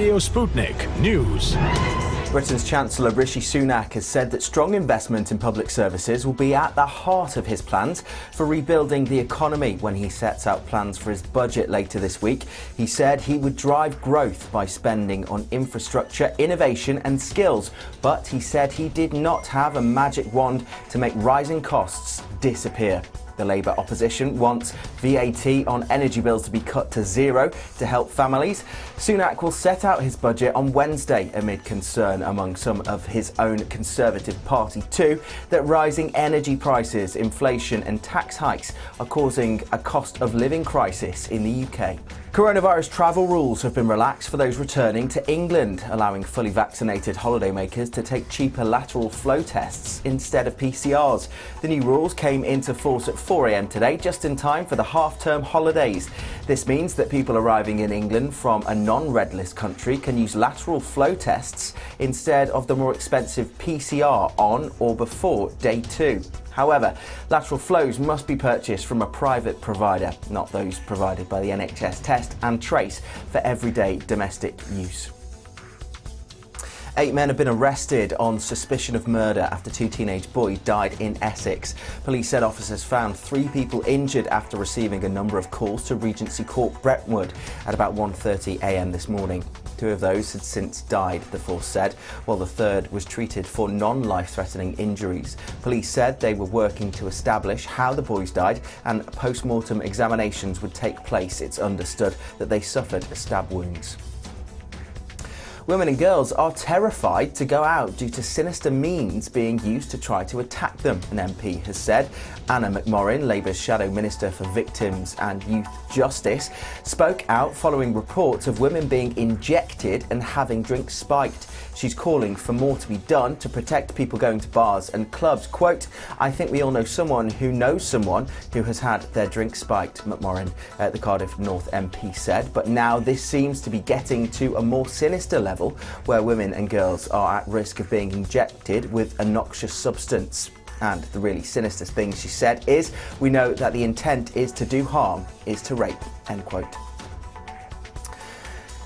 Radio Sputnik News. Britain's Chancellor Rishi Sunak has said that strong investment in public services will be at the heart of his plans for rebuilding the economy when he sets out plans for his budget later this week. He said he would drive growth by spending on infrastructure, innovation and skills, but he said he did not have a magic wand to make rising costs disappear. The Labour opposition wants VAT on energy bills to be cut to zero to help families. Sunak will set out his budget on Wednesday amid concern among some of his own Conservative Party too that rising energy prices, inflation and tax hikes are causing a cost of living crisis in the UK. Coronavirus travel rules have been relaxed for those returning to England, allowing fully vaccinated holidaymakers to take cheaper lateral flow tests instead of PCRs. The new rules came into force at 4 a.m. today, just in time for the half-term holidays. This means that people arriving in England from a non-red list country can use lateral flow tests instead of the more expensive PCR on or before day 2. However, lateral flows must be purchased from a private provider, not those provided by the NHS Test and Trace for everyday domestic use. 8 men have been arrested on suspicion of murder after 2 teenage boys died in Essex. Police said officers found 3 people injured after receiving a number of calls to Regency Court, Brentwood at about 1:30 a.m. this morning. 2 of those had since died, the force said, while the third was treated for non-life-threatening injuries. Police said they were working to establish how the boys died and post-mortem examinations would take place. It's understood that they suffered stab wounds. Women and girls are terrified to go out due to sinister means being used to try to attack them, an MP has said. Anna McMorrin, Labour's Shadow Minister for Victims and Youth Justice, spoke out following reports of women being injected and having drinks spiked. She's calling for more to be done to protect people going to bars and clubs. Quote, "I think we all know someone who knows someone who has had their drink spiked," McMorrin, the Cardiff North MP, said. But now this seems to be getting to a more sinister level where women and girls are at risk of being injected with a noxious substance. And the really sinister thing she said is, "We know that the intent is to do harm, is to rape," end quote.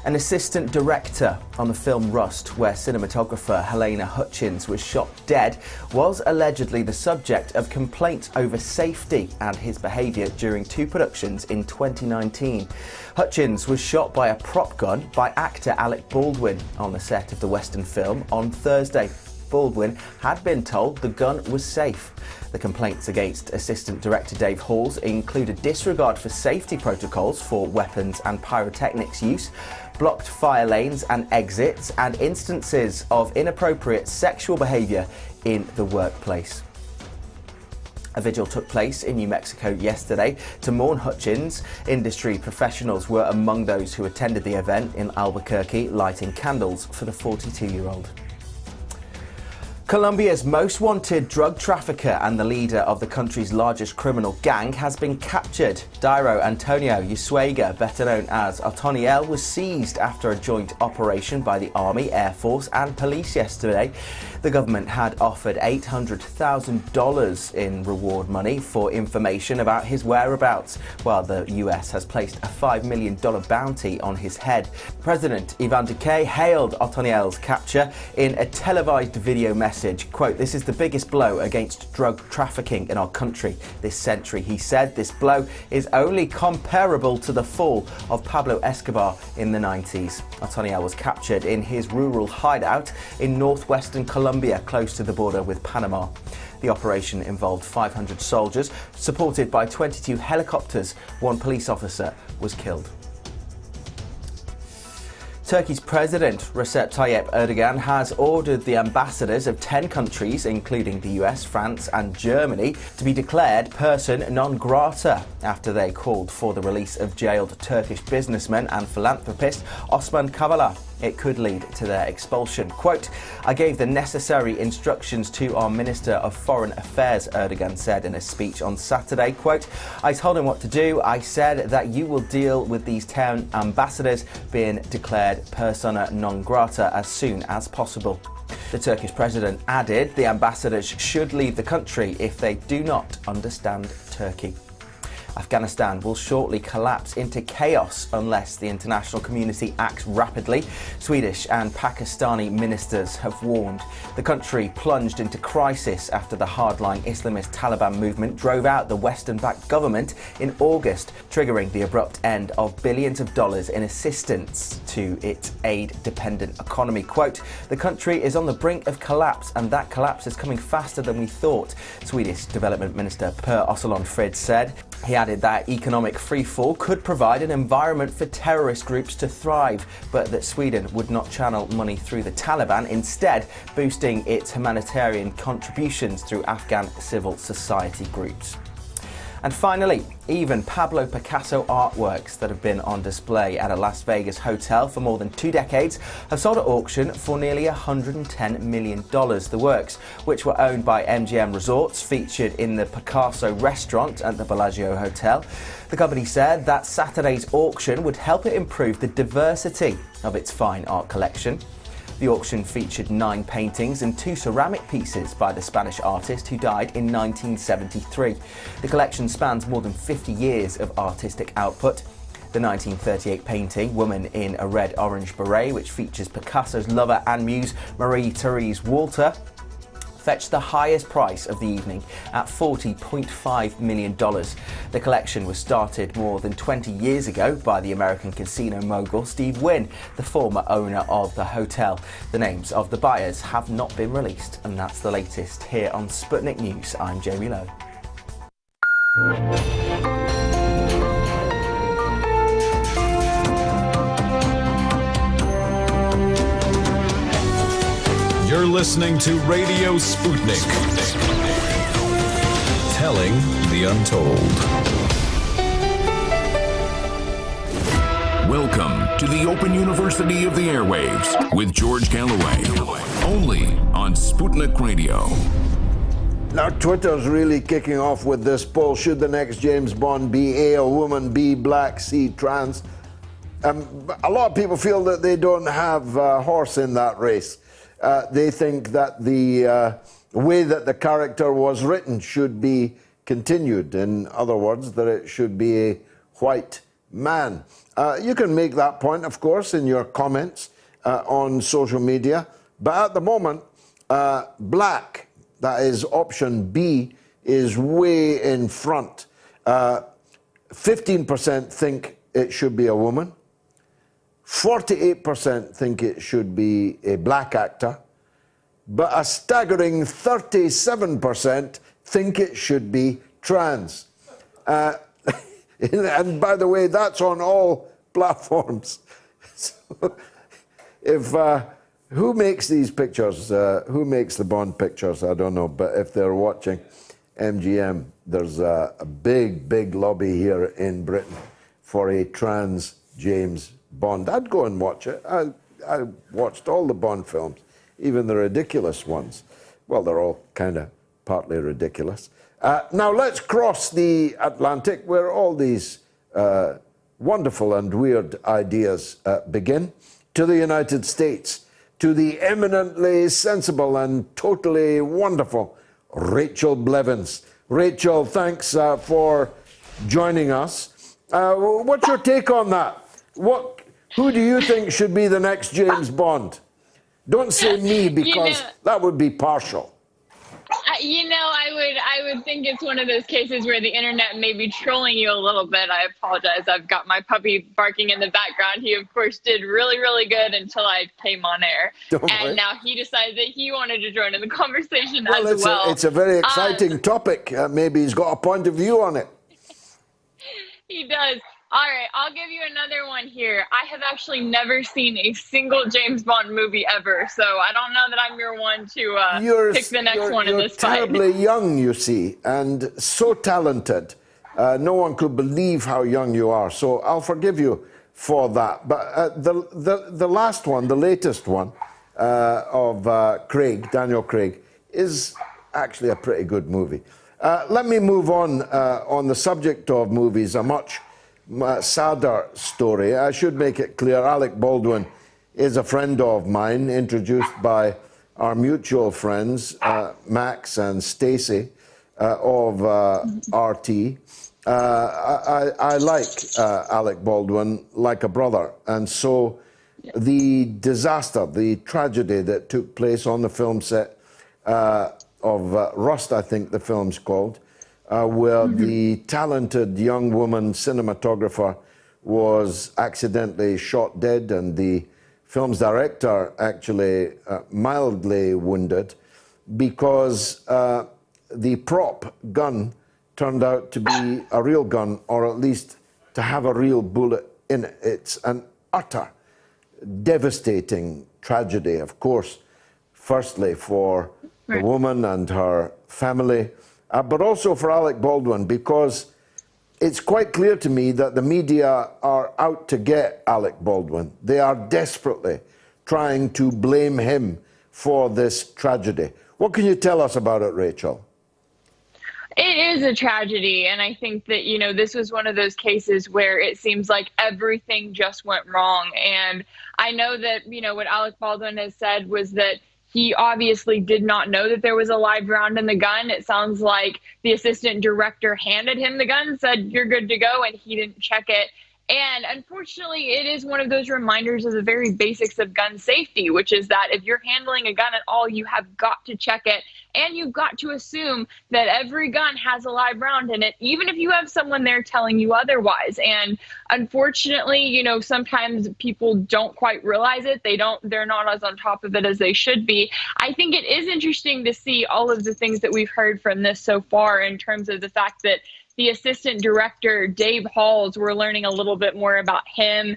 An assistant director on the film Rust, where cinematographer Helena Hutchins was shot dead, was allegedly the subject of complaints over safety and his behaviour during 2 productions in 2019. Hutchins was shot by a prop gun by actor Alec Baldwin on the set of the Western film on Thursday. Baldwin had been told the gun was safe. The complaints against Assistant Director Dave Halls included disregard for safety protocols for weapons and pyrotechnics use, blocked fire lanes and exits, and instances of inappropriate sexual behaviour in the workplace. A vigil took place in New Mexico yesterday to mourn Hutchins. Industry professionals were among those who attended the event in Albuquerque, lighting candles for the 42-year-old. Colombia's most wanted drug trafficker and the leader of the country's largest criminal gang has been captured. Dairo Antonio Usuega, better known as Otoniel, was seized after a joint operation by the Army, Air Force and police yesterday. The government had offered $800,000 in reward money for information about his whereabouts, while the US has placed a $5 million bounty on his head. President Ivan Duque hailed Otoniel's capture in a televised video message. Quote, "This is the biggest blow against drug trafficking in our country this century," he said. "This blow is only comparable to the fall of Pablo Escobar in the 90s. Otoniel was captured in his rural hideout in northwestern Colombia, close to the border with Panama. The operation involved 500 soldiers, supported by 22 helicopters. 1 police officer was killed. Turkey's President Recep Tayyip Erdogan has ordered the ambassadors of 10 countries, including the US, France and Germany, to be declared person non grata after they called for the release of jailed Turkish businessman and philanthropist Osman Kavala. It could lead to their expulsion. Quote, "I gave the necessary instructions to our Minister of Foreign Affairs," Erdogan said in a speech on Saturday. Quote, "I told him what to do. I said that you will deal with these 10 ambassadors being declared persona non grata as soon as possible." The Turkish president added the ambassadors should leave the country if they do not understand Turkey. Afghanistan will shortly collapse into chaos unless the international community acts rapidly. Swedish and Pakistani ministers have warned. The country plunged into crisis after the hardline Islamist Taliban movement drove out the Western-backed government in August, triggering the abrupt end of billions of dollars in assistance to its aid-dependent economy. Quote, "The country is on the brink of collapse, and that collapse is coming faster than we thought," Swedish Development Minister Per Åslund-Frid said. He added that economic freefall could provide an environment for terrorist groups to thrive, but that Sweden would not channel money through the Taliban, instead boosting its humanitarian contributions through Afghan civil society groups. And finally, even Pablo Picasso artworks that have been on display at a Las Vegas hotel for more than 2 decades have sold at auction for nearly $110 million. The works, which were owned by MGM Resorts, featured in the Picasso restaurant at the Bellagio Hotel. The company said that Saturday's auction would help it improve the diversity of its fine art collection. The auction featured 9 paintings and 2 ceramic pieces by the Spanish artist who died in 1973. The collection spans more than 50 years of artistic output. The 1938 painting, Woman in a Red-Orange Beret, which features Picasso's lover and muse Marie-Therese Walter, fetched the highest price of the evening at $40.5 million. The collection was started more than 20 years ago by the American casino mogul Steve Wynn, the former owner of the hotel. The names of the buyers have not been released, and that's the latest here on Sputnik News. I'm Jamie Lowe. You're listening to Radio Sputnik. Telling the untold. Welcome to the Open University of the Airwaves with George Galloway. Only on Sputnik Radio. Now, Twitter's really kicking off with this poll. Should the next James Bond be A, a woman, B, black, C, trans? A lot of people feel that they don't have a horse in that race. They think that the way that the character was written should be continued. In other words, that it should be a white man. You can make that point, of course, in your comments on social media. But at the moment, black, that is option B, is way in front. 15% think it should be a woman. 48% think it should be a black actor, but a staggering 37% think it should be trans. And by the way, that's on all platforms. So who makes these pictures? Who makes the Bond pictures? I don't know, but if they're watching MGM, there's a big, big lobby here in Britain for a trans James Bond. I'd go and watch it. I watched all the Bond films, even the ridiculous ones. Well, they're all kind of partly ridiculous. Now let's cross the Atlantic where all these wonderful and weird ideas begin, to the United States, to the eminently sensible and totally wonderful Rachel Blevins. Rachel, thanks for joining us. What's your take on that? Who do you think should be the next James Bond? Don't say me, because that would be partial. I would think it's one of those cases where the internet may be trolling you a little bit. I apologize. I've got my puppy barking in the background. He, of course, did really, really good until I came on air. And now he decided that he wanted to join in the conversation as well. It's a very exciting topic. Maybe he's got a point of view on it. He does. All right, I'll give you another one here. I have actually never seen a single James Bond movie ever, so I don't know that I'm your one to pick the next one in this fight. You're terribly young, you see, and so talented. No one could believe how young you are, so I'll forgive you for that. But the last one, the latest one, of Daniel Craig, is actually a pretty good movie. Let me move on the subject of movies, a much sadder story. I should make it clear, Alec Baldwin is a friend of mine, introduced by our mutual friends, Max and Stacey of RT. I like Alec Baldwin like a brother, and so the disaster, the tragedy that took place on the film set of Rust, I think the film's called, where the talented young woman cinematographer was accidentally shot dead, and the film's director actually mildly wounded because the prop gun turned out to be a real gun, or at least to have a real bullet in it. It's an utter devastating tragedy, of course, firstly for the woman and her family, but also for Alec Baldwin, because it's quite clear to me that the media are out to get Alec Baldwin. They are desperately trying to blame him for this tragedy. What can you tell us about it, Rachel? It is a tragedy, and I think that, you know, this was one of those cases where it seems like everything just went wrong. And I know that, you know, what Alec Baldwin has said was that he obviously did not know that there was a live round in the gun. It sounds like the assistant director handed him the gun, said, "You're good to go," and he didn't check it. And unfortunately, it is one of those reminders of the very basics of gun safety, which is that if you're handling a gun at all, you have got to check it. And you've got to assume that every gun has a live round in it, even if you have someone there telling you otherwise. And unfortunately, you know, sometimes people don't quite realize it. They're not as on top of it as they should be. I think it is interesting to see all of the things that we've heard from this so far in terms of the fact that the assistant director, Dave Halls, we're learning a little bit more about him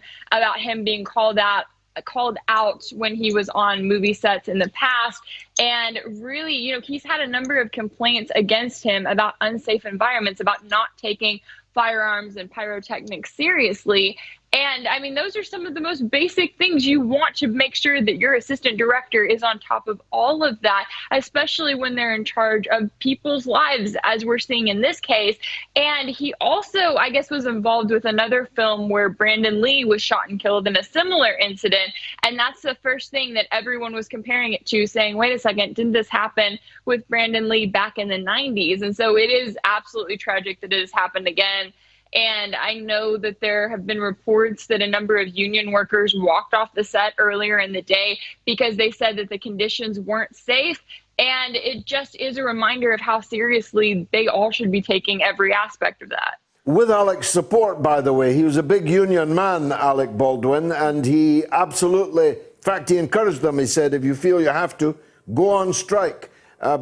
being called out when he was on movie sets in the past. And really, you know, he's had a number of complaints against him about unsafe environments, about not taking firearms and pyrotechnics seriously. And I mean, those are some of the most basic things. You want to make sure that your assistant director is on top of all of that, especially when they're in charge of people's lives, as we're seeing in this case. And he also, I guess, was involved with another film where Brandon Lee was shot and killed in a similar incident. And that's the first thing that everyone was comparing it to, saying, wait a second, didn't this happen with Brandon Lee back in the 90s? And so it is absolutely tragic that it has happened again. And I know that there have been reports that a number of union workers walked off the set earlier in the day because they said that the conditions weren't safe. And it just is a reminder of how seriously they all should be taking every aspect of that. With Alec's support, by the way, he was a big union man, Alec Baldwin, and he absolutely, in fact, he encouraged them. He said, if you feel you have to, go on strike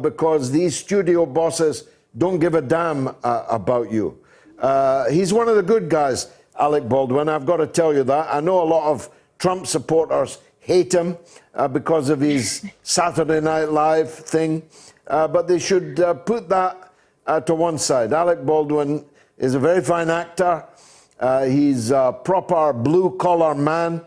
because these studio bosses don't give a damn about you. He's one of the good guys, Alec Baldwin. I've got to tell you that. I know a lot of Trump supporters hate him because of his Saturday Night Live thing, but they should put that to one side. Alec Baldwin is a very fine actor. He's a proper blue-collar man,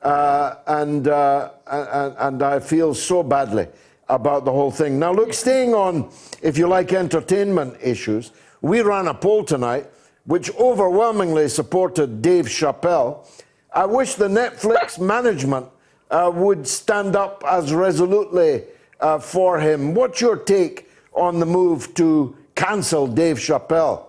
and I feel so badly about the whole thing. Now, look, staying on, if you like, entertainment issues, we ran a poll tonight which overwhelmingly supported Dave Chappelle. I wish the Netflix management would stand up as resolutely for him. What's your take on the move to cancel Dave Chappelle?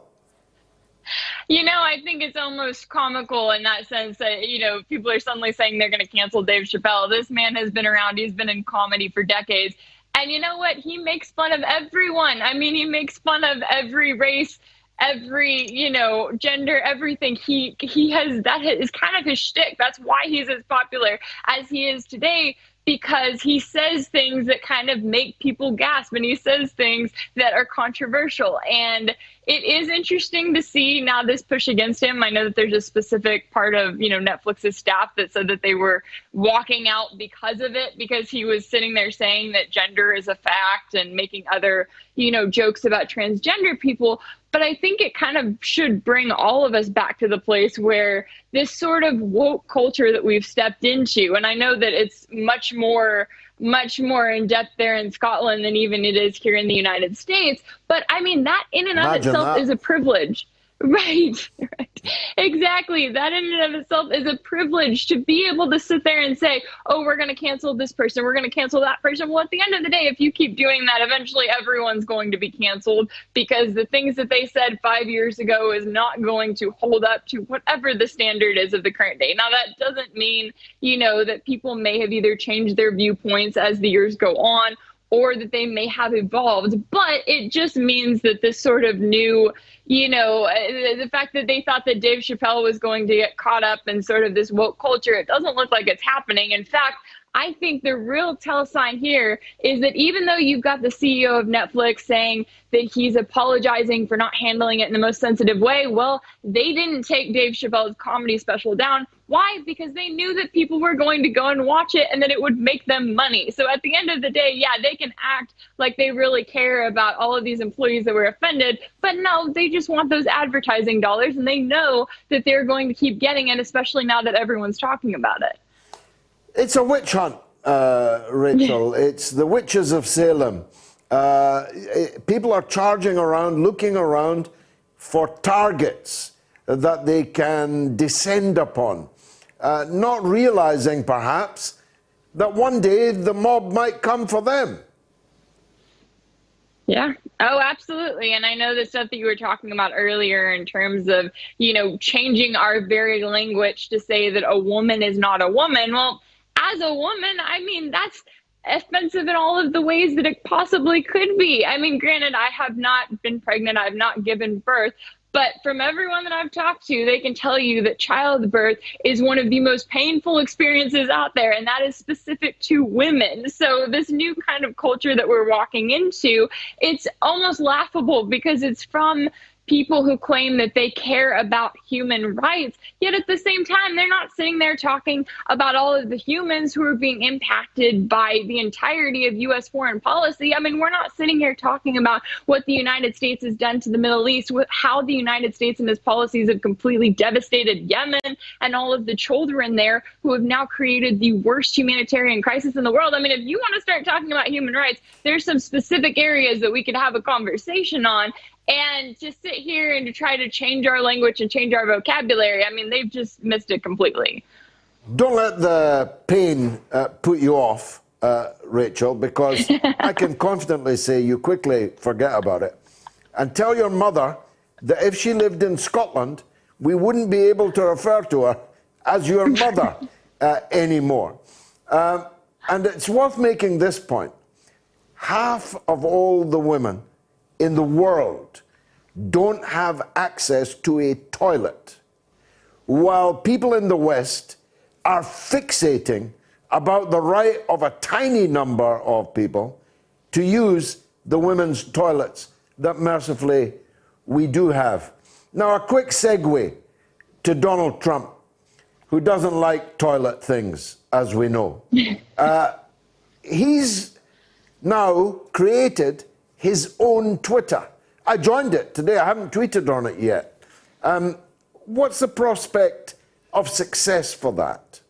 You know, I think it's almost comical in that sense that, you know, people are suddenly saying they're going to cancel Dave Chappelle. This man has been around. He's been in comedy for decades. And you know what? He makes fun of everyone. I mean, he makes fun of every race, every, you know, gender, everything. He has, that is kind of his shtick. That's why he's as popular as he is today, because he says things that kind of make people gasp, and he says things that are controversial. And it is interesting to see now this push against him. I know that there's a specific part of, you know, Netflix's staff that said that they were walking out because of it, because he was sitting there saying that gender is a fact and making other, you know, jokes about transgender people. But I think it kind of should bring all of us back to the place where this sort of woke culture that we've stepped into, and I know that it's much more in depth there in Scotland than even it is here in the United States. But I mean, that in and of itself is a privilege. Right, right. Exactly. That in and of itself is a privilege to be able to sit there and say, oh, we're going to cancel this person, we're going to cancel that person. Well, at the end of the day, if you keep doing that, eventually everyone's going to be canceled because the things that they said 5 years ago is not going to hold up to whatever the standard is of the current day. Now, that doesn't mean, that people may have either changed their viewpoints as the years go on, or that they may have evolved, but it just means that this sort of new, the fact that they thought that Dave Chappelle was going to get caught up in sort of this woke culture, it doesn't look like it's happening. In fact, I think the real tell sign here is that even though you've got the CEO of Netflix saying that he's apologizing for not handling it in the most sensitive way, well, they didn't take Dave Chappelle's comedy special down. Why? Because they knew that people were going to go and watch it and that it would make them money. So at the end of the day, yeah, they can act like they really care about all of these employees that were offended, but no, they just want those advertising dollars, and they know that they're going to keep getting it, especially now that everyone's talking about it. It's a witch hunt, Rachel. It's the witches of Salem. People are charging around, looking around for targets that they can descend upon, not realizing perhaps that one day the mob might come for them. Yeah. Oh, absolutely. And I know the stuff that you were talking about earlier in terms of, changing our very language to say that a woman is not a woman. Well, as a woman, I mean, that's offensive in all of the ways that it possibly could be. I mean, granted, I have not been pregnant. I've not given birth. But from everyone that I've talked to, they can tell you that childbirth is one of the most painful experiences out there, and that is specific to women. So this new kind of culture that we're walking into, it's almost laughable because it's from people who claim that they care about human rights, yet at the same time, they're not sitting there talking about all of the humans who are being impacted by the entirety of U.S. foreign policy. I mean, we're not sitting here talking about what the United States has done to the Middle East, how the United States and its policies have completely devastated Yemen and all of the children there who have now created the worst humanitarian crisis in the world. I mean, if you want to start talking about human rights, there's some specific areas that we could have a conversation on. And to sit here and to try to change our language and change our vocabulary, I mean, they've just missed it completely. Don't let the pain put you off, Rachel, because I can confidently say you quickly forget about it. And tell your mother that if she lived in Scotland, we wouldn't be able to refer to her as your mother anymore. And it's worth making this point. Half of all the women in the world don't have access to a toilet, while people in the West are fixating about the right of a tiny number of people to use the women's toilets that mercifully we do have. Now, a quick segue to Donald Trump, who doesn't like toilet things, as we know. He's now created his own Twitter. I joined it today. I haven't tweeted on it yet. What's the prospect of success for that?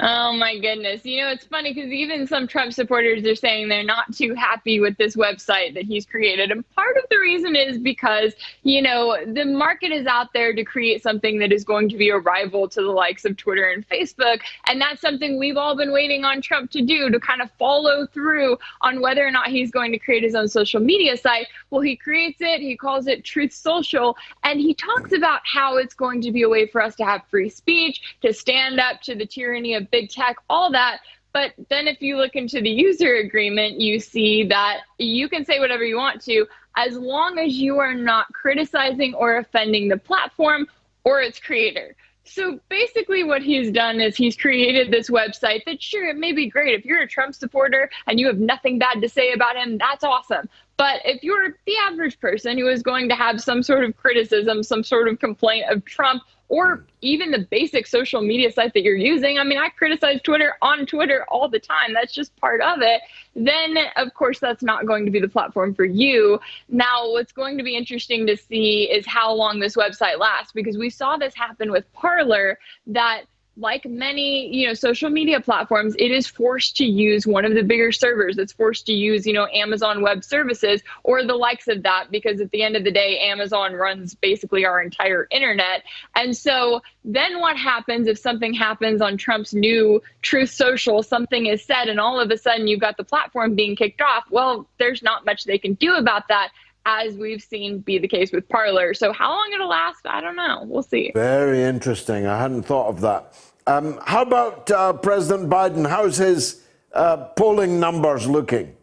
Oh, my goodness. It's funny because even some Trump supporters are saying they're not too happy with this website that he's created. And part of the reason is because, the market is out there to create something that is going to be a rival to the likes of Twitter and Facebook. And that's something we've all been waiting on Trump to do, to kind of follow through on whether or not he's going to create his own social media site. Well, he creates it. He calls it Truth Social. And he talks about how it's going to be a way for us to have free speech, to stand up to the tyranny of big tech, all that. But then if you look into the user agreement, you see that you can say whatever you want to, as long as you are not criticizing or offending the platform or its creator. So basically what he's done is he's created this website that, sure, it may be great. If you're a Trump supporter and you have nothing bad to say about him, that's awesome. But if you're the average person who is going to have some sort of criticism, some sort of complaint of Trump, or even the basic social media site that you're using, I mean, I criticize Twitter on Twitter all the time. That's just part of it. Then, of course, that's not going to be the platform for you. Now, what's going to be interesting to see is how long this website lasts, because we saw this happen with Parler, that like many, social media platforms, it is forced to use one of the bigger servers. It's forced to use, Amazon Web Services or the likes of that, because at the end of the day, Amazon runs basically our entire internet. And so then what happens if something happens on Trump's new Truth Social, something is said, and all of a sudden you've got the platform being kicked off? Well, there's not much they can do about that, as we've seen be the case with Parler. So how long it'll last, I don't know. We'll see. Very interesting. I hadn't thought of that. How about President Biden? How's his polling numbers looking?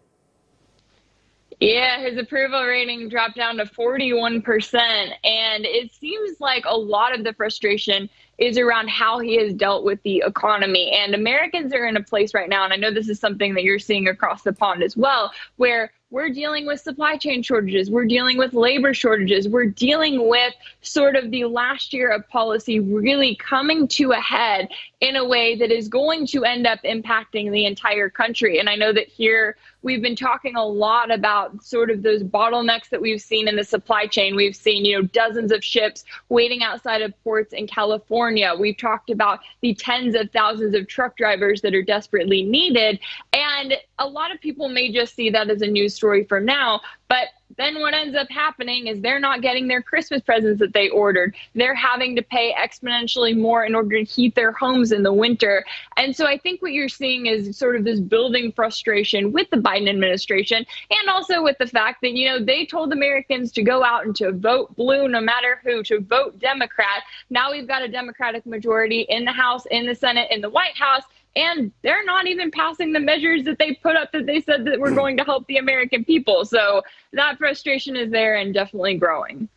Yeah, his approval rating dropped down to 41%. And it seems like a lot of the frustration is around how he has dealt with the economy. And Americans are in a place right now, and I know this is something that you're seeing across the pond as well, where we're dealing with supply chain shortages. We're dealing with labor shortages. We're dealing with sort of the last year of policy really coming to a head in a way that is going to end up impacting the entire country. And I know that here we've been talking a lot about sort of those bottlenecks that we've seen in the supply chain. We've seen, dozens of ships waiting outside of ports in California. We've talked about the tens of thousands of truck drivers that are desperately needed. And a lot of people may just see that as a news story for now, but then what ends up happening is they're not getting their Christmas presents that they ordered. They're having to pay exponentially more in order to heat their homes in the winter. And so I think what you're seeing is sort of this building frustration with the Biden administration, and also with the fact that, they told Americans to go out and to vote blue no matter who, to vote Democrat. Now we've got a Democratic majority in the House, in the Senate, in the White House, and they're not even passing the measures that they put up that they said that were going to help the American people. So that frustration is there and definitely growing.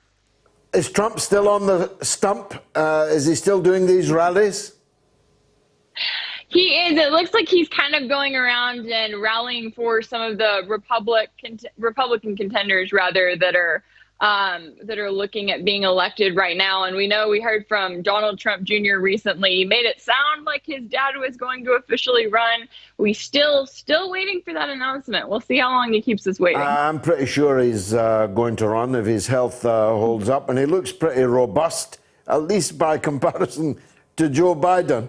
Is Trump still on the stump? Is he still doing these rallies? He is. It looks like he's kind of going around and rallying for some of the Republican contenders, rather, that are looking at being elected right now. And we heard from Donald Trump Jr. recently. He made it sound like his dad was going to officially run. We still waiting for that announcement. We'll see how long he keeps us waiting. I'm pretty sure he's going to run if his health holds up, and he looks pretty robust, at least by comparison to Joe Biden.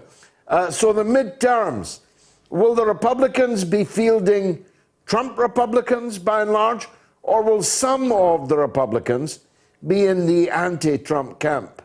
So the midterms, will the Republicans be fielding Trump Republicans by and large? Or will some of the Republicans be in the anti-Trump camp?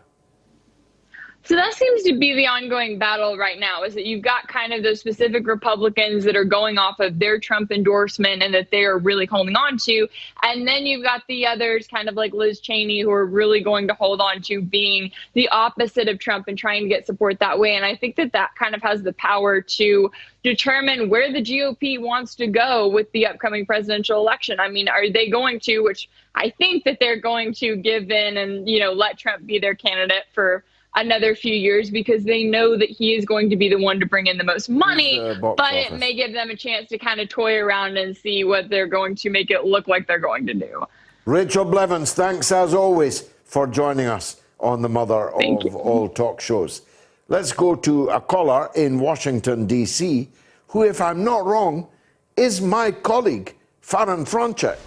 So that seems to be the ongoing battle right now, is that you've got kind of those specific Republicans that are going off of their Trump endorsement and that they are really holding on to. And then you've got the others, kind of like Liz Cheney, who are really going to hold on to being the opposite of Trump and trying to get support that way. And I think that that kind of has the power to determine where the GOP wants to go with the upcoming presidential election. I mean, are they going to, which I think that they're going to give in and, let Trump be their candidate for another few years, because they know that he is going to be the one to bring in the most money, but it may give them a chance to kind of toy around and see what they're going to make it look like they're going to do. Rachel Blevins, thanks as always for joining us on the mother of all talk shows. Let's go to a caller in Washington, D.C., who, if I'm not wrong, is my colleague, Farron Franchek.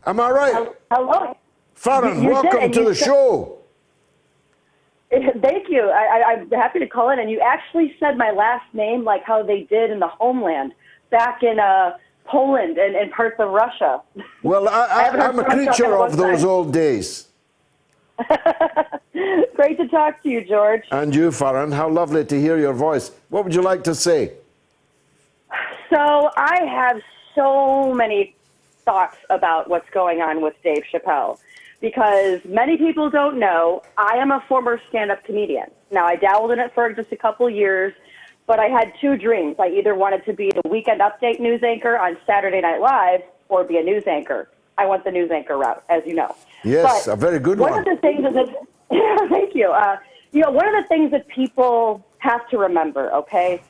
Am I right? Hello. Farron, welcome to the show. Thank you. I'm happy to call in. And you actually said my last name like how they did in the homeland back in Poland and parts of Russia. Well, I'm a creature of those old days. Great to talk to you, George. And you, Farron. How lovely to hear your voice. What would you like to say? So I have so many thoughts about what's going on with Dave Chappelle. Because many people don't know, I am a former stand-up comedian. Now, I dabbled in it for just a couple years, but I had two dreams. I either wanted to be the Weekend Update news anchor on Saturday Night Live or be a news anchor. I went the news anchor route, as you know. Yes, but a very good one. One of the things is that, thank you. One of the things that people have to remember, okay,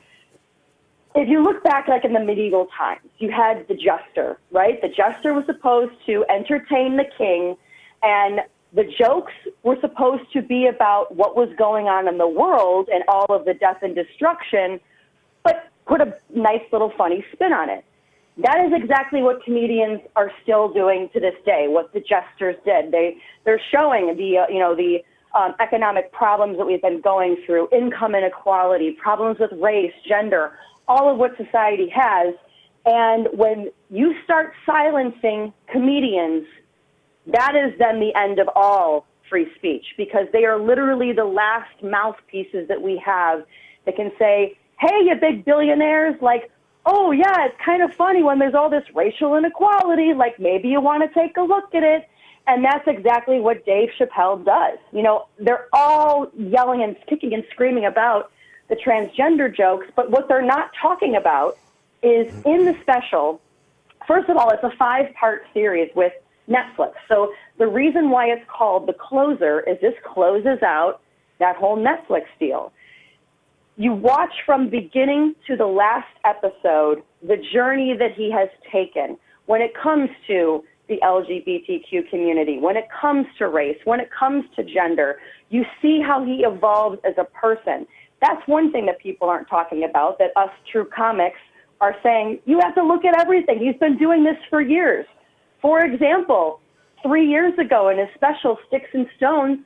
if you look back like in the medieval times, you had the jester, right? The jester was supposed to entertain the king, and the jokes were supposed to be about what was going on in the world and all of the death and destruction, but put a nice little funny spin on it. That is exactly what comedians are still doing to this day, what the jesters did. They're showing the economic problems that we've been going through, income inequality, problems with race, gender, all of what society has. And when you start silencing comedians, that is then the end of all free speech, because they are literally the last mouthpieces that we have that can say, hey, you big billionaires, like, oh, yeah, it's kind of funny when there's all this racial inequality, like maybe you want to take a look at it. And that's exactly what Dave Chappelle does. You know, they're all yelling and kicking and screaming about the transgender jokes, but what they're not talking about is in the special, first of all, it's a 5-part series with Netflix. So the reason why it's called The Closer is this closes out that whole Netflix deal. You watch from beginning to the last episode the journey that he has taken when it comes to the LGBTQ community, when it comes to race, when it comes to gender. You see how he evolves as a person. That's one thing that people aren't talking about, that us true comics are saying, you have to look at everything. He's been doing this for years. For example, 3 years ago in his special Sticks and Stones,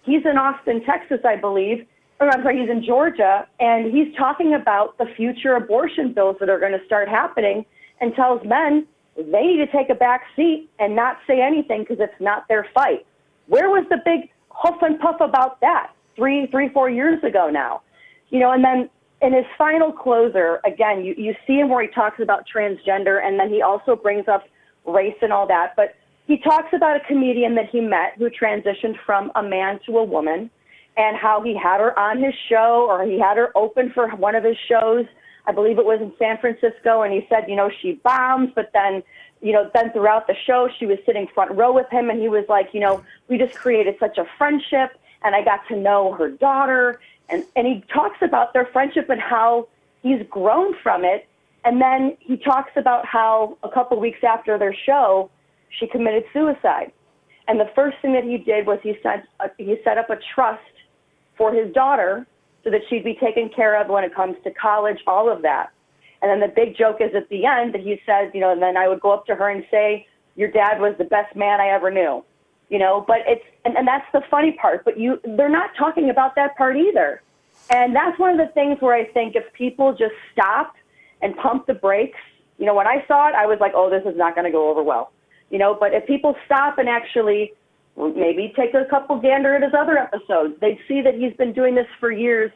he's in Austin, Texas, I believe, or I'm sorry, he's in Georgia, and he's talking about the future abortion bills that are going to start happening and tells men they need to take a back seat and not say anything because it's not their fight. Where was the big huff and puff about that 4 years ago now? You know, and then in his final closer, again, you see him where he talks about transgender, and then he also brings up race and all that. But he talks about a comedian that he met who transitioned from a man to a woman, and how he had her on his show, or he had her open for one of his shows. I believe it was in San Francisco, and he said, you know, she bombs, but then, you know, then throughout the show, she was sitting front row with him, and he was like, you know, we just created such a friendship, and I got to know her daughter, and he talks about their friendship and how he's grown from it, and then he talks about how a couple weeks after their show, she committed suicide. And the first thing that he did was he set up a trust for his daughter so that she'd be taken care of when it comes to college, all of that. And then the big joke is at the end that he says, you know, and then I would go up to her and say, your dad was the best man I ever knew. You know, but it's, and that's the funny part, but they're not talking about that part either. And that's one of the things where I think if people just stop and pump the brakes, you know, when I saw it, I was like, oh, this is not going to go over well. You know, but if people stop and actually maybe take a couple gander at his other episodes, they'd see that he's been doing this for years,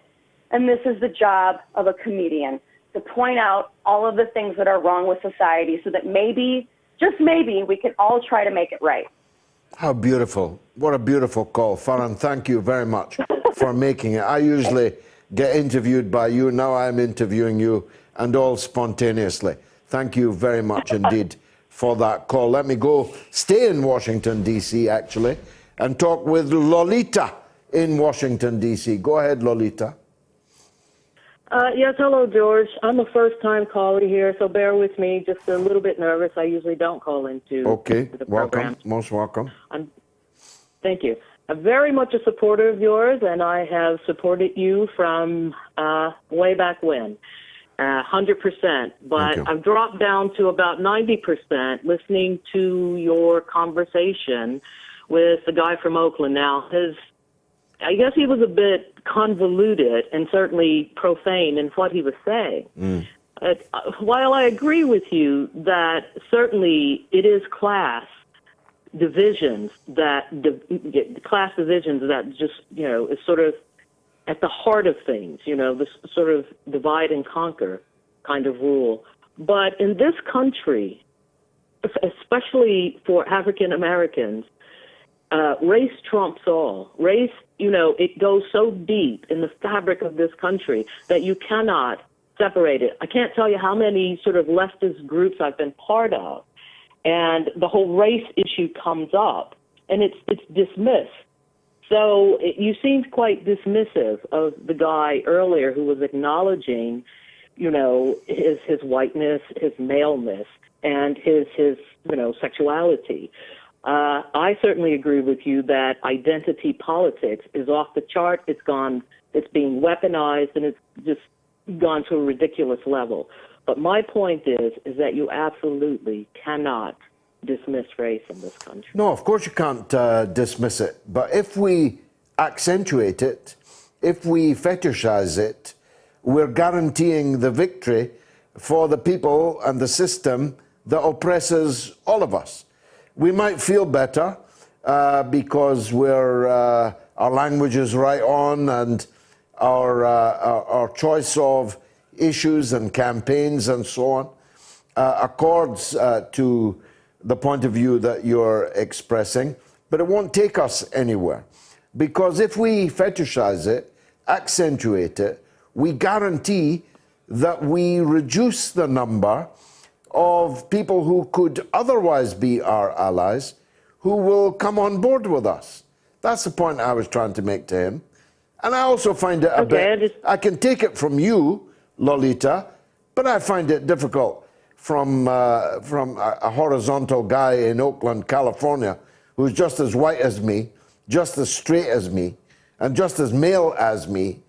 and this is the job of a comedian, to point out all of the things that are wrong with society so that maybe, just maybe, we can all try to make it right. How beautiful. What a beautiful call. Farhan, thank you very much for making it. I usually get interviewed by you. Now I'm interviewing you, and all spontaneously. Thank you very much indeed for that call. Let me go stay in Washington, D.C., actually, and talk with Lolita in Washington, D.C. Go ahead, Lolita. Yes, hello, George. I'm a first-time caller here, so bear with me. Just a little bit nervous. I usually don't call into the program. Welcome. Most welcome. Thank you. I'm very much a supporter of yours, and I have supported you from way back when. 100%, but I've dropped down to about 90% listening to your conversation with the guy from Oakland. Now, I guess he was a bit convoluted and certainly profane in what he was saying. While I agree with you that certainly it is class divisions that just, you know, is sort of at the heart of things, you know, this sort of divide and conquer kind of rule. But in this country, especially for African Americans, race trumps all. Race, you know, it goes so deep in the fabric of this country that you cannot separate it. I can't tell you how many sort of leftist groups I've been part of, and the whole race issue comes up, and it's dismissed. So you seemed quite dismissive of the guy earlier who was acknowledging, you know, his whiteness, his maleness, and his you know, sexuality. I certainly agree with you that identity politics is off the chart. It's being weaponized, and it's just gone to a ridiculous level. But my point is that you absolutely cannot dismiss race in this country. No, of course you can't dismiss it. But if we accentuate it, if we fetishize it, we're guaranteeing the victory for the people and the system that oppresses all of us. We might feel better because our language is right on, and our choice of issues and campaigns and so on accords to the point of view that you're expressing, but it won't take us anywhere. Because if we fetishize it, accentuate it, we guarantee that we reduce the number of people who could otherwise be our allies who will come on board with us. That's the point I was trying to make to him. And I also find it a bit, I can take it from you, Lolita, but I find it difficult from a horizontal guy in Oakland, California, who's just as white as me, just as straight as me, and just as male as me,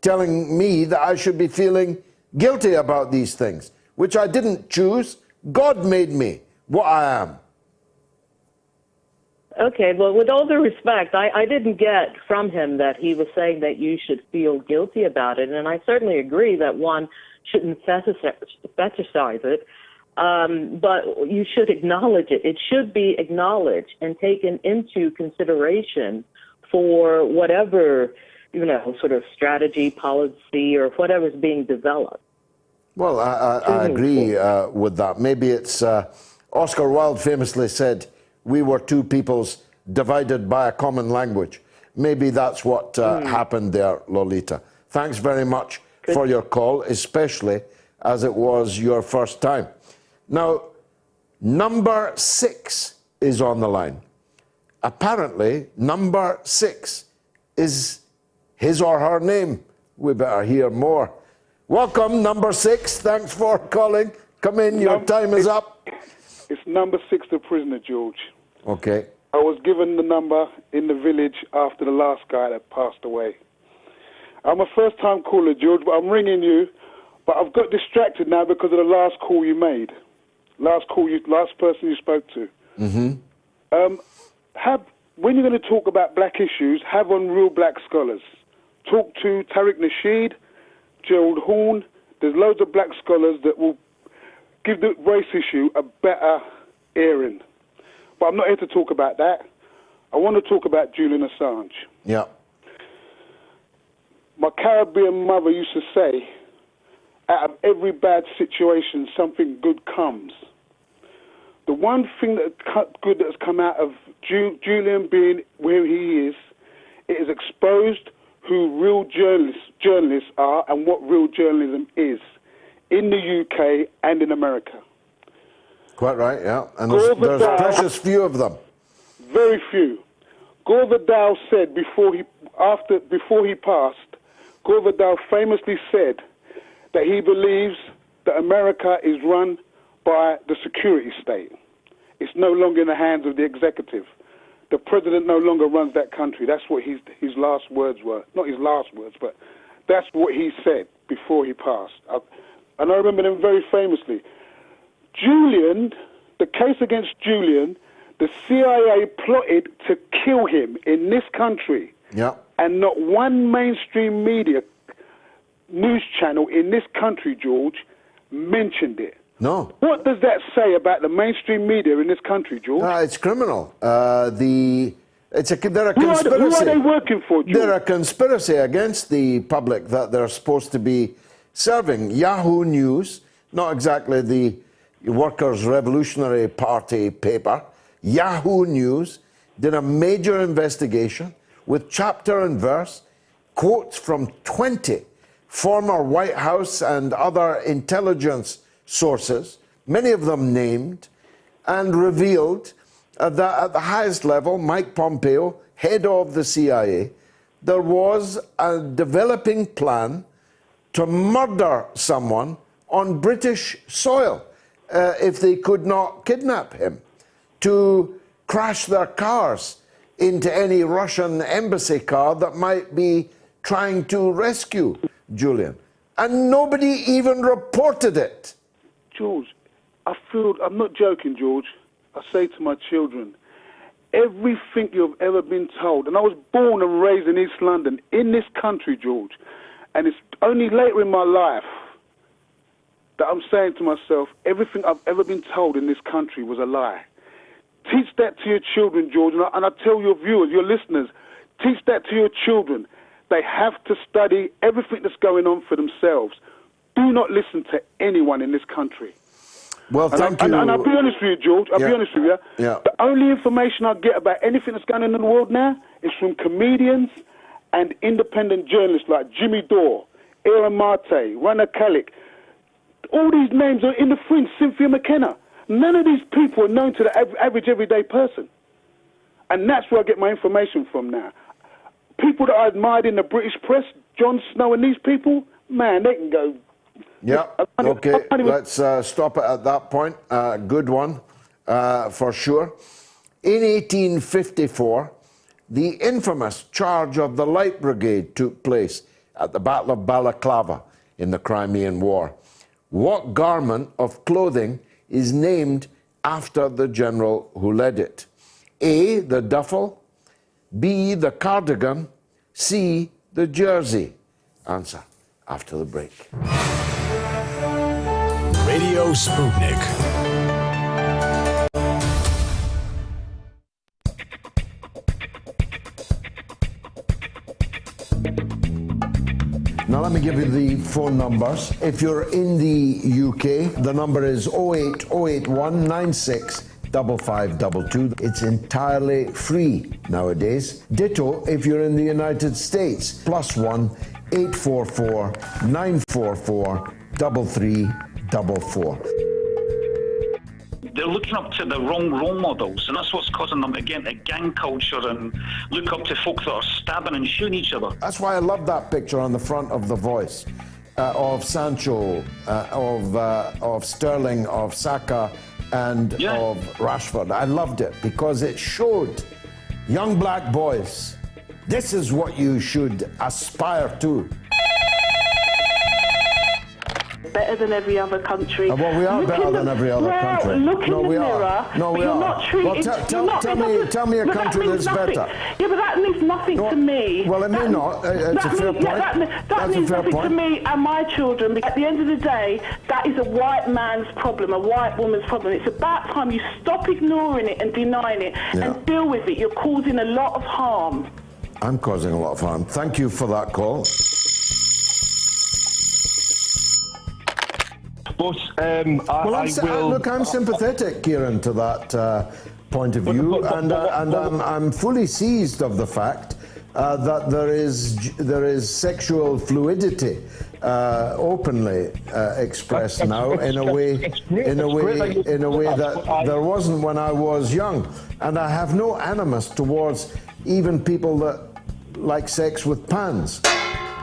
telling me that I should be feeling guilty about these things, which I didn't choose. God made me what I am. Okay, well, with all due respect, I didn't get from him that he was saying that you should feel guilty about it, and I certainly agree that one shouldn't fetishize it, but you should acknowledge it. It should be acknowledged and taken into consideration for whatever, sort of strategy, policy, or whatever's being developed. Well, I agree with that. Maybe it's, Oscar Wilde famously said, we were two peoples divided by a common language. Maybe that's what happened there, Lolita. Thanks very much for your call, especially as it was your first time. Now, number 6 is on the line. Apparently, number 6 is his or her name. We better hear more. Welcome, number 6. Thanks for calling. Come in, your time is up. It's number 6, the prisoner, George. Okay. I was given the number in the village after the last guy that passed away. I'm a first-time caller, George, but I'm ringing you. But I've got distracted now because of the last call you made. Last person you spoke to. Mm-hmm. When you're going to talk about black issues, have on real black scholars. Talk to Tariq Nasheed, Gerald Horne. There's loads of black scholars that will give the race issue a better airing. But I'm not here to talk about that. I want to talk about Julian Assange. Yeah. My Caribbean mother used to say, out of every bad situation, something good comes. The one thing good that has come out of Julian being where he is, it has exposed who real journalists are and what real journalism is in the UK and in America. Quite right, yeah. And there's precious few of them. Very few. Gore Vidal said before he passed, Gore Vidal famously said that he believes that America is run by the security state. It's no longer in the hands of the executive. The president no longer runs that country. That's what his last words were. Not his last words, but that's what he said before he passed. And I remember them very famously. Julian, the case against Julian, the CIA plotted to kill him in this country. Yeah. And not one mainstream media news channel in this country, George, mentioned it. No. What does that say about the mainstream media in this country, George? It's criminal. They're a conspiracy. Who are they working for, George? They're a conspiracy against the public that they're supposed to be serving. Yahoo News, not exactly the Workers' Revolutionary Party paper, Yahoo News did a major investigation with chapter and verse, quotes from 20 former White House and other intelligence sources, many of them named, and revealed that at the highest level, Mike Pompeo, head of the CIA, there was a developing plan to murder someone on British soil if they could not kidnap him, to crash their cars into any Russian embassy car that might be trying to rescue Julian. And nobody even reported it. George, I'm not joking, George. I say to my children, everything you've ever been told. And I was born and raised in East London, in this country, George. And it's only later in my life that I'm saying to myself, everything I've ever been told in this country was a lie. Teach that to your children, George. And I tell your viewers, your listeners, teach that to your children. They have to study everything that's going on for themselves. Do not listen to anyone in this country. Well, thank you. And I'll be honest with you, George. I'll be honest with you. Yeah. The only information I get about anything that's going on in the world now is from comedians and independent journalists like Jimmy Dore, Aaron Marte, Rana Kalik. All these names are in the fringe, Cynthia McKenna. None of these people are known to the average everyday person. And that's where I get my information from now. People that I admired in the British press, Jon Snow and these people, man, they can go. Yeah, okay, let's stop it at that point. Good one, for sure. In 1854, the infamous charge of the Light Brigade took place at the Battle of Balaclava in the Crimean War. What garment of clothing is named after the general who led it? A, the duffel, B, the cardigan, C, the jersey. Answer after the break. Radio Sputnik. Now let me give you the phone numbers. If you're in the UK, the number is 08081 96 5522. It's entirely free nowadays. Ditto if you're in the United States. +1 844 944 3344. They're looking up to the wrong role models, and that's what's causing them to get into gang culture and look up to folk that are stabbing and shooting each other. That's why I love that picture on the front of The Voice of Sancho, of Sterling, of Saka, and of Rashford. I loved it because it showed young black boys, this is what you should aspire to. Better than every other country. Well, we are better than every other country. Look in the mirror. No, we are. You're not treated. Well, tell me a country that's better. Yeah, but that means nothing to me. Well, it may not. It's a fair point. That means nothing to me and my children. At the end of the day, that is a white man's problem, a white woman's problem. It's about time you stop ignoring it and denying it and deal with it. You're causing a lot of harm. I'm causing a lot of harm. Thank you for that call. But I'm sympathetic, Kieran, to that point of view, and I'm fully seized of the fact that there is sexual fluidity openly expressed now in a way that there wasn't when I was young, and I have no animus towards even people that like sex with pans.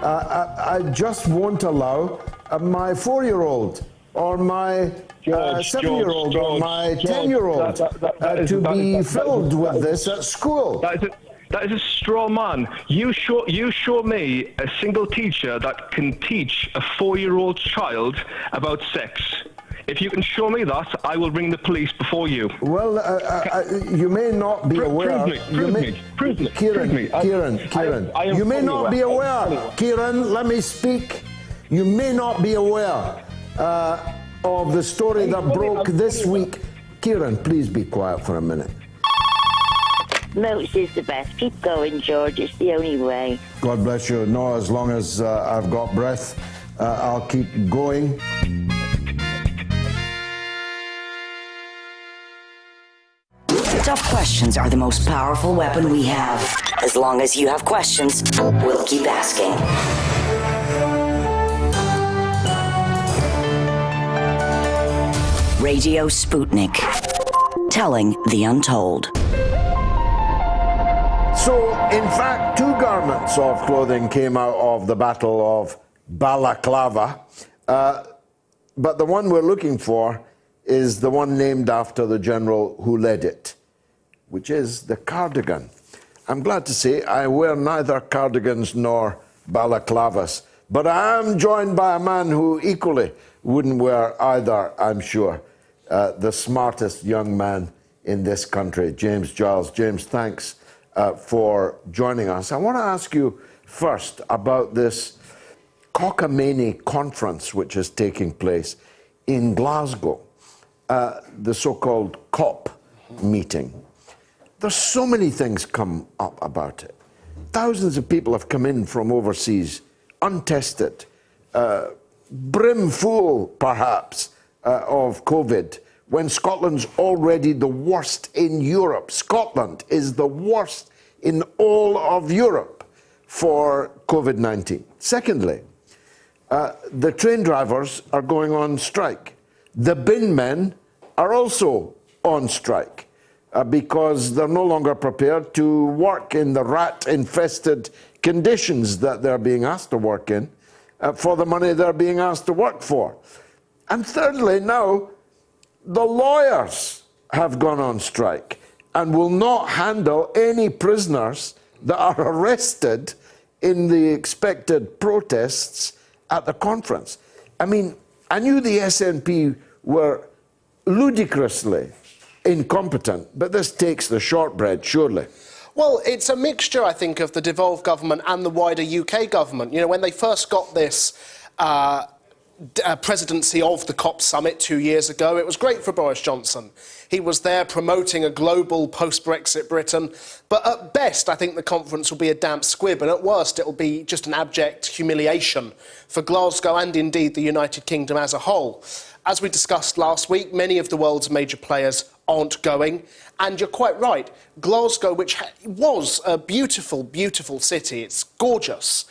I just won't allow my 4-year-old or my 7-year-old or my 10-year-old to be filled with this at school. That is a straw man. You show me a single teacher that can teach a 4-year-old child about sex. If you can show me that, I will ring the police before you. Well, you may not be aware. Prove me. Kieran, you may not be aware. Kieran, let me speak. You may not be aware of the story that broke this week. Kieran, please be quiet for a minute. Moats is the best. Keep going, George. It's the only way. God bless you. No, as long as I've got breath, I'll keep going. Tough questions are the most powerful weapon we have. As long as you have questions, we'll keep asking. Radio Sputnik. Telling the untold. So, in fact, 2 garments of clothing came out of the Battle of Balaclava, but the one we're looking for is the one named after the general who led it, which is the cardigan. I'm glad to say I wear neither cardigans nor balaclavas, but I am joined by a man who equally wouldn't wear either, I'm sure, the smartest young man in this country, James Giles. James, thanks for joining us. I want to ask you first about this cockamamie conference which is taking place in Glasgow, the so-called COP meeting. There's so many things come up about it. Thousands of people have come in from overseas, untested, brimful, perhaps, of COVID, when Scotland's already the worst in Europe. Scotland is the worst in all of Europe for COVID-19. Secondly, the train drivers are going on strike. The bin men are also on strike because they're no longer prepared to work in the rat-infested conditions that they're being asked to work in for the money they're being asked to work for. And thirdly, now, the lawyers have gone on strike and will not handle any prisoners that are arrested in the expected protests at the conference. I mean, I knew the SNP were ludicrously incompetent, but this takes the shortbread, surely. Well, it's a mixture, I think, of the devolved government and the wider UK government. You know, when they first got this presidency of the COP summit 2 years ago, it was great for Boris Johnson. He was there promoting a global post-Brexit Britain, but at best I think the conference will be a damp squib, and at worst it will be just an abject humiliation for Glasgow and indeed the United Kingdom as a whole. As we discussed last week, many of the world's major players aren't going, and you're quite right, Glasgow, which was a beautiful, beautiful city, it's gorgeous,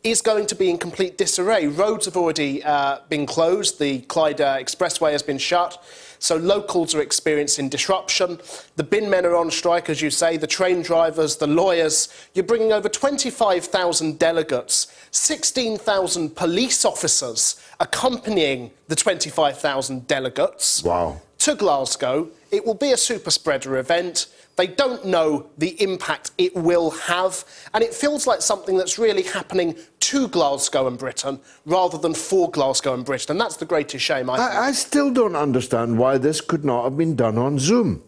is going to be in complete disarray. Roads have already been closed. The Clyde Expressway has been shut. So locals are experiencing disruption. The bin men are on strike, as you say, the train drivers, the lawyers. You're bringing over 25,000 delegates, 16,000 police officers accompanying the 25,000 delegates to Glasgow. It will be a super spreader event. They don't know the impact it will have, and it feels like something that's really happening to Glasgow and Britain rather than for Glasgow and Britain, and that's the greatest shame, I think. I still don't understand why this could not have been done on Zoom.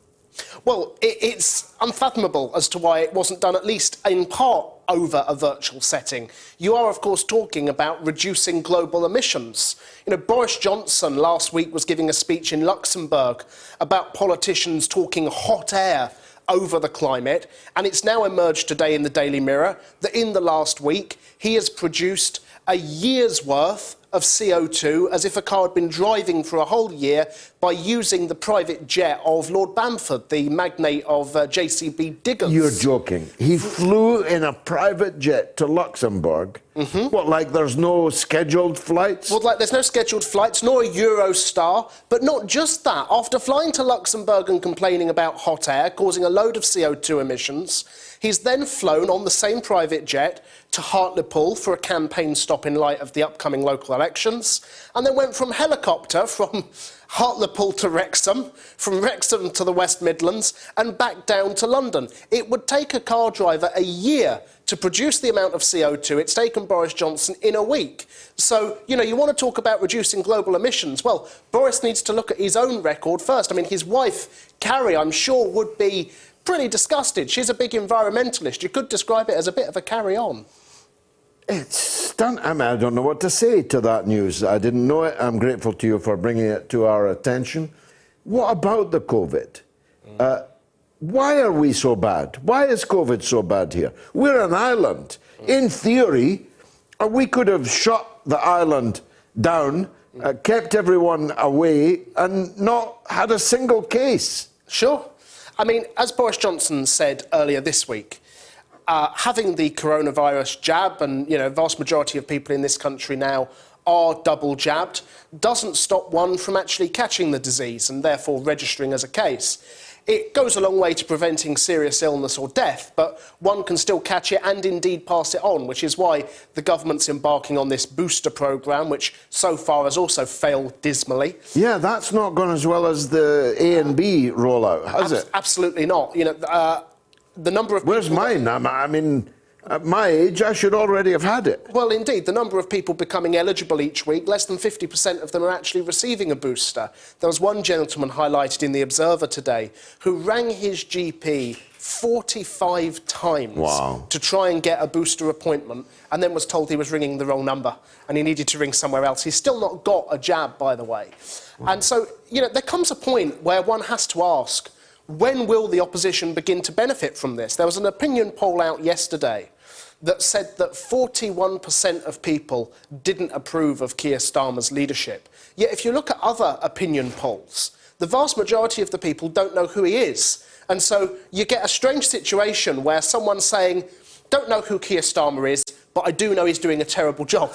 Well, it's unfathomable as to why it wasn't done, at least in part, over a virtual setting. You are, of course, talking about reducing global emissions. You know, Boris Johnson last week was giving a speech in Luxembourg about politicians talking hot air over the climate, and it's now emerged today in the Daily Mirror that in the last week he has produced a year's worth of CO2 as if a car had been driving for a whole year by using the private jet of Lord Bamford, the magnate of JCB Diggers. You're joking. He flew in a private jet to Luxembourg. What, like there's no scheduled flights? Well, like there's no scheduled flights, nor a Eurostar. But not just that. After flying to Luxembourg and complaining about hot air, causing a load of CO2 emissions, he's then flown on the same private jet to Hartlepool for a campaign stop in light of the upcoming local elections, and then went from helicopter from Hartlepool to Wrexham, from Wrexham to the West Midlands, and back down to London. It would take a car driver a year to produce the amount of CO2 it's taken Boris Johnson in a week. So, you know, you want to talk about reducing global emissions. Well, Boris needs to look at his own record first. I mean, his wife, Carrie, I'm sure would be pretty disgusted. She's a big environmentalist. You could describe it as a bit of a carry-on. It's stunned. I mean, I don't know what to say to that news. I didn't know it. I'm grateful to you for bringing it to our attention. What about the COVID? Why are we so bad? Why is COVID so bad here? We're an island. In theory, we could have shut the island down, kept everyone away, and not had a single case. Sure. I mean, as Boris Johnson said earlier this week, having the coronavirus jab, and, you know, vast majority of people in this country now are double jabbed, doesn't stop one from actually catching the disease and therefore registering as a case. It goes a long way to preventing serious illness or death, but one can still catch it and indeed pass it on, which is why the government's embarking on this booster programme, which so far has also failed dismally. Yeah, that's not gone as well as the A and B rollout, has it? Absolutely not. You know, the number of... Where's mine? I mean, At my age, I should already have had it. Well, indeed, the number of people becoming eligible each week, less than 50% of them are actually receiving a booster. There was one gentleman highlighted in The Observer today who rang his GP 45 times to try and get a booster appointment, and then was told he was ringing the wrong number and he needed to ring somewhere else. He's still not got a jab, by the way. And so, you know, there comes a point where one has to ask, when will the opposition begin to benefit from this? There was an opinion poll out yesterday that said that 41% of people didn't approve of Keir Starmer's leadership. Yet if you look at other opinion polls, the vast majority of the people don't know who he is. And so you get a strange situation where someone's saying, don't know who Keir Starmer is, but I do know he's doing a terrible job.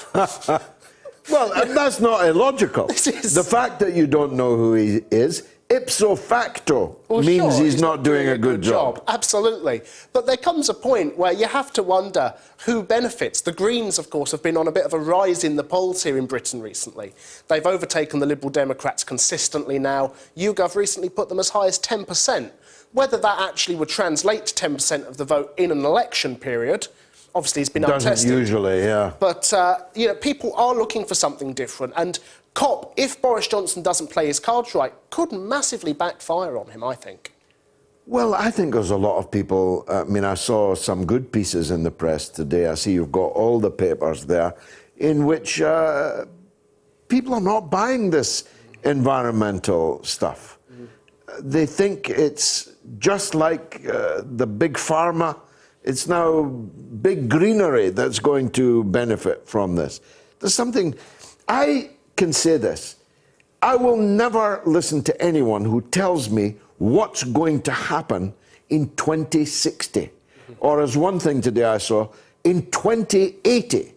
Well, that's not illogical. The fact that you don't know who he is, ipso facto, means he's not doing a good job. Absolutely. But there comes a point where you have to wonder who benefits. The Greens, of course, have been on a bit of a rise in the polls here in Britain recently. They've overtaken the Liberal Democrats consistently now. YouGov recently put them as high as 10%. Whether that actually would translate to 10% of the vote in an election period, obviously has been untested. Doesn't usually, yeah. But, you know, people are looking for something different. And COP, if Boris Johnson doesn't play his cards right, could massively backfire on him, I think. Well, I think there's a lot of people. I mean, I saw some good pieces in the press today. I see you've got all the papers there in which people are not buying this environmental stuff. They think it's just like the big pharma. It's now big greenery that's going to benefit from this. There's something... I can say this. I will never listen to anyone who tells me what's going to happen in 2060. Or as one thing today I saw, in 2080.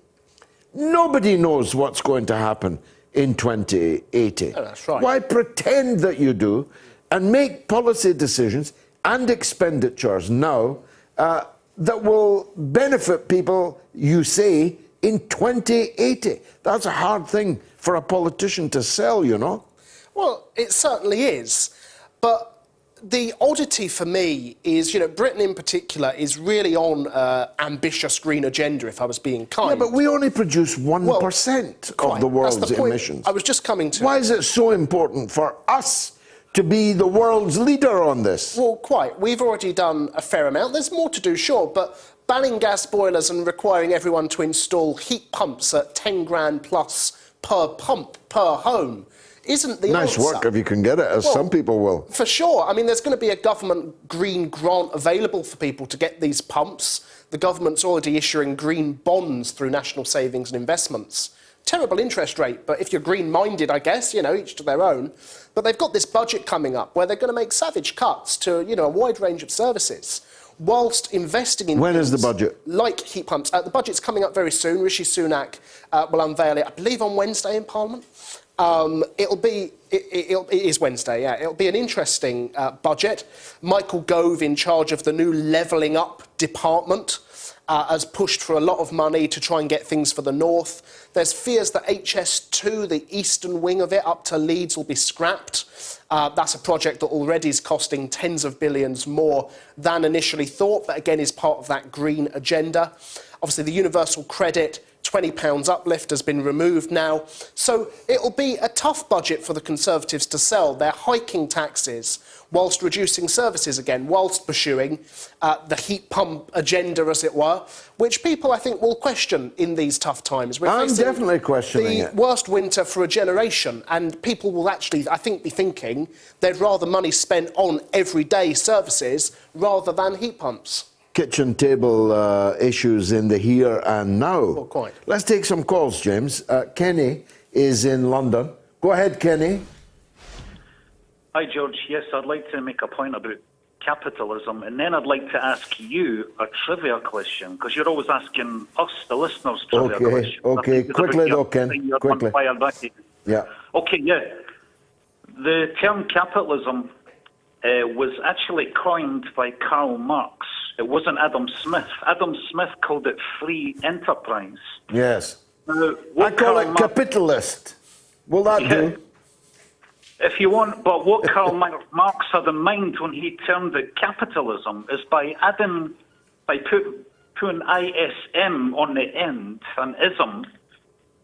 Nobody knows what's going to happen in 2080. Oh, that's right. Why pretend that you do and make policy decisions and expenditures now that will benefit people, you say, in 2080. That's a hard thing for a politician to sell, you know. Well, it certainly is. But the oddity for me is, you know, Britain in particular is really on ambitious green agenda, if I was being kind. Yeah, but we only produce 1% of the world's emissions. I was just coming to. Why is it so important for us to be the world's leader on this? Well, quite. We've already done a fair amount. There's more to do, sure, but banning gas boilers and requiring everyone to install heat pumps at 10 grand plus per pump per home isn't the answer. Nice work if you can get it, as some people will. For sure. I mean, there's going to be a government green grant available for people to get these pumps. The government's already issuing green bonds through National Savings and Investments. Terrible interest rate, but if you're green-minded, I guess, you know, each to their own. But they've got this budget coming up where they're going to make savage cuts to, you know, a wide range of services, whilst investing in... When is the budget? Like heat pumps. The budget's coming up very soon. Rishi Sunak will unveil it, I believe, on Wednesday in Parliament. It is Wednesday, yeah. It'll be an interesting budget. Michael Gove, in charge of the new Levelling Up department, has pushed for a lot of money to try and get things for the north. There's fears that HS2, the eastern wing of it, up to Leeds, will be scrapped. That's a project that already is costing tens of billions more than initially thought, but again is part of that green agenda. Obviously, the universal credit, £20 uplift has been removed now. So it'll be a tough budget for the Conservatives to sell. They're hiking taxes whilst reducing services again, whilst pursuing the heat pump agenda, as it were, which people, I think, will question in these tough times. I'm definitely questioning it. The worst winter for a generation, and people will actually, I think, be thinking they'd rather money spent on everyday services rather than heat pumps. Kitchen table issues in the here and now. Well, quite. Let's take some calls, James. Kenny is in London. Go ahead, Kenny. Hi, George. Yes, I'd like to make a point about capitalism, and then I'd like to ask you a trivia question, because you're always asking us, the listeners, trivia questions. Okay, quickly though, Ken, quickly. Yeah. Okay, yeah. The term capitalism was actually coined by Karl Marx. It wasn't Adam Smith. Adam Smith called it free enterprise. Yes. I call it capitalist. Will that do? If you want, but what Karl Marx had in mind when he termed it capitalism is by putting ISM on the end, an ism,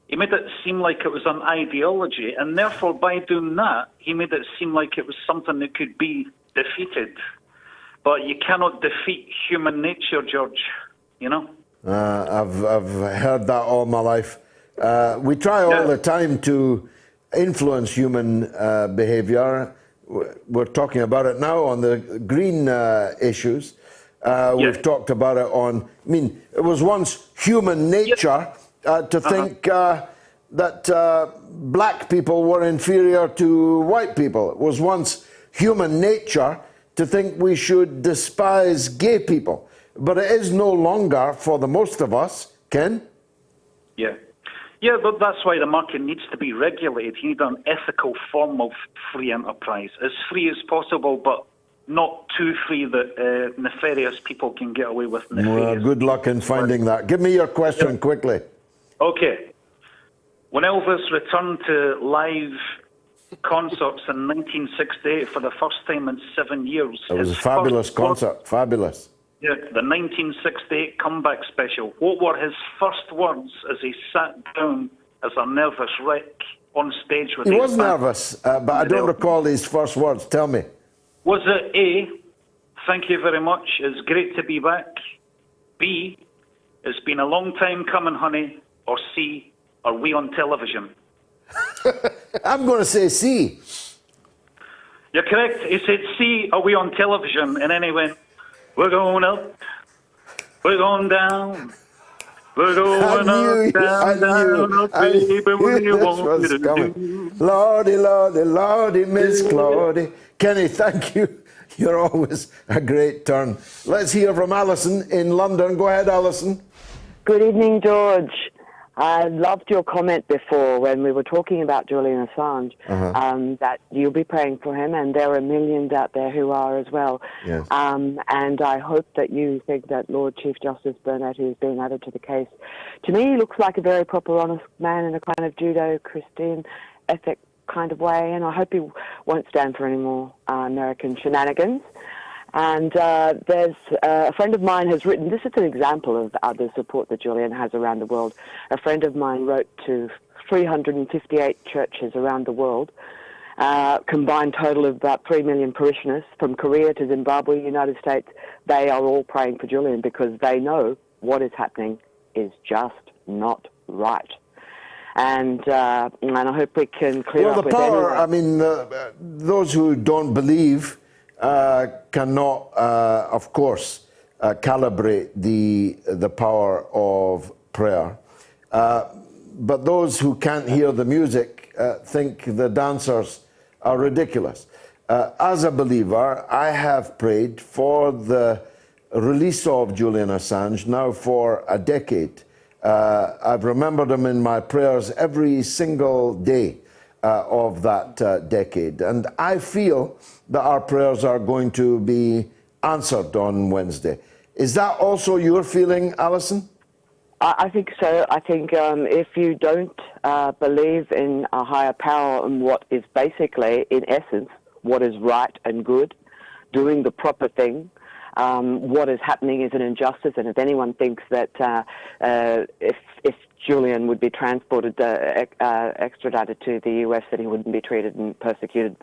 he made it seem like it was an ideology, and therefore by doing that, he made it seem like it was something that could be defeated. But you cannot defeat human nature, George, you know? I've heard that all my life. We try all the time to influence human behavior. We're talking about it now on the green issues. We've talked about it on, I mean, it was once human nature to think that black people were inferior to white people. It was once human nature to think we should despise gay people. But it is no longer for the most of us, Ken? Yeah. Yeah, but that's why the market needs to be regulated. You need an ethical form of free enterprise. As free as possible, but not too free that nefarious people can get away with nefarious. Well, good luck in finding that. Give me your question quickly. Okay. When Elvis returned to live concerts in 1968 for the first time in 7 years. It was a fabulous concert, fabulous. Yeah, the 1968 comeback special. What were his first words as he sat down as a nervous wreck on stage with He his was band? nervous, but I don't recall his first words. Tell me. Was it A, thank you very much, it's great to be back? B, it's been a long time coming, honey? Or C, are we on television? I'm going to say C. You're correct. He said, C, are we on television? And then he went, we're going up, we're going down, we're going up, down, up, baby, what do you want me to do? Lordy, Lordy, Lordy, Miss Claudie. Kenny, thank you. You're always a great turn. Let's hear from Alison in London. Go ahead, Alison. Good evening, George. I loved your comment before when we were talking about Julian Assange, that you'll be praying for him, and there are millions out there who are as well. Yes. And I hope that you think that Lord Chief Justice Burnett is being added to the case. To me, he looks like a very proper, honest man in a kind of Judo-Christian ethic kind of way, and I hope he won't stand for any more American shenanigans. And there's a friend of mine has written, this is an example of the support that Julian has around the world. A friend of mine wrote to 358 churches around the world, combined total of about 3 million parishioners from Korea to Zimbabwe, United States. They are all praying for Julian because they know what is happening is just not right. And I hope we can clear up with power, anyone. I mean, those who don't believe cannot, of course, calibrate the power of prayer. But those who can't hear the music think the dancers are ridiculous. As a believer, I have prayed for the release of Julian Assange now for a decade. I've remembered him in my prayers every single day of that decade. And I feel that our prayers are going to be answered on Wednesday. Is that also your feeling, Alison? I think so. I think if you don't believe in a higher power and what is basically, in essence, what is right and good, doing the proper thing, what is happening is an injustice, and if anyone thinks that if Julian would be transported, extradited to the US, that he wouldn't be treated and persecuted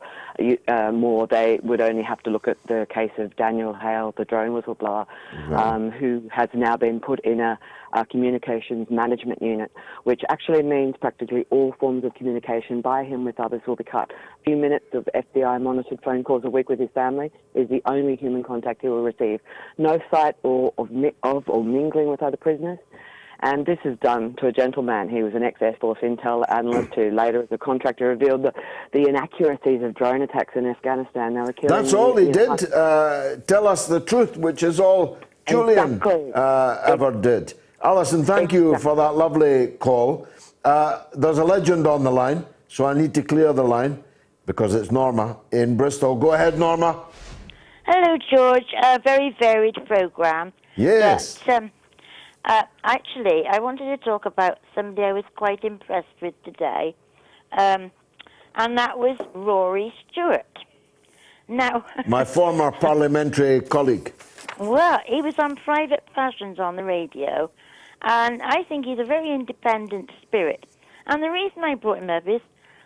more, they would only have to look at the case of Daniel Hale, the drone whistleblower, who has now been put in a communications management unit, which actually means practically all forms of communication by him with others will be cut. A few minutes of FBI-monitored phone calls a week with his family is the only human contact he will receive. No sight of or mingling with other prisoners. And this is done to a gentleman. He was an ex-Air Force intel analyst who later, as a contractor, revealed the inaccuracies of drone attacks in Afghanistan. They were killing. That's all he did. Tell us the truth, which is all Julian ever did. Alison, thank you for that lovely call. There's a legend on the line, so I need to clear the line because it's Norma in Bristol. Go ahead, Norma. Hello, George. A very varied program. Yes. But, actually, I wanted to talk about somebody I was quite impressed with today, and that was Rory Stewart. Now, my former parliamentary colleague. Well, he was on Private Passions on the radio, and I think he's a very independent spirit. And the reason I brought him up is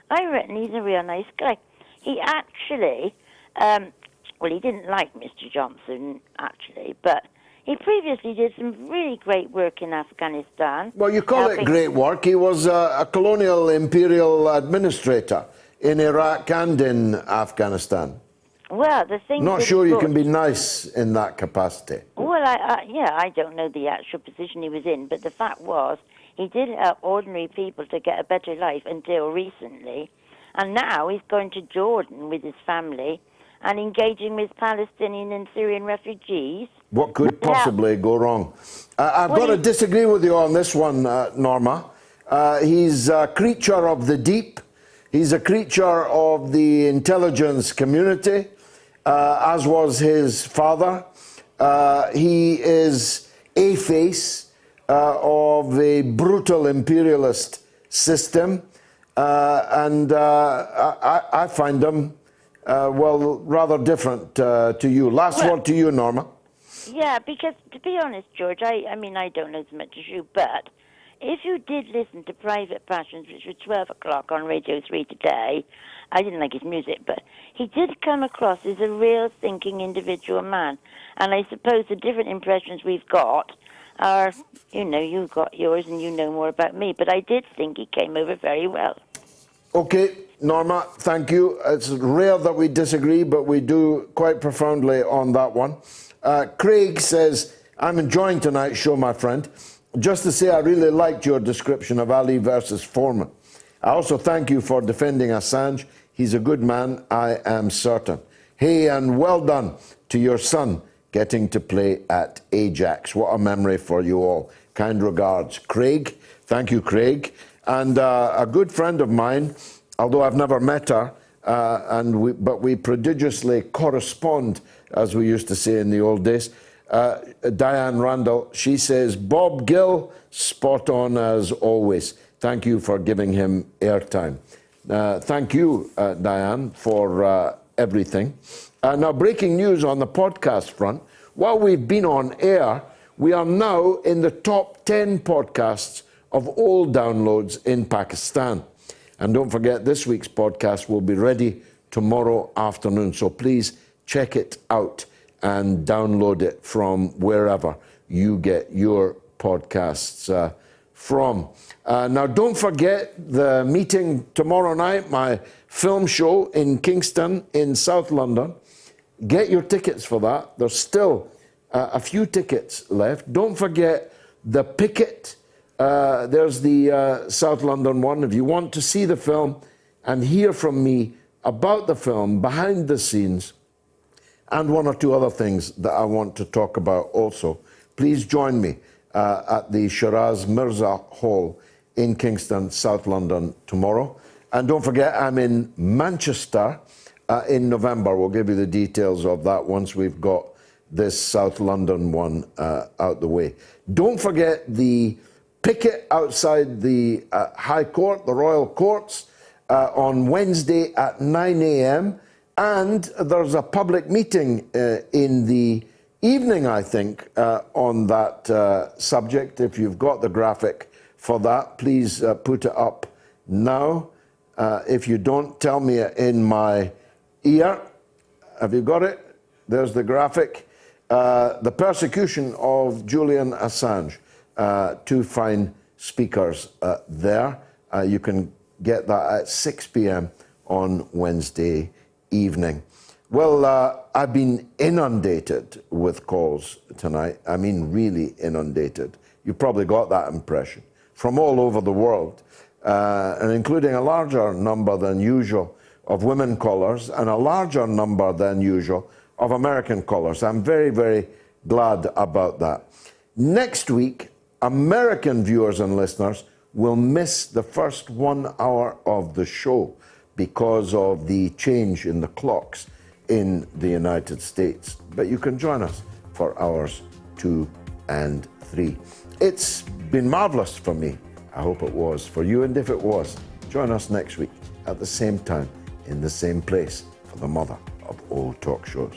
I reckon he's a real nice guy. He actually, well, he didn't like Mr. Johnson, actually, but he previously did some really great work in Afghanistan. Well, you call it great work. He was a colonial imperial administrator in Iraq and in Afghanistan. Well, the thing... Not sure you can be nice in that capacity. Well, I don't know the actual position he was in, but the fact was he did help ordinary people to get a better life until recently. And now he's going to Jordan with his family and engaging with Palestinian and Syrian refugees. What could possibly go wrong? I've got to disagree with you on this one, Norma. He's a creature of the deep. He's a creature of the intelligence community, as was his father. He is a face of a brutal imperialist system, and I find him, well, rather different to you. Last word to you, Norma. Yeah, because to be honest, George, I mean, I don't know as much as you, but if you did listen to Private Passions, which was 12 o'clock on Radio 3 today, I didn't like his music, but he did come across as a real thinking individual man. And I suppose the different impressions we've got are, you know, you got yours and you know more about me, but I did think he came over very well. Okay, Norma, thank you. It's rare that we disagree, but we do quite profoundly on that one. Craig says, I'm enjoying tonight's show, my friend. Just to say, I really liked your description of Ali versus Foreman. I also thank you for defending Assange. He's a good man, I am certain. Hey, and well done to your son getting to play at Ajax. What a memory for you all. Kind regards, Craig. Thank you, Craig. And a good friend of mine, although I've never met her, but we prodigiously correspond, as we used to say in the old days. Diane Randall, she says, Bob Gill, spot on as always. Thank you for giving him airtime. Thank you, Diane, for everything. Now, breaking news on the podcast front. While we've been on air, we are now in the top 10 podcasts of all downloads in Pakistan. And don't forget, this week's podcast will be ready tomorrow afternoon. So please check it out and download it from wherever you get your podcasts from. Now, don't forget the meeting tomorrow night, my film show in Kingston in South London. Get your tickets for that. There's still a few tickets left. Don't forget the Picket. There's the South London one. If you want to see the film and hear from me about the film, behind the scenes, and one or two other things that I want to talk about also, please join me at the Shiraz Mirza Hall in Kingston, South London tomorrow. And don't forget, I'm in Manchester in November. We'll give you the details of that once we've got this South London one out the way. Don't forget the picket outside the High Court, the Royal Courts, on Wednesday at 9 a.m. And there's a public meeting in the evening, I think, on that subject. If you've got the graphic for that, please put it up now. If you don't, tell me in my ear. Have you got it? There's the graphic. The persecution of Julian Assange. Two fine speakers there. You can get that at 6 p.m. on Wednesday evening. Well, I've been inundated with calls tonight. I mean, really inundated. You probably got that impression. From all over the world, and including a larger number than usual of women callers and a larger number than usual of American callers. I'm very, very glad about that. Next week, American viewers and listeners will miss the first 1 hour of the show because of the change in the clocks in the United States. But you can join us for hours 2 and 3. It's been marvelous for me. I hope it was for you. And if it was, join us next week at the same time in the same place for the mother of all talk shows.